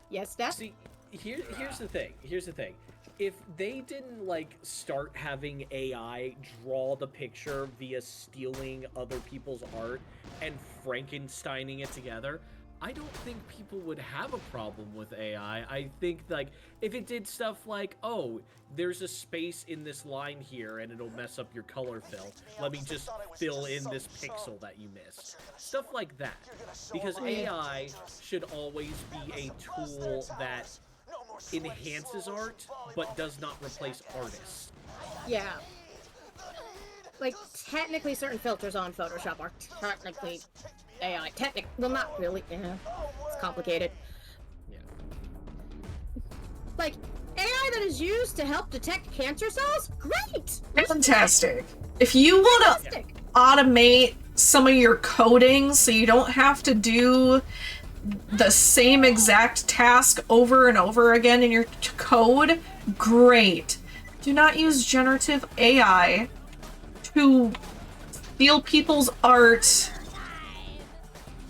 Yes, Dad? See, here's the thing. Here's the thing. If they didn't, like, start having AI draw the picture via stealing other people's art and Frankensteining it together, I don't think people would have a problem with AI. I think, like, if it did stuff like, oh, there's a space in this line here and it'll mess up your color fill. Let me just fill in this pixel that you missed. Stuff like that. Because AI should always be a tool that enhances art, but does not replace artists. Yeah. Like, technically certain filters on Photoshop are technically AI. Well, not really. Yeah. It's complicated. Yeah. Like, AI that is used to help detect cancer cells? Great! Fantastic. If you want to automate some of your coding so you don't have to do the same exact task over and over again in your code, great. Do not use generative AI to steal people's art.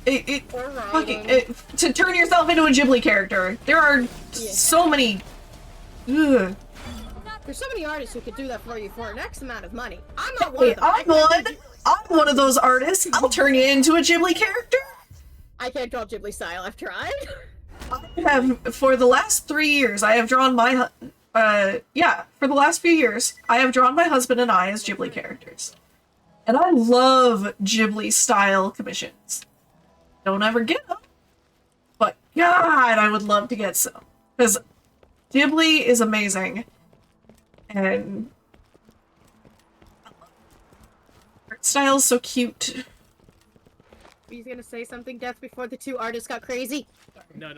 To turn yourself into a Ghibli character. There are so many. Ugh. There's so many artists who could do that for you for an X amount of money. I'm not one of them. I'm one of those artists. I'll turn you into a Ghibli character. I can't draw Ghibli style. I've tried. I have, for the last 3 years, I have drawn my, for the last few years, I have drawn my husband and I as Ghibli characters. And I love Ghibli style commissions. Don't ever get them. But God, I would love to get some. Because Ghibli is amazing. And art style is so cute. He's gonna say something, Death, before the two artists got crazy? No,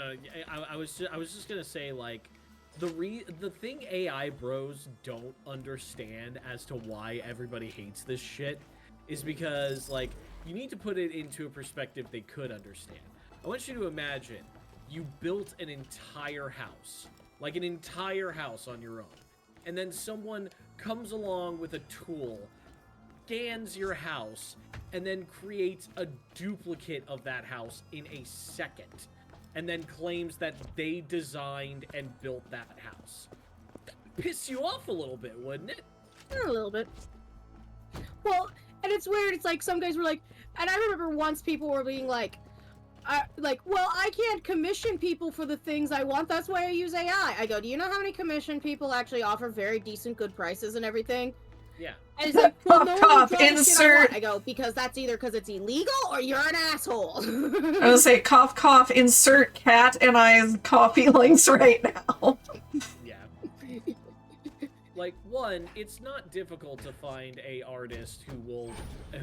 I was just gonna say, like, the thing AI bros don't understand as to why everybody hates this shit is because, like, you need to put it into a perspective they could understand. I want you to imagine you built an entire house, like an entire house on your own, and then someone comes along with a tool, scans your house, and then creates a duplicate of that house in a second, and then claims that they designed and built that house. That'd piss you off a little bit, wouldn't it? A little bit. Well, and it's weird, it's like some guys were like, and I remember once people were being like, well, I can't commission people for the things I want, that's why I use AI. I go, do you know how many commission people actually offer very decent, good prices and everything? Yeah. And it's like, well, no one Cough, insert. I go, because that's either because it's illegal or you're an asshole. I was say, cough, cough, insert cat and I coffee links right now. Yeah. Like, one, it's not difficult to find a artist who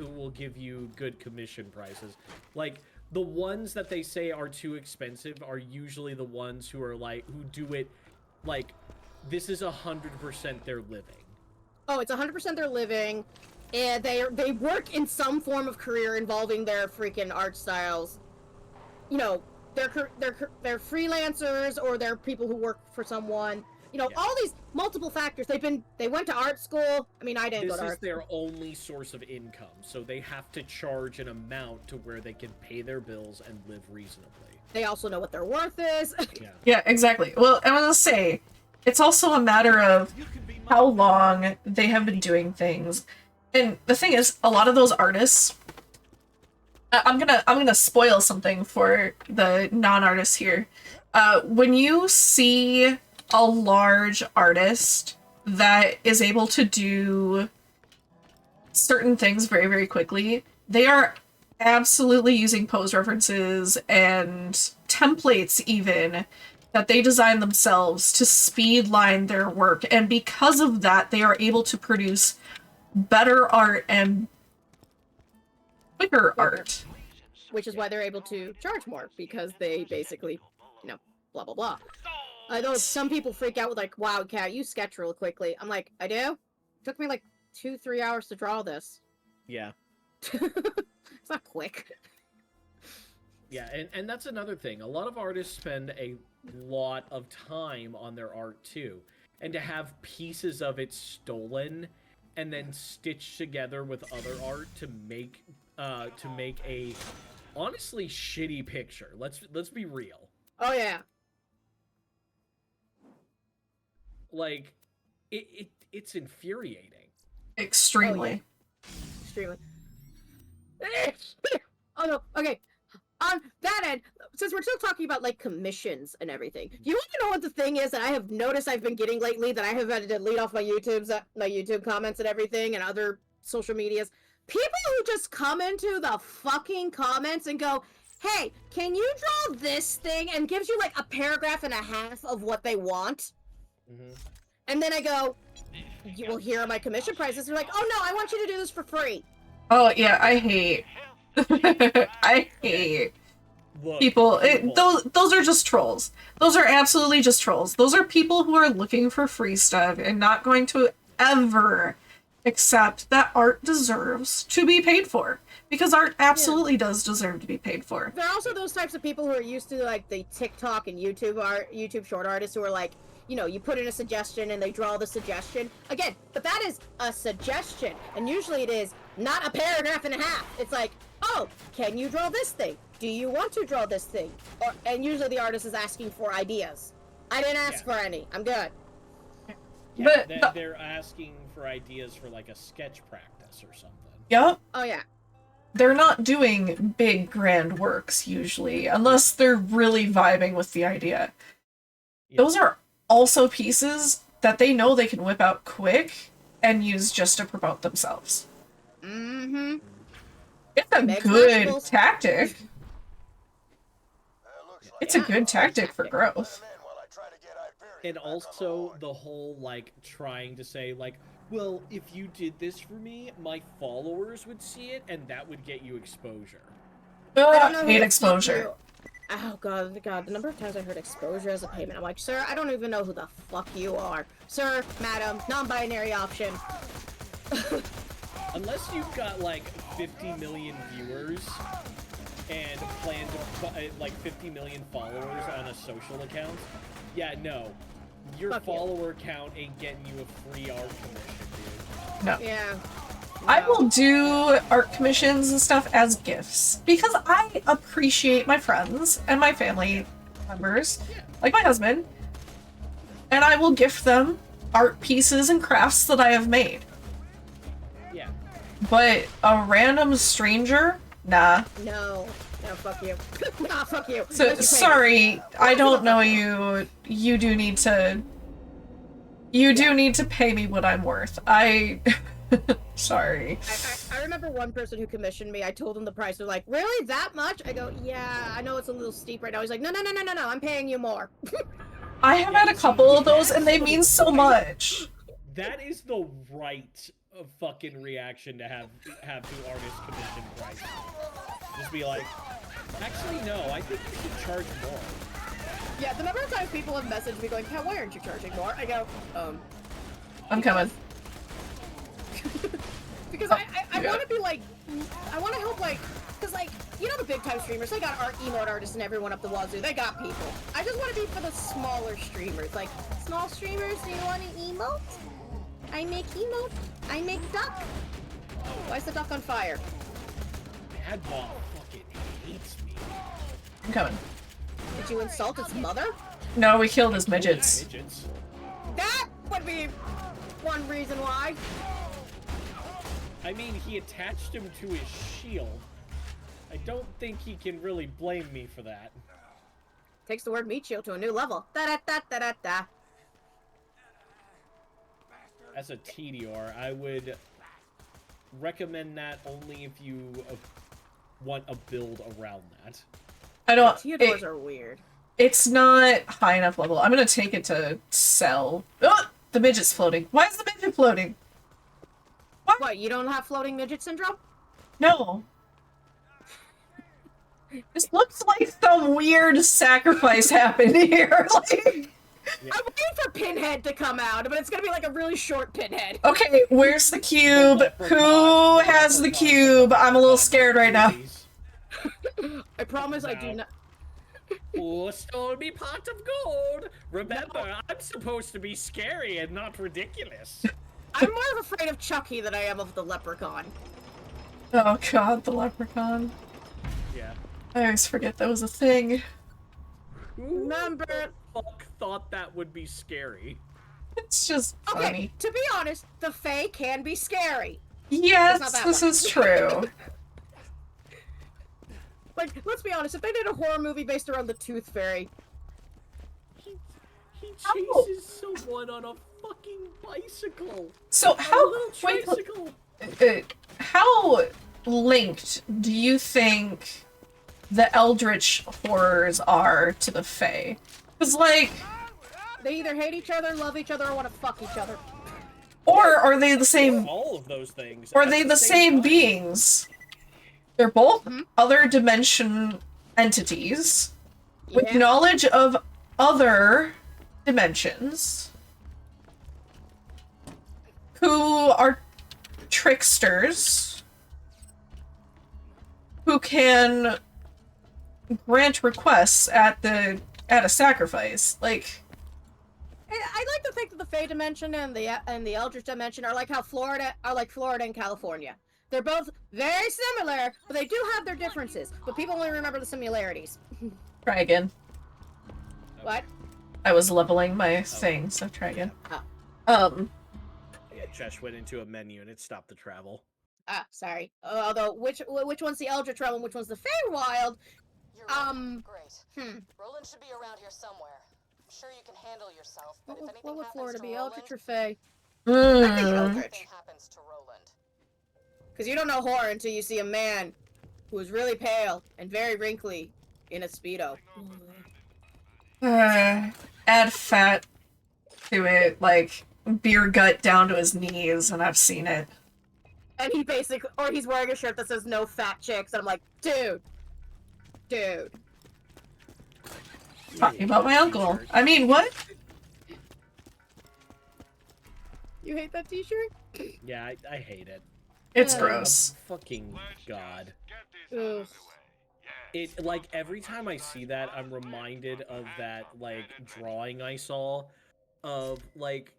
will give you good commission prices. Like, the ones that they say are too expensive are usually the ones who are like, who do it like, this is 100% their living. Oh, it's 100% their living, and they work in some form of career involving their freaking art styles. You know, they're freelancers or they're people who work for someone. You know, all these multiple factors. They went to art school. I mean, I didn't go to art school. This is their only source of income, so they have to charge an amount to where they can pay their bills and live reasonably. They also know what their worth is. Yeah, exactly. Well, I'm gonna say, it's also a matter of how long they have been doing things. And the thing is, a lot of those artists, I'm gonna spoil something for the non-artists here. When you see a large artist that is able to do certain things very, very quickly, they are absolutely using pose references and templates even that they design themselves to speedline their work. And because of that, they are able to produce better art and quicker art. Which is why they're able to charge more, because they basically, you know, blah, blah, blah. I know some people freak out with like, wow, Cat, you sketch real quickly. I'm like, I do? It took me like 2-3 hours to draw this. Yeah. It's not quick. Yeah, and that's another thing. A lot of artists spend a lot of time on their art too. And to have pieces of it stolen and then stitched together with other art to make a honestly shitty picture. Let's be real. Oh yeah. Like it's infuriating. Extremely. Oh, yeah. Extremely. Oh no, okay. On that end, since we're still talking about like commissions and everything, you want to know what the thing is that I have noticed I've been getting lately that I have had to delete off my YouTube comments and everything and other social medias? People who just come into the fucking comments and go, hey, can you draw this thing? And gives you like a paragraph and a half of what they want. Mm-hmm. And then I go, well, here are my commission prices. They're like, oh no, I want you to do this for free. Oh yeah, I hate I hate people. Those are just trolls. Those are absolutely just trolls. Those are people who are looking for free stuff and not going to ever accept that art deserves to be paid for. Because art absolutely does deserve to be paid for. There are also those types of people who are used to like the TikTok and YouTube short artists who are like, you know, you put in a suggestion and they draw the suggestion. Again, but that is a suggestion. And usually it is not a paragraph and a half. It's like, oh, can you draw this thing? Do you want to draw this thing? And usually the artist is asking for ideas. I didn't ask for any. I'm good. Yeah, they're asking for ideas for like a sketch practice or something. Yep. Oh yeah. They're not doing big grand works usually, unless they're really vibing with the idea. Yep. Those are also pieces that they know they can whip out quick and use just to promote themselves. Mm-hmm. It's a good tactic. It's a good tactic for growth. And also the whole, like, trying to say, like, well, if you did this for me, my followers would see it, and that would get you exposure. I hate exposure. Oh god, the number of times I heard exposure as a payment. I'm like, sir, I don't even know who the fuck you are. Sir, madam, non-binary option. Unless you've got, like, 50 million viewers and plan to, like, 50 million followers on a social account, yeah, no. Your follower count ain't getting you a free art commission, dude. No. Yeah. No. I will do art commissions and stuff as gifts because I appreciate my friends and my family members, like my husband, and I will gift them art pieces and crafts that I have made. Yeah. But a random stranger, nah. No, fuck you. Nah, fuck you. So sorry, I don't know you. You do need to pay me what I'm worth. Sorry. I remember one person who commissioned me. I told him the price. They're like, really? That much? I go, yeah, I know it's a little steep right now. He's like, no, I'm paying you more. I have had a couple of those and they mean so much. That is the right fucking reaction to have the artist commission price. Just be like, actually no, I think you should charge more. Yeah, the number of times people have messaged me going, Kat, why aren't you charging more? I go, I'm coming. Because I want to be like, I want to help, like, because, like, you know the big time streamers, they got emote artists and everyone up the wazoo, they got people. I just want to be for the smaller streamers, like, small streamers, do you want an emote? I make emote, I make duck. Why is the duck on fire? Madball fucking hates me. I'm coming. Did you insult its mother? No, we killed his midgets. That would be one reason why. I mean, he attached him to his shield. I don't think he can really blame me for that. Takes the word meat shield to a new level. Da da da da da da. as a TDR, I would recommend that only if you want a build around that. I don't. TDRs are weird. It's not high enough level. I'm gonna take it to sell. Oh, the midget's floating. Why is the midget floating? What? You don't have floating midget syndrome? No. This looks like some weird sacrifice happened here. Like... Yeah. I'm waiting for Pinhead to come out, but it's gonna be like a really short Pinhead. Okay, where's the cube? Who has the cube? I'm a little scared right now. I promise I do not. Who stole me pot of gold? Remember, I'm supposed to be scary and not ridiculous. I'm more afraid of Chucky than I am of the leprechaun. Oh god, the leprechaun. Yeah. I always forget that was a thing. Remember, fuck thought that would be scary. It's just funny. Okay, to be honest, the Fae can be scary. Yes, this is true. Like, let's be honest, if they did a horror movie based around the Tooth Fairy... He chases someone on a fucking bicycle! So how... Wait, how linked do you think the Eldritch horrors are to the Fae? Because, like... They either hate each other, love each other, or want to fuck each other. Or are they the same... All of those things. Or are they the same beings? They're both other dimension entities with knowledge of other dimensions who are tricksters who can grant requests at a sacrifice. Like, I like to think that the Fae dimension and the Eldritch dimension are like how Florida and California. They're both very similar, but they do have their differences. But people only remember the similarities. try again. What? I was leveling my thing, so try again. Oh. Yeah, Chesh went into a menu and it stopped the travel. Ah, sorry. Although, which one's the Eldritch realm and which one's the Feywild? You're right. Great. Roland should be around here somewhere. I'm sure you can handle yourself, but if anything What would happens Florida to be, Roland, Eldritch or Fey? I think Eldritch. Anything happens to Roland. Because you don't know horror until you see a man who is really pale and very wrinkly in a Speedo. Add fat to it, like beer gut down to his knees, and I've seen it. And he basically, or he's wearing a shirt that says no fat chicks, and I'm like, dude. Talking about my uncle. I mean, what? You hate that t-shirt? Yeah, I hate it. It's gross. Fucking god. Ugh. It, like, every time I see that, I'm reminded of that, like, drawing I saw of, like,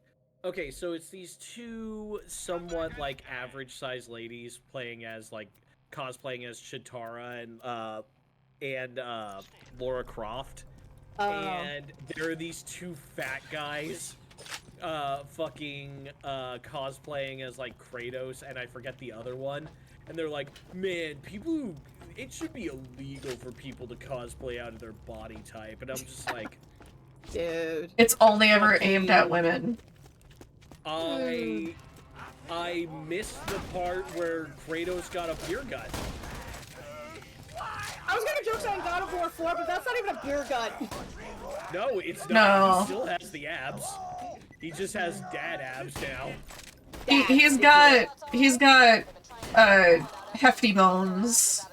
okay, so it's these two somewhat, like, average-sized ladies playing as, like, cosplaying as Chitara and Laura Croft. Oh. And there are these two fat guys cosplaying as like Kratos, and I forget the other one, and they're like, man, it should be illegal for people to cosplay out of their body type, and I'm just like, dude, it's only ever aimed at women. I missed the part where Kratos got a beer gut. I was gonna joke saying God of War 4, but that's not even a beer gut. No, it's not. No. He still has the abs. He just has dad abs now. He's got hefty bones.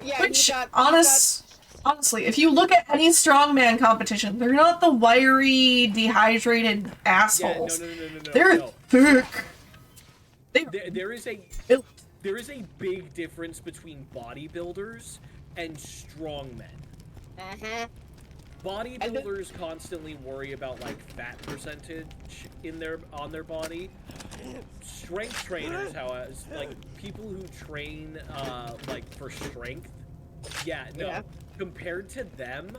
Yeah, Which, honestly, if you look at any strongman competition, they're not the wiry, dehydrated assholes. Yeah, no. They're thick. There is a big difference between bodybuilders and strongmen. Bodybuilders constantly worry about like fat percentage on their body. Strength trainers, however, like people who train like for strength, compared to them,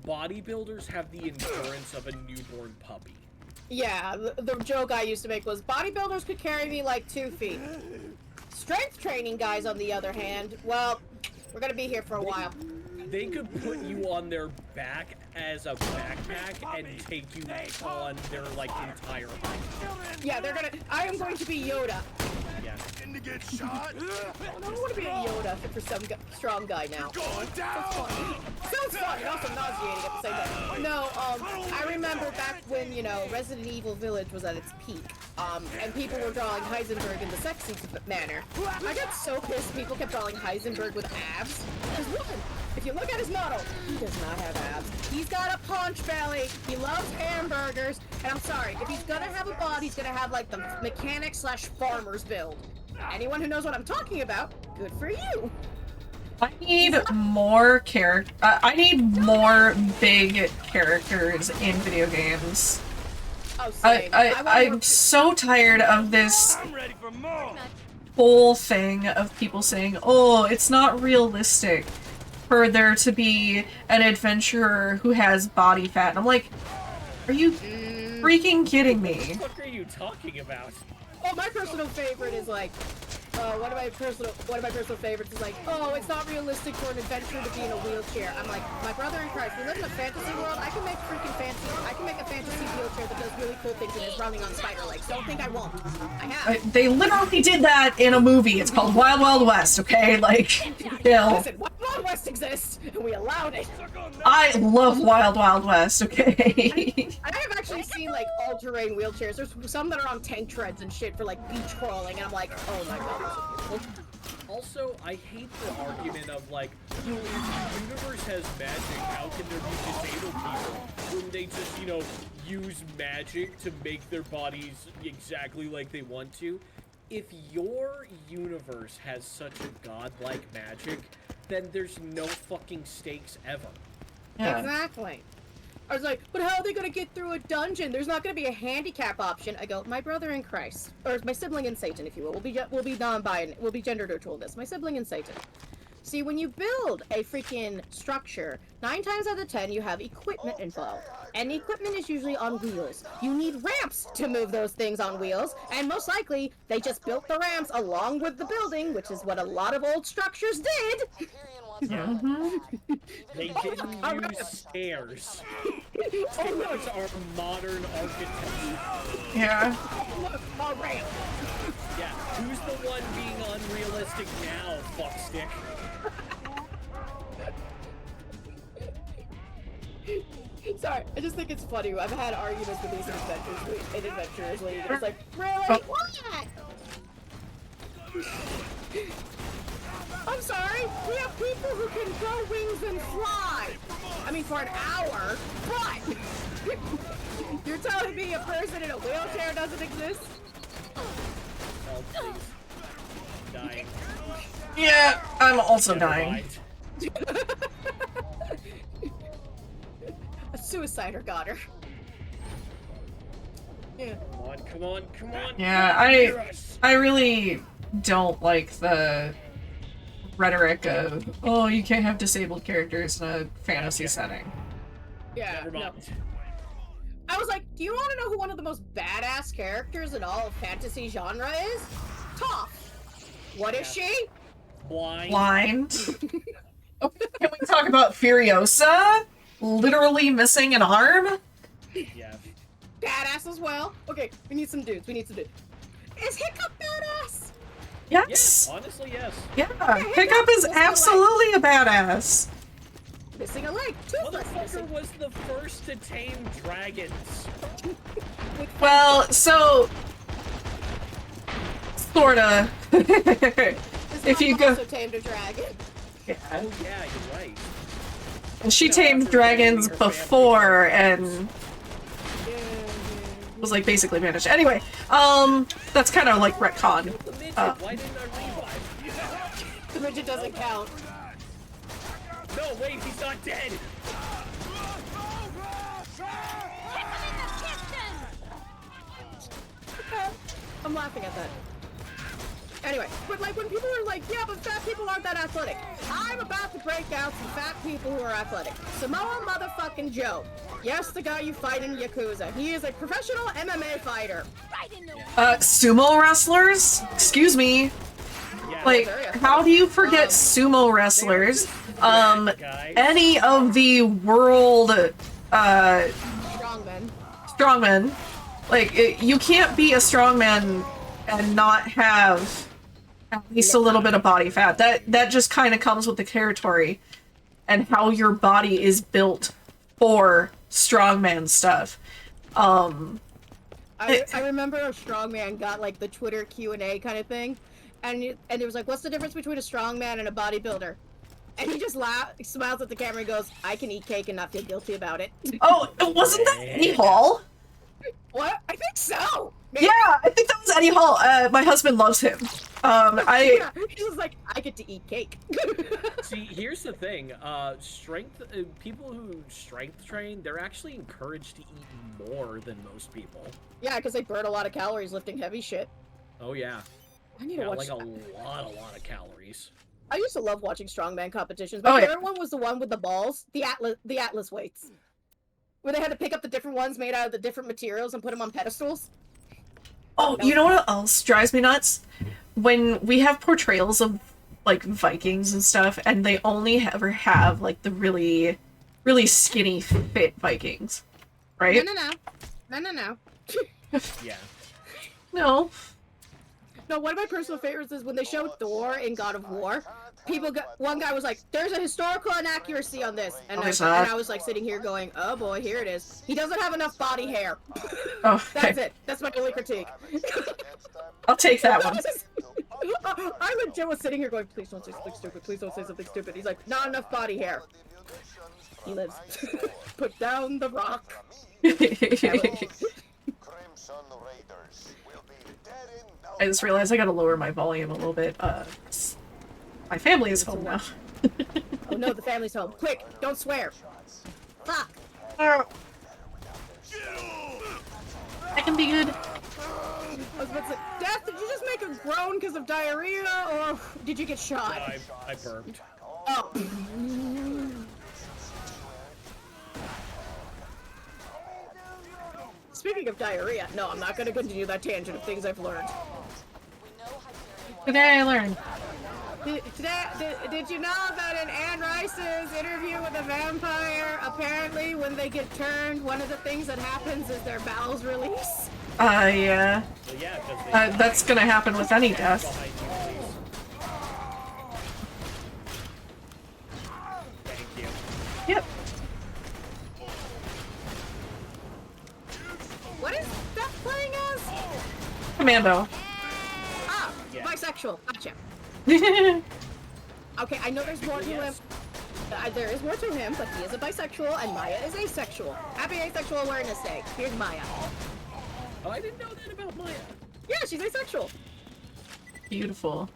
bodybuilders have the endurance of a newborn puppy. Yeah, the joke I used to make was bodybuilders could carry me like 2 feet. Strength training guys, on the other hand, well, we're gonna be here for a while. They could put you on their back as a backpack and take you on their like entire height. Yeah, they're gonna. I am going to be Yoda. Yeah. To get shot. I don't want to be a Yoda for some strong guy now. Going down. Sounds fun and also nauseating at the same time. No, I remember back when, you know, Resident Evil Village was at its peak, and people were drawing Heisenberg in the sexy manner. I got so pissed people kept drawing Heisenberg with abs. Because one, if you look at his model, he does not have abs. He's got a punch belly, he loves hamburgers, and I'm sorry, if he's gonna have a body, he's gonna have like the mechanic/farmer's build. Anyone who knows what I'm talking about, good for you. I need more I need more big characters in video games. Oh, same. I'm so tired of this whole thing of people saying, oh, it's not realistic for there to be an adventurer who has body fat. And I'm like, are you freaking kidding me? What are you talking about? Oh, my personal favorite is like, one of my personal favorites is like, oh, it's not realistic for an adventurer to be in a wheelchair. I'm like, my brother in Christ, we live in a fantasy world. I can make a fantasy wheelchair that does really cool things and is running on spider legs. Don't think I won't. I have. They literally did that in a movie. It's called Wild Wild West, okay? Like, chill. Listen, Wild Wild West exists, and we allowed it. I love Wild Wild West, okay? I have actually seen, like, all-terrain wheelchairs. There's some that are on tank treads and shit for, like, beach crawling, and I'm like, oh my god. Also, I hate the argument of like, if the universe has magic, how can there be disabled people when they just, you know, use magic to make their bodies exactly like they want to? If your universe has such a godlike magic, then there's no fucking stakes ever. Yeah. Exactly. I was like, but how are they gonna get through a dungeon? There's not gonna be a handicap option. I go, my brother in Christ, or my sibling in Satan, if you will. We'll be non-binary. We'll be gender neutral in this. My sibling in Satan. See, when you build a freaking structure, 9 times out of 10 you have equipment involved, and the equipment is usually on wheels. You need ramps to move those things on wheels, and most likely they just built the ramps along with the building, which is what a lot of old structures did. Yeah. They didn't use stairs. Stairs are modern architecture. Yeah. Look, a ramp. Yeah, who's the one being unrealistic now, fuckstick? Sorry, I just think it's funny. I've had arguments with these adventurers lately. It's like, really? What? I'm sorry, we have people who can grow wings and fly! I mean, for an hour, but you're telling me a person in a wheelchair doesn't exist? Oh, please. Dying. Yeah, I'm also dying. A suicider got her. Yeah. Come on. Yeah, I really don't like the rhetoric of, oh, you can't have disabled characters in a fantasy setting. Yeah, Never mind. no. I was like, do you want to know who one of the most badass characters in all of fantasy genre is? Toph. What is she? Blind. Oh, can we talk about Furiosa? Literally missing an arm? Yeah. Badass as well. Okay, we need some dudes. Is Hiccup badass? Yes. Honestly, yes. Yeah, Hiccup is absolutely a badass. Missing a leg. Toothless. Motherfucker was the first to tame dragons. Well, so sorta. If you go, also tamed a dragon. yeah. Oh yeah, you're right. And she tamed dragons before and was like basically managed. Anyway, that's kind of like retcon. Why didn't I revive? The midget doesn't count. No, wait, he's not dead. I'm laughing at that. Anyway, but like when people are like, yeah, but fat people aren't that athletic. I'm about to break out some fat people who are athletic. Samoa motherfucking Joe. Yes, the guy you fight in Yakuza. He is a professional MMA fighter. Sumo wrestlers? Excuse me. Yeah, Like, how do you forget sumo wrestlers? Any of the world, strongmen. Like, you can't be a strongman and not have at least a little bit of body fat. That just kind of comes with the territory and how your body is built for strongman stuff. I remember a strongman got like the Twitter Q&A kind of thing, and it was like, what's the difference between a strongman and a bodybuilder? And he just smiles at the camera and goes, I can eat cake and not feel guilty about it. Oh, wasn't that Eddie Hall? What? I think so! Yeah, I think that was Eddie Hall. My husband loves him. Yeah, he's just like, I get to eat cake. See, here's the thing. People who strength train, they're actually encouraged to eat more than most people. Yeah, because they burn a lot of calories lifting heavy shit. Oh, yeah. I need to watch like that. a lot of calories. I used to love watching strongman competitions. My favorite one was the one with the balls, the Atlas weights, where they had to pick up the different ones made out of the different materials and put them on pedestals. Oh, you know what else drives me nuts? When we have portrayals of, like, Vikings and stuff, and they only ever have, like, the really, really skinny, fit Vikings, right? No. Yeah. No. No, one of my personal favorites is when they showed Thor in God of War. One guy was like, there's a historical inaccuracy on this. And, I was like sitting here going, oh boy, here it is. He doesn't have enough body hair. Oh, okay. That's it. That's my only critique. I'll take that one. I legit was sitting here going, please don't say something stupid. Please don't say something stupid. He's like, not enough body hair. He lives. Put down the rock. I just realized I gotta lower my volume a little bit. My family is home now. Oh no, the family's home. Quick, don't swear. Fuck. I can be good. I was about to say, Death, did you just make a groan because of diarrhea, or did you get shot? I burped. Oh. Speaking of diarrhea, no, I'm not going to continue that tangent of things I've learned. Today I learned. Did you know that in Anne Rice's interview with a vampire, apparently when they get turned, one of the things that happens is their bowels release? Yeah. That's gonna happen with any death. Thank you. Yep. What is that playing as? Commando. Ah, bisexual. Gotcha. Okay, I know there's more to him. There is more to him, but he is a bisexual, and Maya is asexual. Happy Asexual Awareness Day. Here's Maya. Oh, I didn't know that about Maya. Yeah, she's asexual. Beautiful.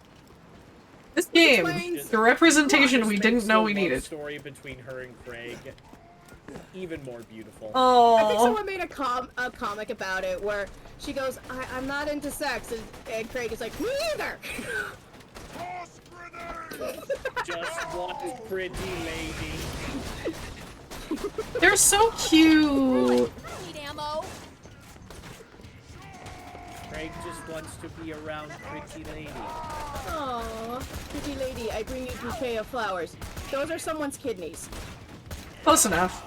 This game, the representation we didn't know we needed. Story between her and Craig, even more beautiful. Oh. I think someone made a comic about it where she goes, I'm not into sex, and Craig is like, me either. Just one pretty lady. They're so cute. Need ammo. Craig just wants to be around pretty lady. Aww, pretty lady, I bring you a bouquet of flowers. Those are someone's kidneys. Close enough.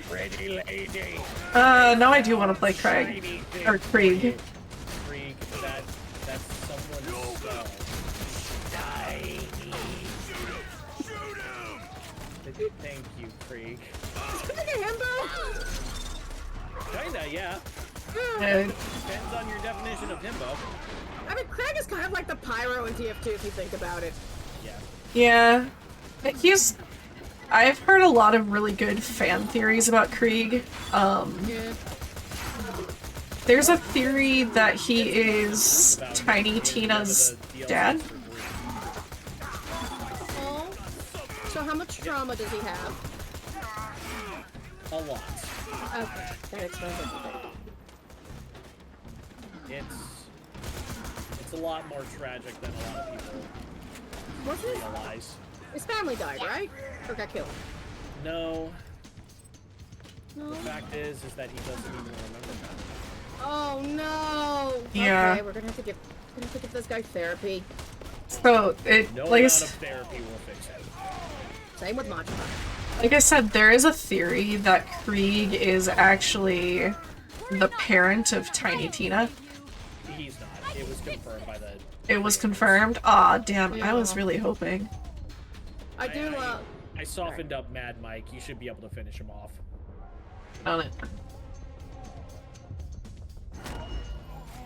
Pretty lady. Now I do want to play Craig. Or Krieg. Krieg, that's someone's spell. Tiny. Thank you, Krieg. Look at him, though. Kinda, yeah. Depends on your definition of himbo. I mean, Craig is kind of like the pyro in TF2 if you think about it. Yeah. I've heard a lot of really good fan theories about Krieg. There's a theory that he is Tiny Tina's dad. Oh. So how much trauma does he have? A lot. Okay, that explains everything. It's a lot more tragic than a lot of people realize. His family died, right? Or got killed? No. No. The fact is that he doesn't even remember that. Oh no! Yeah. Okay, we're gonna have to give I don't think if this guy's therapy. So it No like amount of therapy will fix it. Same with Majima. like I said, there is a theory that Krieg is actually the parent of Tiny Tina. He's not. It was confirmed by the. It was confirmed. Aw, damn! I was Yeah. really hoping. I do. I softened up Mad Mike. You should be able to finish him off. On it.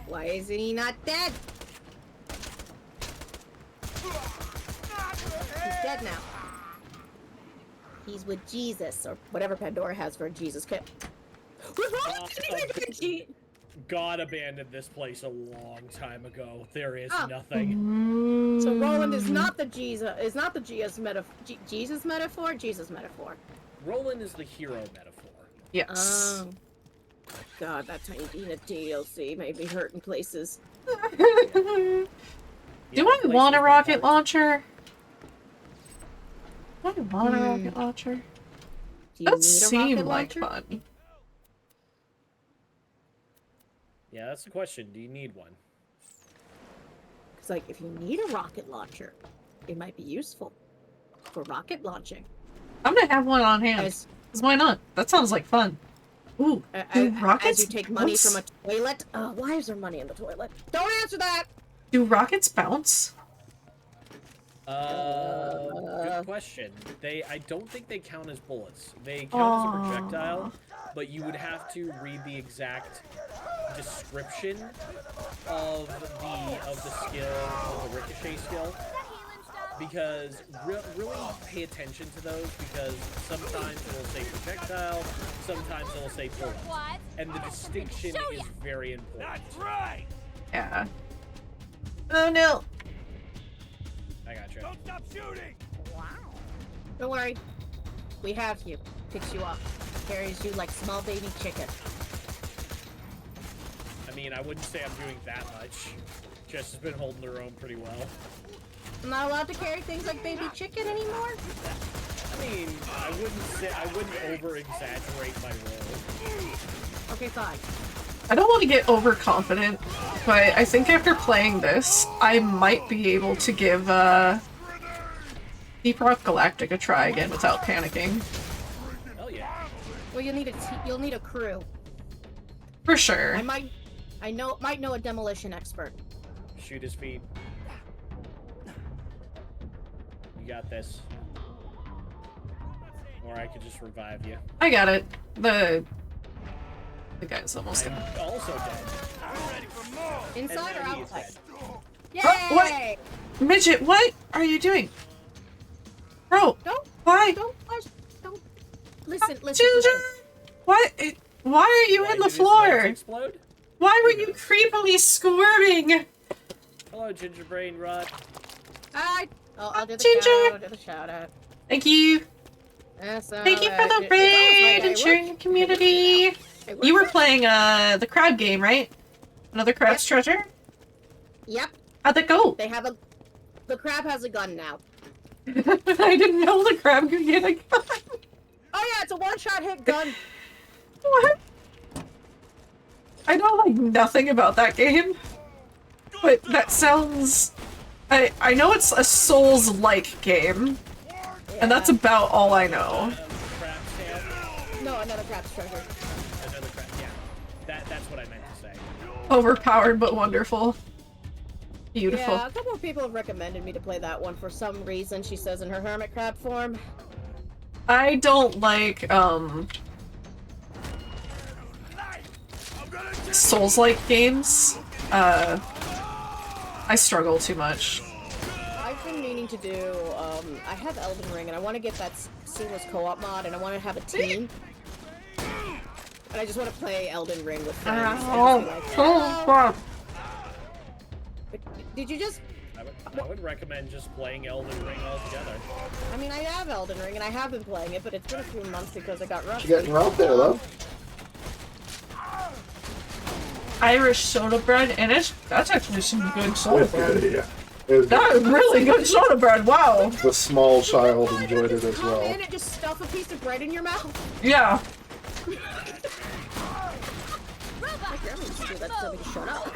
Why is he not dead? He's dead now. He's with Jesus, or whatever Pandora has for a Jesus kit. God abandoned this place a long time ago. There is nothing. So Roland is not the Jesus. Is not the Jesus metaphor. Jesus metaphor. Roland is the hero metaphor. Yes. God, that Tiny Tina DLC made me hurt in places. Do I want a rocket launcher? Do I want a rocket launcher? Do you That need a seemed rocket like launcher? fun. Yeah, that's the question. Do you need one? Because, like, if you need a rocket launcher, it might be useful for rocket launching. I'm gonna have one on hand. Because why not? That sounds like fun. Ooh, do rockets As you take money bounce? from a toilet. Why is there money in the toilet? Don't answer that! Do rockets bounce? Good question. I don't think they count as bullets. They count as a projectile, but you would have to read the exact description of the skill, of the ricochet skill, because really pay attention to those, because sometimes it will say projectile, sometimes it will say bullet, and the distinction is very important. That's right. Yeah. Oh no. I gotcha. Don't stop shooting. Wow. Don't worry. We have you. Picks you up. Carries you like small baby chicken. I mean, I wouldn't say I'm doing that much. Jess has been holding her own pretty well. I'm not allowed to carry things like baby chicken anymore? I mean, I wouldn't over-exaggerate my role. Okay, fine. I don't want to get overconfident, but I think after playing this, I might be able to give Deep Rock Galactic a try again without panicking. Hell yeah. Well, you'll need a crew. For sure. I might know a demolition expert. Shoot his feet. You got this. Or I could just revive you. I got it. The guy's almost I'm dead. also dead. I'm ready for more. Inside or And now he is outside? dead. Yay! What? Midget, what are you doing? Bro, why? Don't listen. Ginger! What? Why are you Why in the did his floor? legs explode? Why were you creepily squirming? Hello, Ginger Brain Rot. I'll do the Ginger! shout out. I'll do the shout out. Thank you. Thank you for the raid and sharing your community. You were playing the crab game, right? Another crab's treasure? Yep. How'd that go? The crab has a gun now. I didn't know the crab could get a gun. Oh yeah, it's a one-shot hit gun. What? I know like nothing about that game, but that sounds... I know it's a Souls-like game, and that's about all I know. Crab's tail. No, another crab's treasure. Another crab. Yeah. That's what I meant to say. Overpowered but wonderful. Beautiful. Yeah, a couple of people have recommended me to play that one for some reason, she says in her hermit crab form. I don't like, Souls-like games. I struggle too much. I've been meaning to do, I have Elden Ring, and I want to get that seamless co-op mod, and I want to have a team. And I just want to play Elden Ring with friends. Did you just... I would recommend just playing Elden Ring altogether. I mean, I have Elden Ring, and I have been playing it, but it's been a few months because I got rusty. You getting rough there, though? Irish soda bread, and that's actually some good soda bread. Yeah. That is really good soda bread, wow! The small child enjoyed it as Come well. in and just stuff a piece of bread in your mouth? Yeah. My grandma used to do that, so we shut up.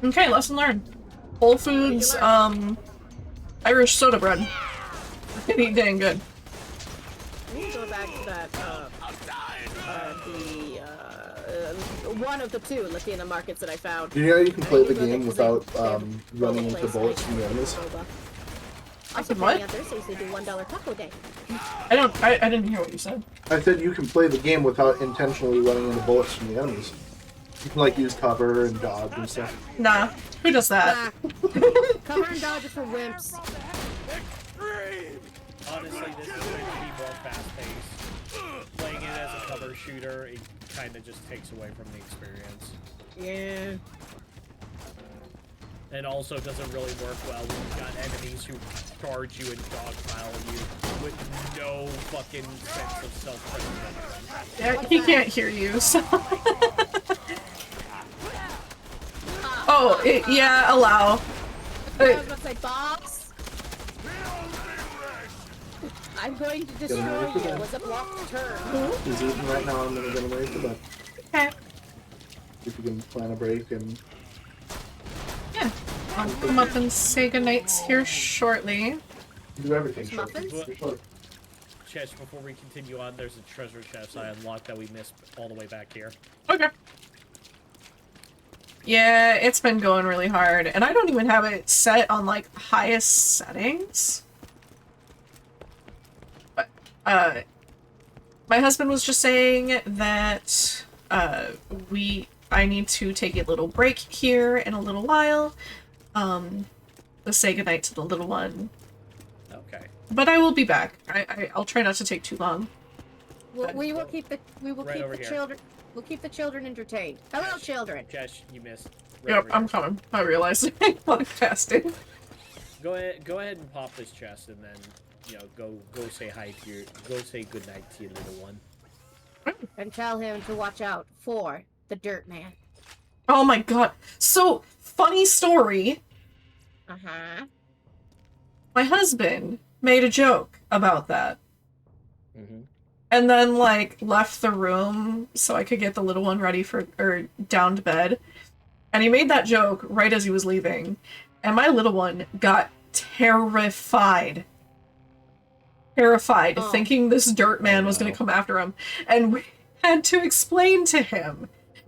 Okay, lesson learned. Whole Foods, Irish soda bread. Pretty dang good. We need to go back to that, one of the two Latina markets that I found. You know you can I play think the you go there game 'cause they- without they have running boba into place, bullets like, from the enemies? boba. I said Apparently what? on Thursdays they do $1 taco day. I didn't hear what you said. I said you can play the game without intentionally running into bullets from the enemies. You can like use cover and dodge and stuff. Nah. Who does that? Nah. Cover and dodge are for wimps. Honestly, this is going to be more fast-paced. Playing it as a cover shooter, it kind of just takes away from the experience. Yeah. And also doesn't really work well when you've got enemies who charge you and dogpile you with no fucking sense of self-preservation. Yeah, he can't hear you, so... Oh, yeah, allow. I was about to say, boss. I'm going to destroy you. It was a blocked turn. He's eating right now. I'm gonna get him ready for bed. Okay. If you can plan a break and. Yeah. I'll come up and say goodnights here shortly. Do everything. Sure. Chest, before we continue on, there's a treasure chest I unlocked that we missed all the way back here. Okay. Yeah, it's been going really hard, and I don't even have it set on, like, highest settings. But, my husband was just saying that, I need to take a little break here in a little while, let's say goodnight to the little one. Okay. But I will be back. I'll try not to take too long. We will keep the Right children. We'll keep the children entertained. Hello, children. Josh, you missed. Yep, I'm coming. I realized I walked past it. Go ahead and pop this chest, and then, you know, go say hi to your, go say goodnight to your little one. And tell him to watch out for the Dirt Man. Oh my god. So, funny story. Uh-huh. My husband made a joke about that. Mm-hmm. And then, like, left the room so I could get the little one ready for, or down to bed. And he made that joke right as he was leaving. And my little one got terrified. Terrified, thinking this dirt man was going to come after him. And we had to explain to him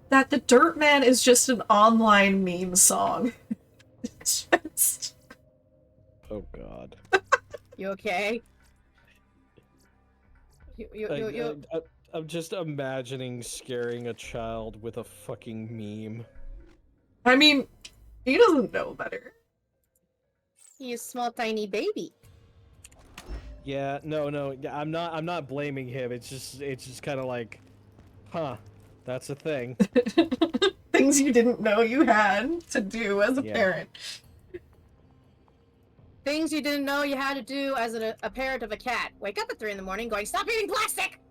that the Dirt Man is just an online meme song. Just... Oh god. You okay? I'm just imagining scaring a child with a fucking meme. I mean, he doesn't know better. He's a small, tiny baby. Yeah, no, I'm not blaming him. It's just kind of like, huh, that's a thing. Things you didn't know you had to do as a parent. Things you didn't know you had to do as a parent of a cat. Wake up at 3 in the morning going, stop eating plastic!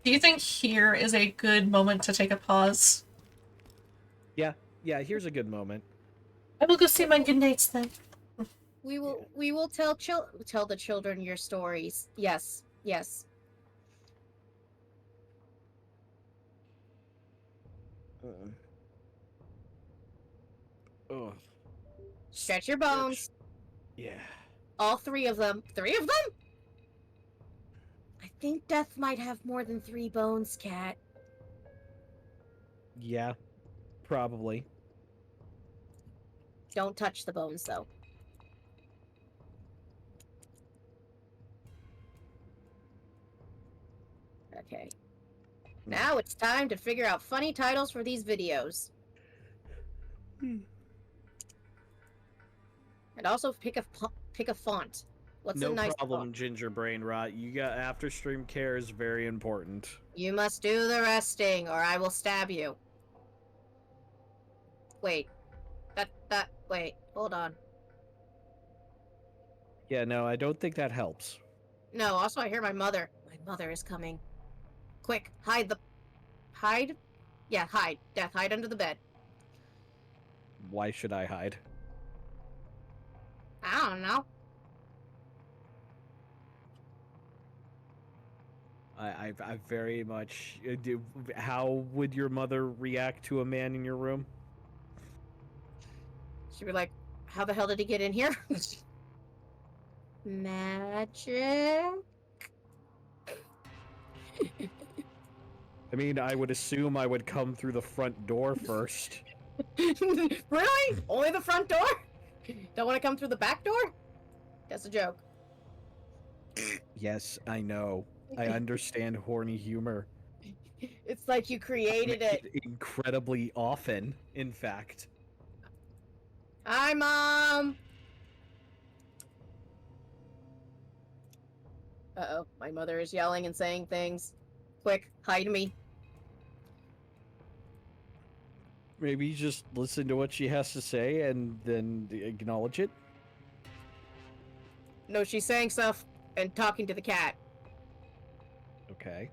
Do you think here is a good moment to take a pause? Yeah, here's a good moment. I will go see my good nights then. We will tell the children your stories. Yes. Ugh. Stretch your bones. Yeah. All 3 of them. 3 of them? I think death might have more than 3 bones, Cat. Yeah, probably. Don't touch the bones, though. Okay. Now it's time to figure out funny titles for these videos. And also pick a font. What's no a nice problem, font? Ginger Brain Rot. You got after stream care is very important. You must do the resting, or I will stab you. Wait. Wait, hold on. Yeah, no, I don't think that helps. No, also I hear my mother. My mother is coming. Quick, hide? Yeah, hide. Death, hide under the bed. Why should I hide? I don't know. I very much do. How would your mother react to a man in your room? She'd be like, "How the hell did he get in here?" Magic. I mean, I would assume I would come through the front door first. Really? Only the front door? Don't want to come through the back door? That's a joke. Yes, I know. I understand horny humor. It's like you created it. Incredibly often, in fact. Hi, Mom! Uh-oh, my mother is yelling and saying things. Quick, hide me. Maybe just listen to what she has to say and then acknowledge it. No, she's saying stuff and talking to the cat. Okay.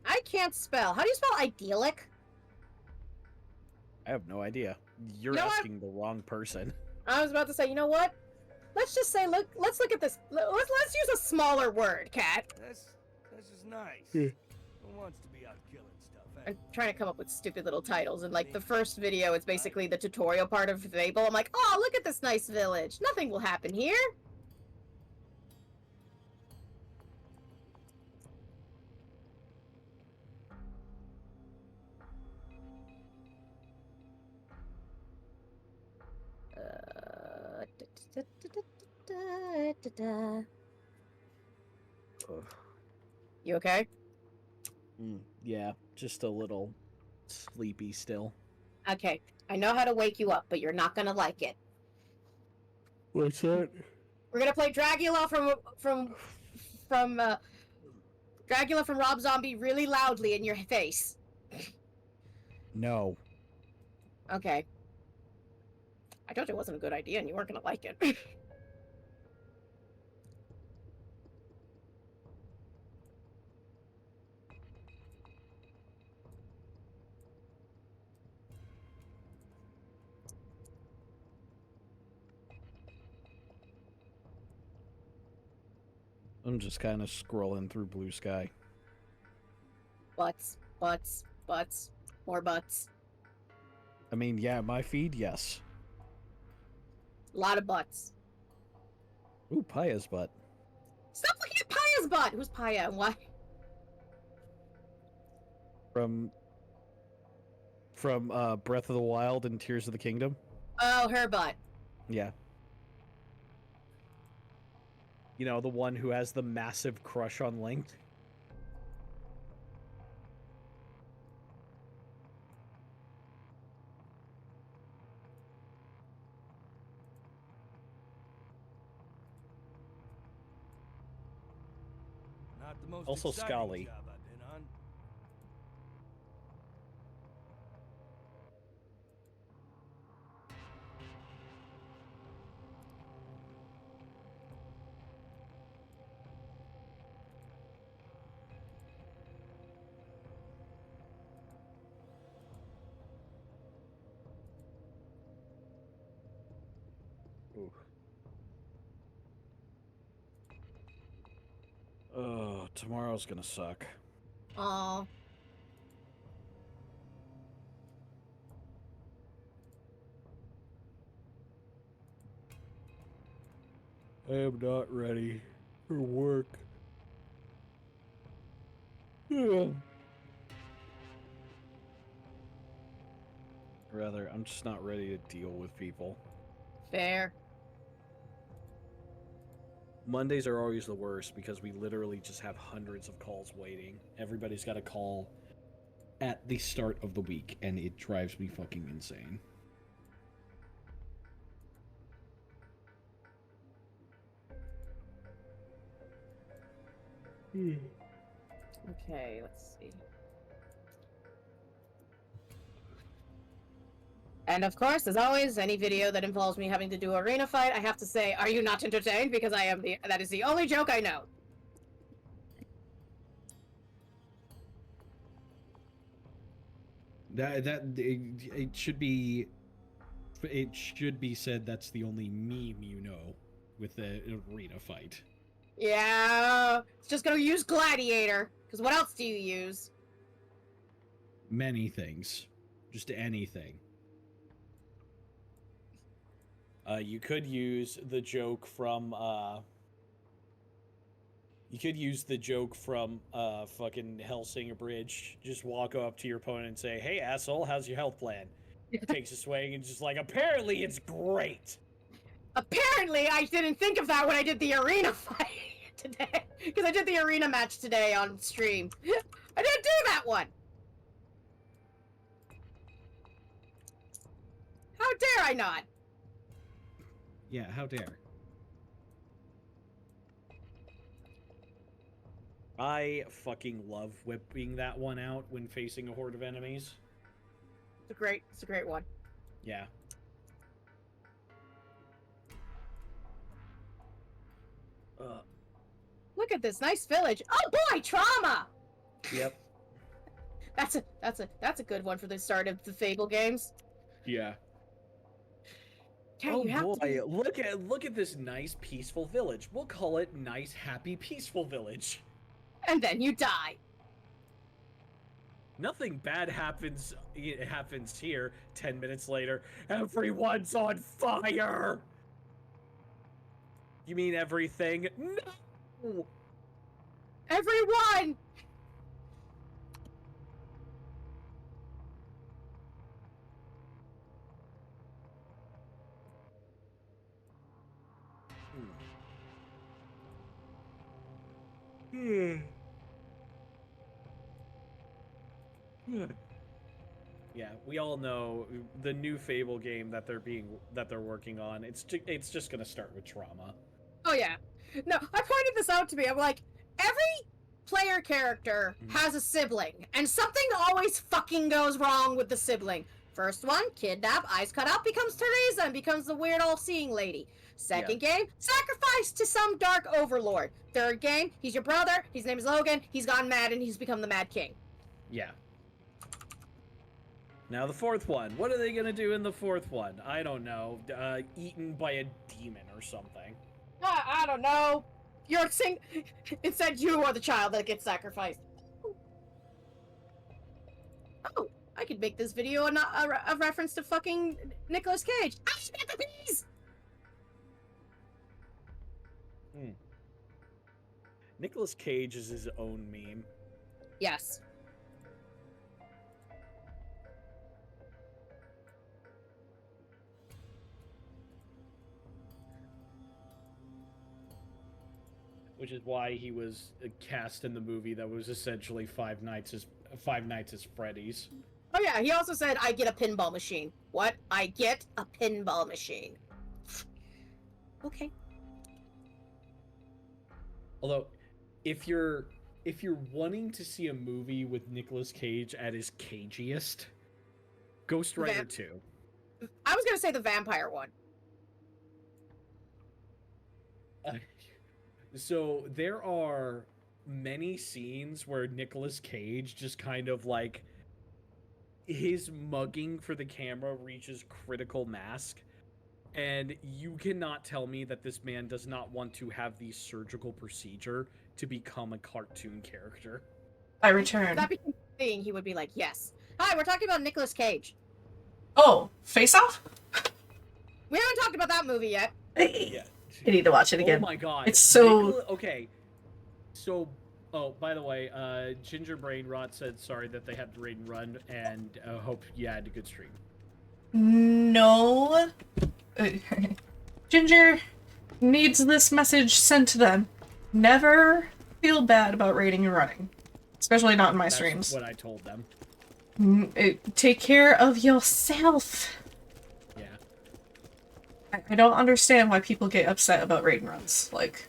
I can't spell. How do you spell idyllic? I have no idea. You're You know what? asking the wrong person. I was about to say, you know what? Let's just say, let's look at this. Let's use a smaller word, cat. That's just nice. Yeah. Who wants to be out killing stuff? I'm trying to come up with stupid little titles, and like the first video, it's basically the tutorial part of Fable. I'm like, oh, look at this nice village. Nothing will happen here. You okay? Yeah, just a little sleepy still. Okay, I know how to wake you up, but you're not gonna like it. What's that? We're gonna play Dracula from Dracula from Rob Zombie really loudly in your face. No. Okay. I told you it wasn't a good idea, and you weren't gonna like it. I'm just kind of scrolling through Blue Sky. Butts, butts, butts, more butts. I mean, yeah, my feed, yes. A lot of butts. Ooh, Paya's butt. Stop looking at Paya's butt! Who's Paya and why? From Breath of the Wild and Tears of the Kingdom. Oh, her butt. Yeah. You know, the one who has the massive crush on Link. Not the most Also exciting Scully. job I've been on. Ooh. Oh, tomorrow's gonna suck. Aw. I am not ready for work. Rather, I'm just not ready to deal with people. Fair. Mondays are always the worst because we literally just have hundreds of calls waiting. Everybody's got a call at the start of the week, and it drives me fucking insane. Okay, let's see. And of course, as always, any video that involves me having to do arena fight, I have to say, are you not entertained? Because that is the only joke I know. It should be. It should be said that's the only meme you know with the arena fight. Yeah, it's just gonna use Gladiator. Because what else do you use? Many things. Just anything. You could use the joke from, You could use the joke from, fucking Hellsinger Bridge. Just walk up to your opponent and say, "Hey, asshole, how's your health plan?" Takes a swing and just like, apparently it's great! Apparently, I didn't think of that when I did the arena fight today. Because I did the arena match today on stream. I didn't do that one! How dare I not? Yeah, how dare. I fucking love whipping that one out when facing a horde of enemies. It's a great one. Yeah. Look at this nice village. Oh boy, trauma! Yep. That's a good one for the start of the Fable games. Yeah. Okay, oh you have boy, to... look at this nice peaceful village. We'll call it Nice Happy Peaceful Village. And then you die. Nothing bad happens here. 10 minutes later, everyone's on fire! You mean everything? No! Everyone! Yeah, we all know the new Fable game that they're working on. It's just gonna start with trauma. Oh yeah. No, I pointed this out to me. I'm like, every player character has a sibling, and something always fucking goes wrong with the sibling. First one, kidnap, eyes cut out, becomes Teresa and becomes the weird all-seeing lady. Second game, sacrificed to some dark overlord. Third game, he's your brother, his name is Logan, he's gone mad and he's become the Mad King. Yeah. Now the fourth one. What are they gonna do in the fourth one? I don't know. Eaten by a demon or something. I don't know. Instead, you are the child that gets sacrificed. Oh, I could make this video a reference to fucking Nicolas Cage. I spit the bees! Nicolas Cage is his own meme. Yes. Which is why he was cast in the movie that was essentially Five Nights at Freddy's. Oh yeah, he also said, I get a pinball machine. What? I get a pinball machine. Okay. Although, if you're wanting to see a movie with Nicolas Cage at his cagiest, Ghost Rider 2. I was gonna say the vampire one. So there are many scenes where Nicolas Cage just kind of like his mugging for the camera reaches critical mass, and you cannot tell me that this man does not want to have the surgical procedure to become a cartoon character. I return. If that became a thing, he would be like, yes. Hi, we're talking about Nicolas Cage. Oh, Face Off? We haven't talked about that movie yet. Yeah. I need to watch it again. Oh my god. It's so... Okay. So, oh, by the way, Ginger Brain Rot said sorry that they had to raid and run, and hope you had a good stream. No. Ginger needs this message sent to them. Never feel bad about raiding and running. Especially not in my streams. That's what I told them. Take care of yourself. Yeah. I don't understand why people get upset about raid and runs. Like...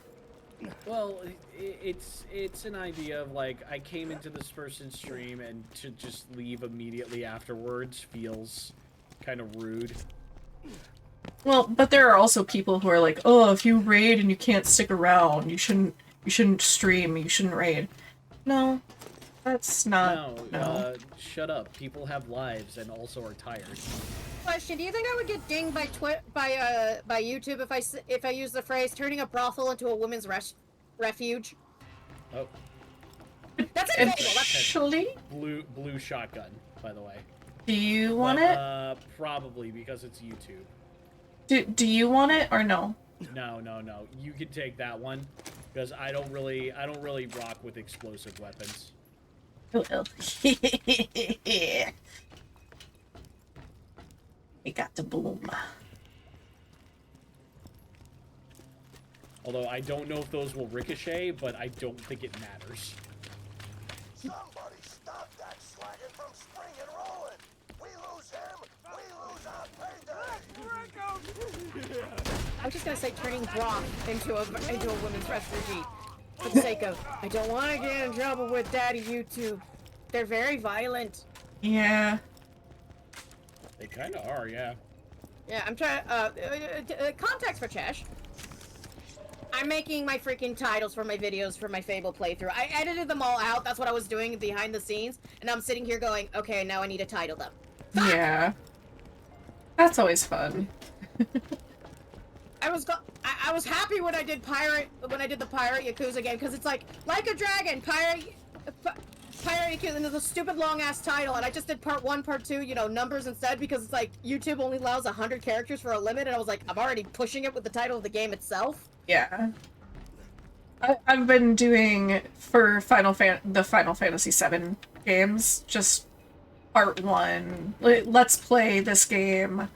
Well, it's an idea of like, I came into this person's stream and to just leave immediately afterwards feels kind of rude. Well, but there are also people who are like, oh, if you raid and you can't stick around, you shouldn't stream, you shouldn't raid. No. That's not. No, shut up. People have lives and also are tired. Question: do you think I would get dinged by YouTube if I use the phrase "turning a brothel into a women's refuge"? Oh. That's it. Actually, blue shotgun, by the way. Do you want it? Probably because it's YouTube. Do you want it or no? No. You can take that one because I don't really rock with explosive weapons. Well, we got the boom. Although I don't know if those will ricochet, but I don't think it matters. Somebody stop that slagging from springing rolling. We lose him, we lose our payday. I'm just gonna say turning broth into a women's refugee. For the sake of, I don't want to get in trouble with Daddy YouTube. They're very violent. Yeah. They kind of are, yeah. Yeah, I'm trying. Context for Chesh. I'm making my freaking titles for my videos for my Fable playthrough. I edited them all out. That's what I was doing behind the scenes, and I'm sitting here going, okay, now I need to title them. Yeah. That's always fun. I was happy when I did the Pirate Yakuza game, because it's like a dragon, Pirate Yakuza, and there's a stupid long ass title, and I just did part 1, part 2, you know, numbers instead, because it's like YouTube only allows 100 characters for a limit, and I was like, I'm already pushing it with the title of the game itself. Yeah. I've been doing for the Final Fantasy VII games, just part 1. Let's play this game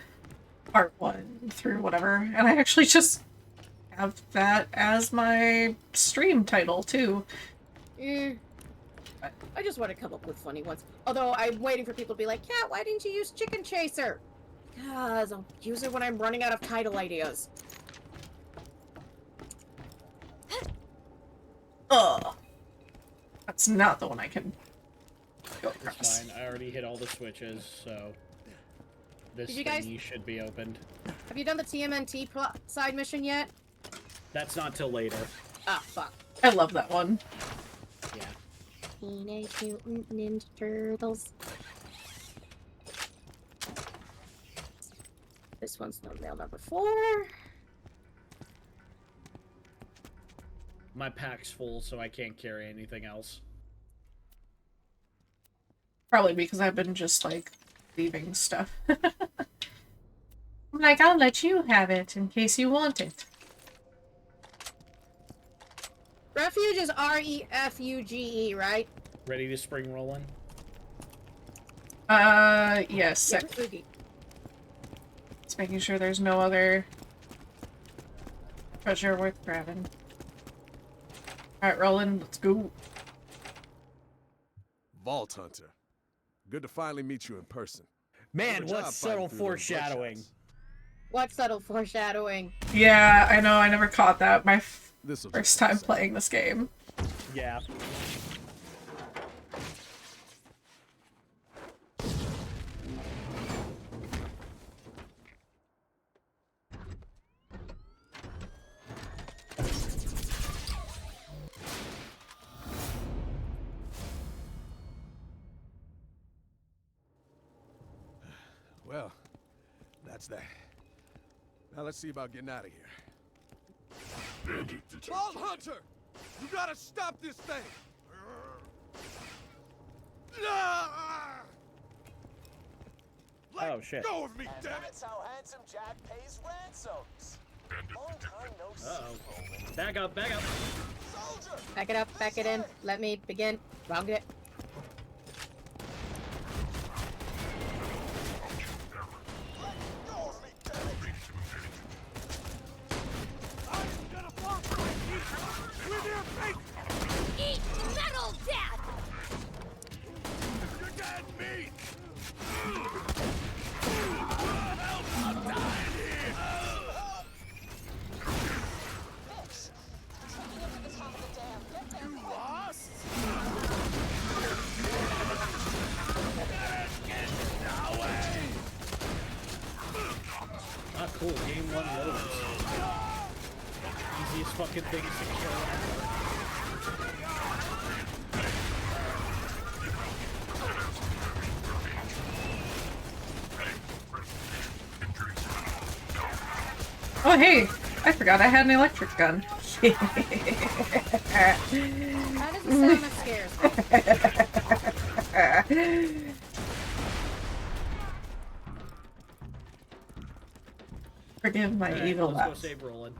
part 1 through whatever, and I actually just have that as my stream title too. I just want to come up with funny ones. Although I'm waiting for people to be like, yeah, why didn't you use Chicken Chaser? Because I'll use it when I'm running out of title ideas. Ugh. That's not the one I can go It's across. fine. I already hit all the switches, so this thingy should be opened. Have you done the TMNT side mission yet? That's not till later. Ah, fuck. I love that one. Yeah. Teenage Mutant Ninja Turtles. This one's thumbnail number 4. My pack's full, so I can't carry anything else. Probably because I've been just, like, leaving stuff. I'm like, I'll let you have it in case you want it. Refuge is R-E-F-U-G-E, right? Ready to spring rolling? Yes. Yeah, Just making sure there's no other treasure worth grabbing. Alright, Roland, let's go. Vault Hunter. Good to finally meet you in person. Man, Good what job subtle fighting through those foreshadowing. buckshots. What subtle foreshadowing? Yeah, I know, I never caught that my first time playing this game. Yeah. Well, that's that. Now let's see about getting out of here. Vault Hunter! You gotta stop this thing! Oh, shit. Go with me, And damn it! that's how Handsome Jack pays ransoms. Long time no see, Roland. Back up, back up. Soldier! Back it up, back it in. Let me begin. Round it. Go with me, damn it! I'm gonna walk with your face! Eat metal death! You're dead meat! Help! I'm dying here! You lost? Ah, cool. Game 1 loads. Easiest fucking things to kill ever. Oh, hey! I forgot I had an electric gun. That is the sound that scares me. Forgive my Alright, evil let's laugh. go save Roland.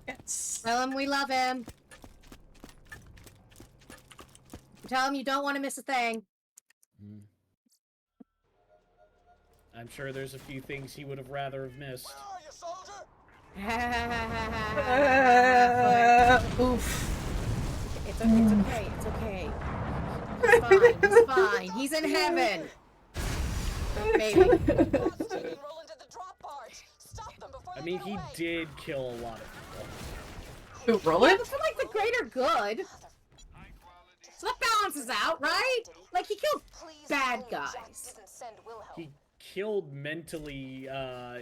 Yes. Tell him we love him. Tell him you don't want to miss a thing. I'm sure there's a few things he would have rather have missed. Oof. It's okay. It's okay. He's fine. He's fine. He's in heaven. Maybe. I mean, he did kill a lot of people. Who, Roland? Yeah, but for like the greater good. So that balances out, right? Like he killed bad guys. He killed mentally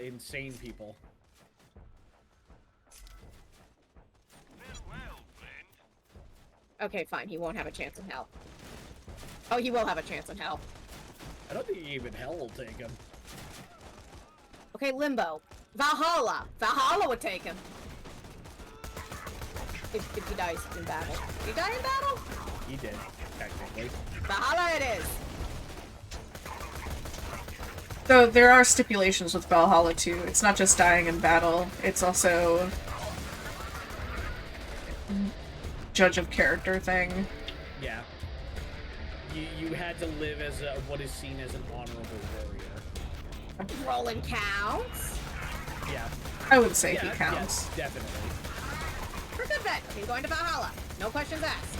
insane people. Okay, fine. He won't have a chance in hell. Oh, he will have a chance in hell. I don't think even hell will take him. Okay, Limbo. Valhalla. Valhalla would take him. If he dies in battle. Did he die in battle? He did, technically. Valhalla it is. So there are stipulations with Valhalla too. It's not just dying in battle. It's also judge of character thing. Yeah. You had to live as what is seen as an honorable warrior. Roland counts. Yeah. I would say he counts. Yes, definitely. For good bet. He's going to Valhalla. No questions asked.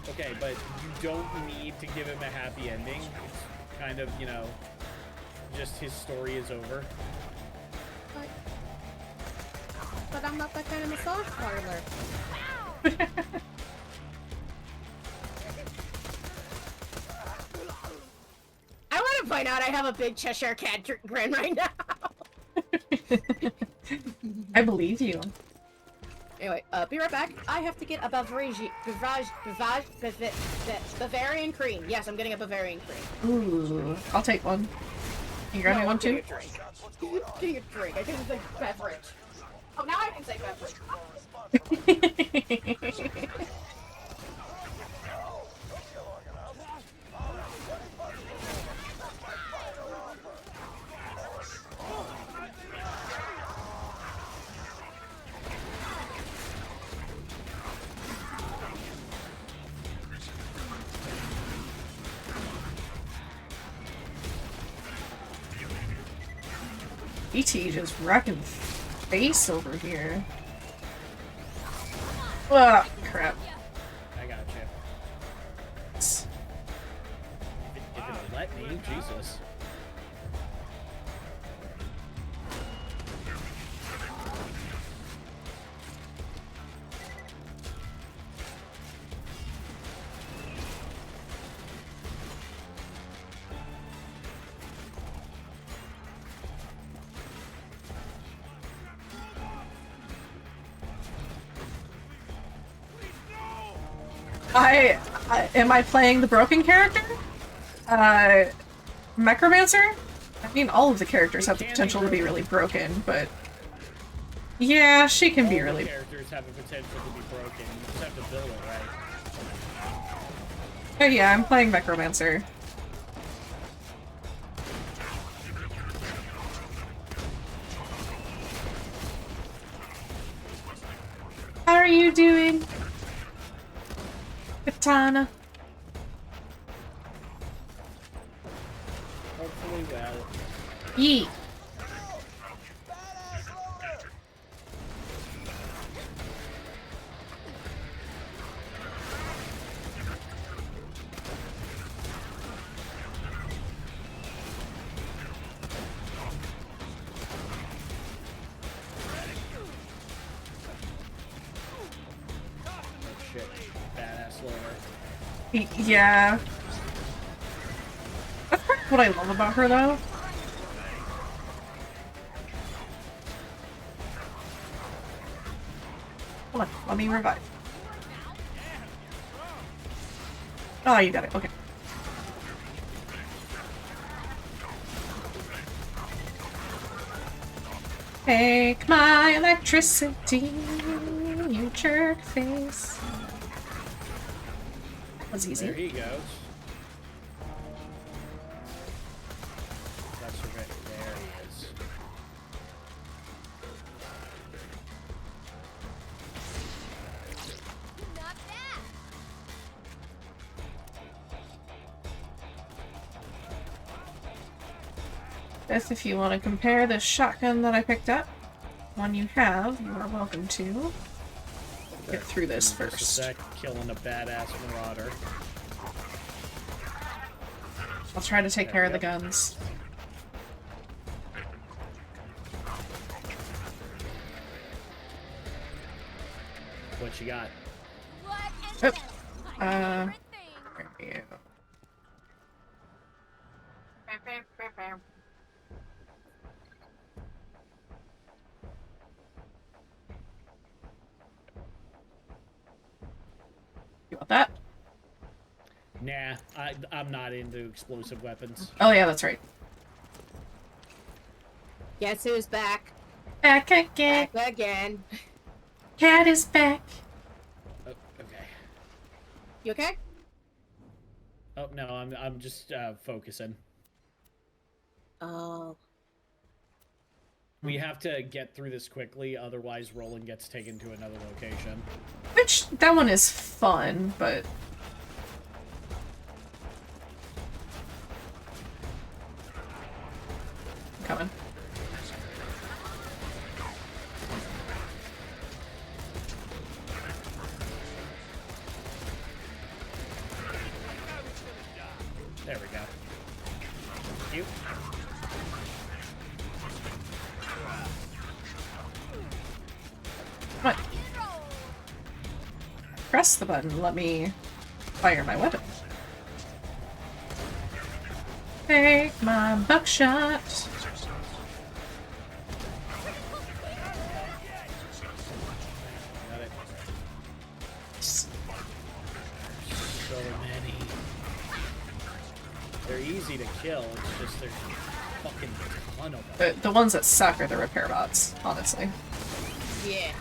Okay, but you don't need to give him a happy ending. It's kind of, you know, just his story is over. But I'm not that kind of massage parlor. I want to point out I have a big Cheshire Cat grin right now. I believe you. Anyway, be right back. I have to get a Bavarian cream. Yes, I'm getting a Bavarian cream. Ooh, I'll take one. You grab me one too? Getting a drink. I didn't say beverage. Oh, now I can say beverage. BT just wrecking face over here. Ah, crap. I got you. You're gonna let me? Jesus. Am I playing the broken character? Necromancer? I mean, all of the characters have the potential to be really broken, but yeah, she can be really. All the characters have the potential to be broken. You just have to build it right. Oh yeah, I'm playing Necromancer. How are you doing, Katana? Hopefully well. Yeet. Shit. Badass loader. Yeah. That's part of what I love about her, though. Hold on, let me revive. Oh, you got it. Okay. Take my electricity, you jerk face. That was easy. There he goes. That's right. There he is. Not bad. Beth, if you want to compare this shotgun that I picked up, one you have, you are welcome to. Get through this Just a first. sec, killing a badass marauder. I'll try to take care of the guns. What you got? Oop. Where are you? You want that? Nah, I'm not into explosive weapons. Oh yeah, that's right. Guess who's back? Back again. Back again. Cat is back. Oh, okay. You okay? Oh no, I'm just focusing. Oh. We have to get through this quickly, otherwise Roland gets taken to another location. Which, that one is fun, but... I'm coming. There we go. Thank you. Come on. Press the button, let me fire my weapon. Take my buckshot. Got it. So many. They're easy to kill, it's just there's fucking ton of them. The ones that suck are the repair bots, honestly. Yeah.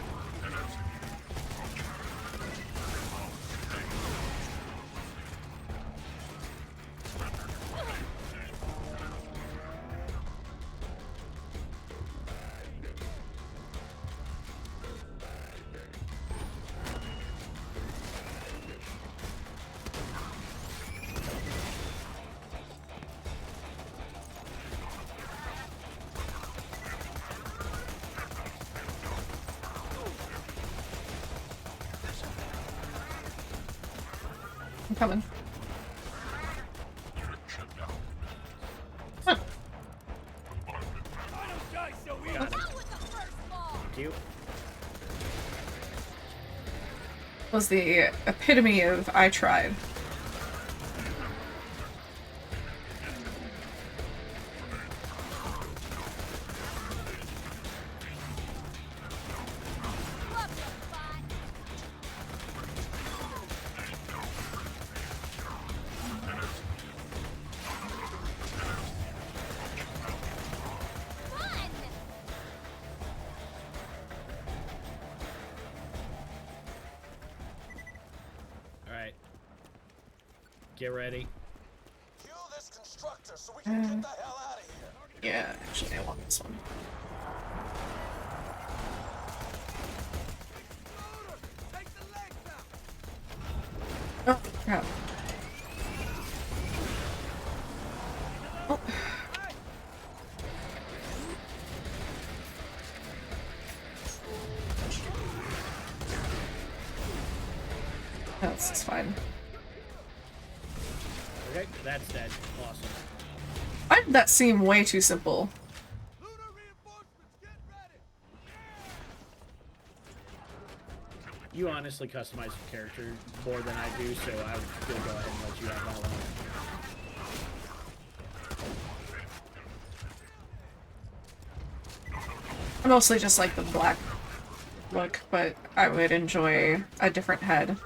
I'm coming. Huh. Got him. Thank you. Was the epitome of I tried. Alright. Get ready. Kill this constructor so we can get the hell out of here. Yeah, actually, I want this one. Oh, crap. Oh. Oh, this is fine. Okay, that's dead. Awesome. Why did that seem way too simple? You honestly customize your character more than I do, so I would still go ahead and let you have that one. I mostly just like the black look, but I would enjoy a different head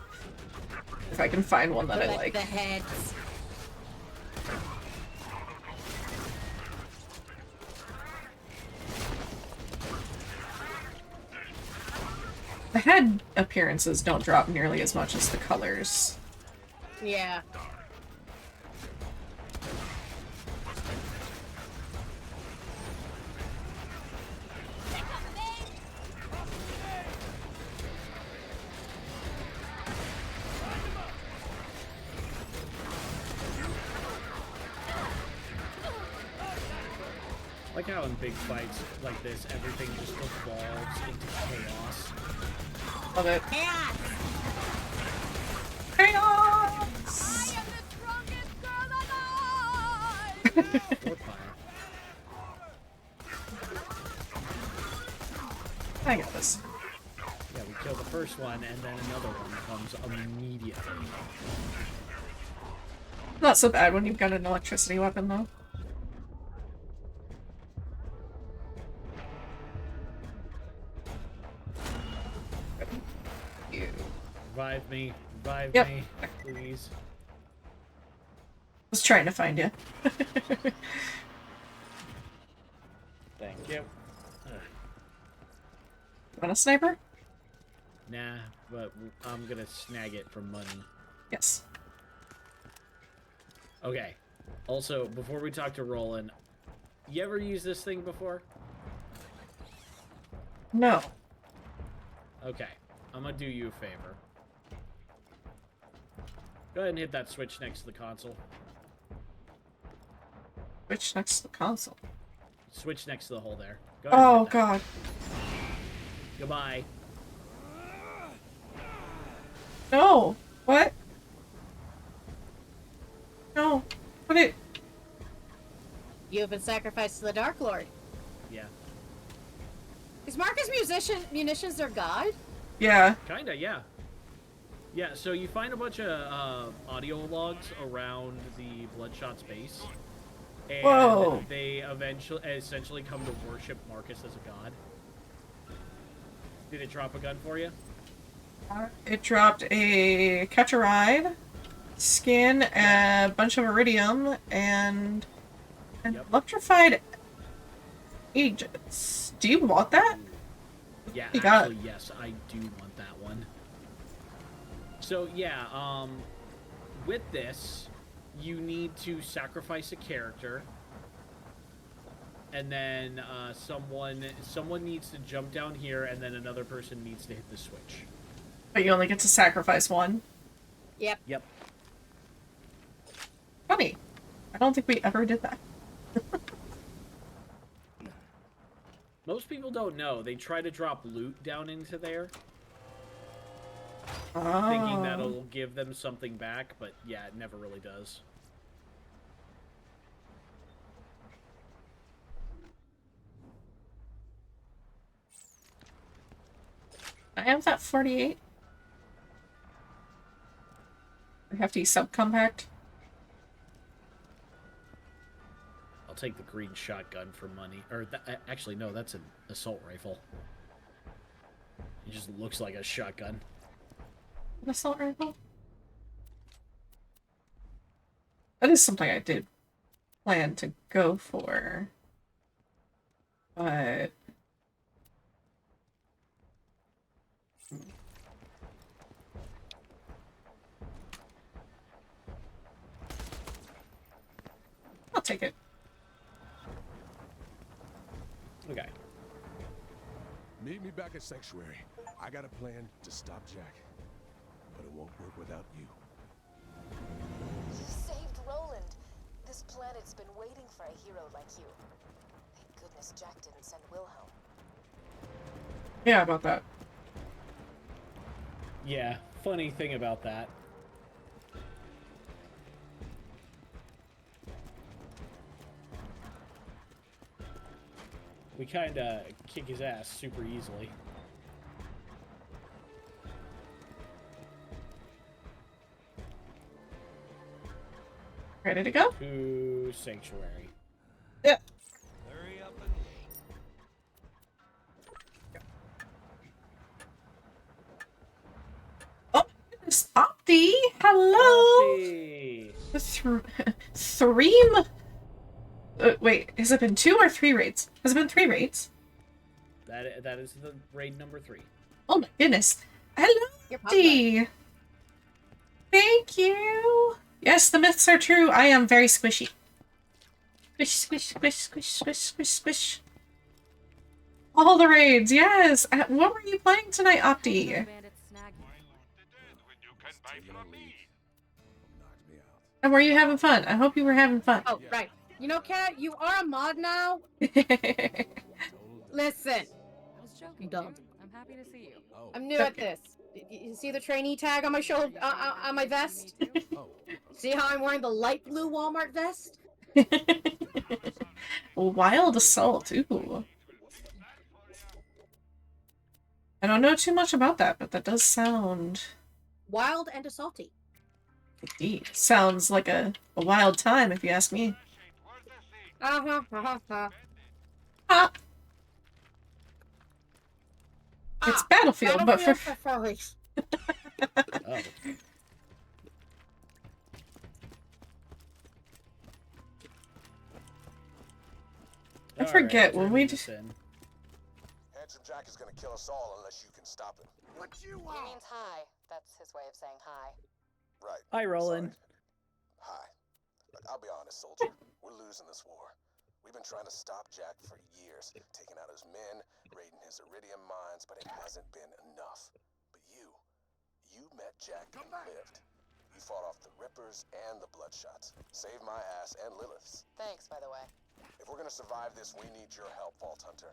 if I can find one that I like. The heads. The head appearances don't drop nearly as much as the colors. Yeah. Like how in big fights like this, everything just evolves into chaos. Love it. Chaos! Chaos! I am the strongest girl alive! I got this. Yeah, we kill the first one, and then another one comes immediately. Not so bad when you've got an electricity weapon, though. Revive me. Revive Yep. me. Please. Was trying to find you. Thank you. Want a sniper? Nah, but I'm gonna snag it for money. Yes. Okay. Also, before we talk to Roland, you ever use this thing before? No. Okay. I'm gonna do you a favor. Go ahead and hit that switch next to the console. Switch next to the console. Switch next to the hole there. Go ahead and Oh, hit that. God. Goodbye. No. What? No. What it? You have been sacrificed to the Dark Lord. Yeah. Is Marcus munitions their god? Yeah. Kinda, yeah. Yeah, so you find a bunch of audio logs around the Bloodshot's base. And Whoa. they essentially come to worship Marcus as a god. Did it drop a gun for you? It dropped a Catch a Ride, skin, a bunch of iridium, and an electrified agents. Do you want that? Yeah, You got actually, yes, I do want that one. So, yeah, with this, you need to sacrifice a character, and then someone needs to jump down here, and then another person needs to hit the switch. But you only get to sacrifice one. Yep. Yep. Funny. I don't think we ever did that. Most people don't know. They try to drop loot down into there, Oh. thinking that'll give them something back, but yeah, it never really does. I have that 48. I have to use subcompact. I'll take the green shotgun for money. Or, actually, no, that's an assault rifle. It just looks like a shotgun. An assault rifle? That is something I did plan to go for. But... I'll take it. Okay. Meet me back at Sanctuary. I got a plan to stop Jack. But it won't work without you. You saved Roland. This planet's been waiting for a hero like you. Thank goodness Jack didn't send Wilhelm. Yeah, about that. Yeah, funny thing about that. We kinda kick his ass super easily. Ready to go? To Sanctuary. Yeah. Hurry up and Oh, it's Opti! Hello! Opti! Three? Wait, has it been 2 or 3 raids? Has it been 3 raids? That is the raid number 3. Oh my goodness. Hello, You're Opti. Thank you. Yes, the myths are true. I am very squishy. Squish, squish, squish, squish, squish, squish, squish. All the raids, yes. What were you playing tonight, Opti? And were you having fun? I hope you were having fun. Oh, right. You know, Kat, you are a mod now. Listen. I was joking, Dumb. dude. I'm happy to see you. I'm new at this. You see the trainee tag on my shoulder, on my vest? See how I'm wearing the light blue Walmart vest? Wild Assault, ooh. I don't know too much about that, but that does sound... Wild and assaulty. Indeed. Sounds like a wild time, if you ask me. Ah. It's Battlefield, but for... furries. Oh. I forget when we just... Handsome Jack is gonna kill us all unless you can stop him. What you He want? means hi. That's his way of saying hi. Right. Hi, Roland. Hi. Look, I'll be honest, soldier. We're losing this war. We've been trying to stop Jack for years, taking out his men, raiding his iridium mines, but it hasn't been enough. But you met Jack and lived. You fought off the Rippers and the Bloodshots. Saved my ass and Lilith's. Thanks, by the way. If we're gonna survive this, we need your help, Vault Hunter.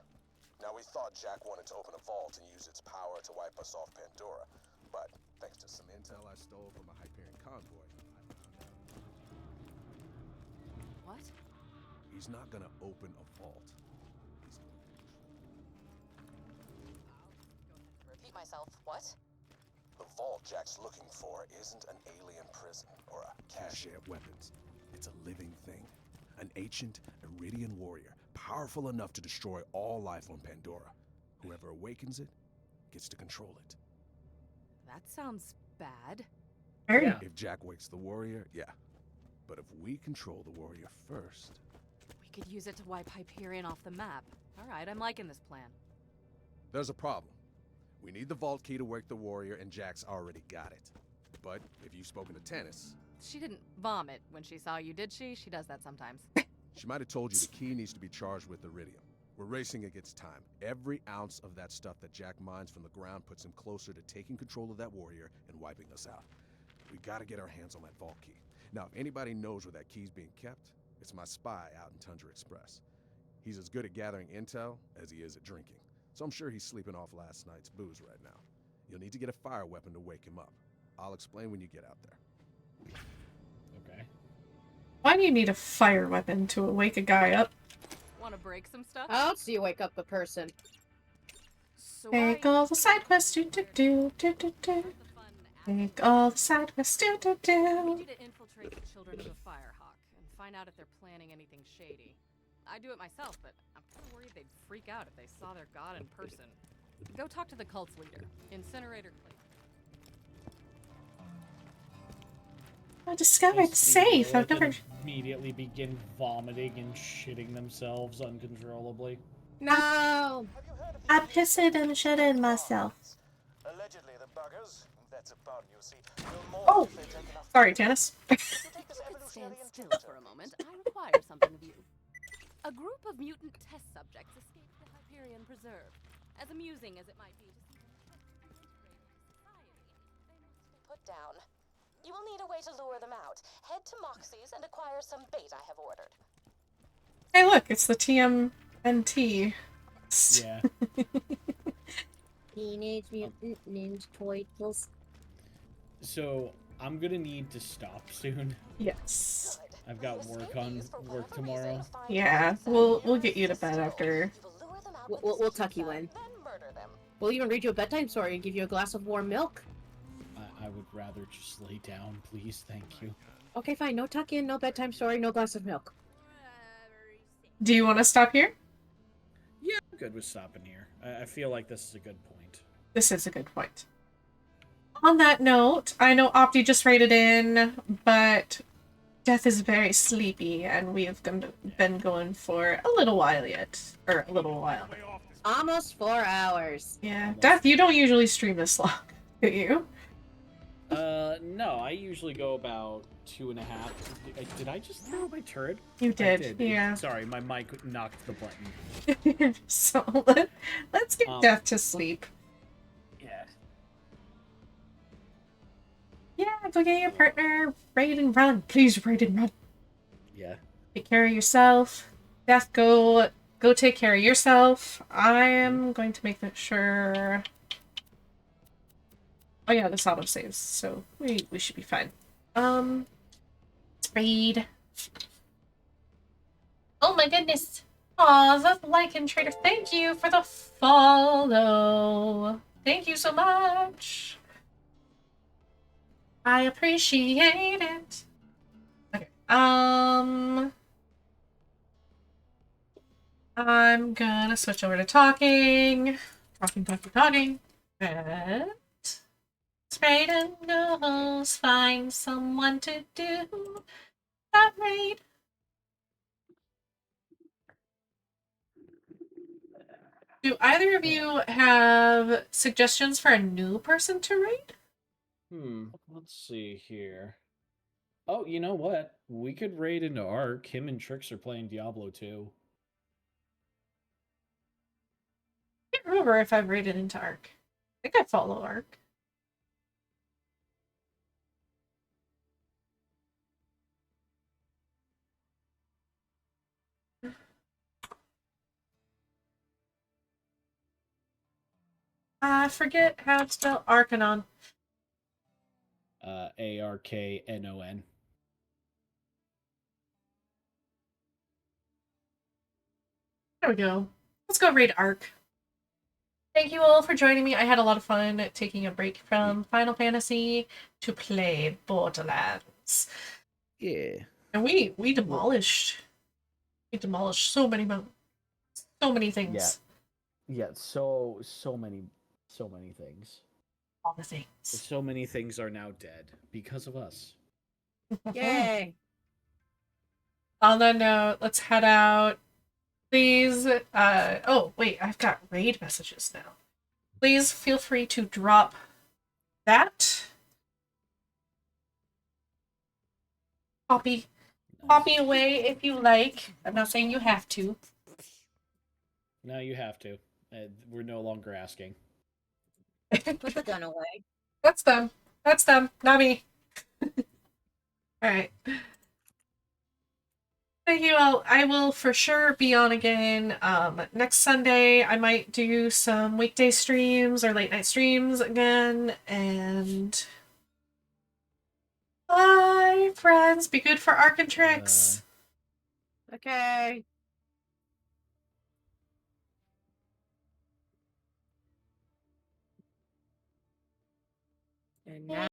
Now, we thought Jack wanted to open a vault and use its power to wipe us off Pandora, but thanks to some intel I stole from a Hyperion convoy, What? He's not gonna open a vault. He's Repeat myself. What? the vault Jack's looking for isn't an alien prison or a cache of weapons. It's a living thing. An ancient Iridian warrior, powerful enough to destroy all life on Pandora. Whoever awakens it gets to control it. That sounds bad. Yeah. If Jack wakes the warrior, yeah. But if we control the warrior first... We could use it to wipe Hyperion off the map. Alright, I'm liking this plan. There's a problem. We need the vault key to wake the warrior, and Jack's already got it. But if you've spoken to Tannis... She didn't vomit when she saw you, did she? She does that sometimes. She might have told you the key needs to be charged with iridium. We're racing against time. Every ounce of that stuff that Jack mines from the ground puts him closer to taking control of that warrior and wiping us out. We gotta get our hands on that vault key. Now, if anybody knows where that key's being kept, it's my spy out in Tundra Express. He's as good at gathering intel as he is at drinking, so I'm sure he's sleeping off last night's booze right now. You'll need to get a fire weapon to wake him up. I'll explain when you get out there. Okay. Why do you need a fire weapon to wake a guy up? Want to break some stuff? I'll see you wake up a person. So Take all the side quests, do. Take all the side quests, do. I need you to infiltrate the children of the Firehawk and find out if they're planning anything shady. I do it myself, but I'm kind of worried they'd freak out if they saw their god in person. Go talk to the cult's leader, Incinerator Clay. I discovered the safe. I've never... Immediately begin vomiting and shitting themselves uncontrollably. No! I pissed and shitted myself. Allegedly, the buggers, that's a pun, you see, Oh! Sorry, Janice. Stand still for a moment. I require something of you. A group of mutant test subjects escaped the Hyperion Preserve. As amusing as it might be to see them Put down. You will need a way to lure them out. Head to Moxie's and acquire some bait I have ordered. Hey, look, it's the TMNT. Yeah. Teenage Mutant Ninja Turtles. So I'm gonna need to stop soon. Yes. I've got work tomorrow. Yeah, we'll get you to bed after. We'll tuck you in. We'll even read you a bedtime story and give you a glass of warm milk. I would rather just lay down, please. Thank you. Okay, fine. No tuck in, no bedtime story, no glass of milk. Do you want to stop here? Yeah, I'm good with stopping here. I feel like this is a good point. This is a good point. On that note, I know Opti just raided in, but Death is very sleepy, and we have been going for a little while yet. Or a little while. Almost 4 hours. Yeah. Almost. Death, you don't usually stream this long, do you? No, I usually go about 2.5. Did I just throw my turret? You did, I did. yeah. Sorry, my mic knocked the button. So let's get Death to sleep. Yeah. Yeah, go get your partner. Raid and run. Please raid and run. Yeah. Take care of yourself. Death, go take care of yourself. I am going to make sure. Oh yeah, this auto saves, so we should be fine. Let's raid. Oh my goodness. Aw, the like and trader. Thank you for the follow. Thank you so much. I appreciate it. Okay. I'm gonna switch over to talking. Talking. And raid and goes. Find someone to do that raid. Do either of you have suggestions for a new person to raid? Let's see here. Oh, you know what? We could raid into Ark. Him and Trix are playing Diablo 2. I can't remember if I've raided into Ark. I think I follow Ark. I forget how to spell Arcanon. Arknon. There we go. Let's go raid Ark. Thank you all for joining me. I had a lot of fun taking a break from Final Fantasy to play Borderlands. Yeah. And we demolished so many things. Yeah, so many things. All the things. So many things are now dead because of us. Yay! On that note, let's head out. Please, oh, wait, I've got raid messages now. Please feel free to drop that. Copy away if you like. I'm not saying you have to. No, you have to. We're no longer asking. Put the gun away. That's them. Not me. Alright. Thank you all. I will for sure be on again next Sunday. I might do some weekday streams or late night streams again. And bye, friends. Be good for Ark and Trix. Okay. And now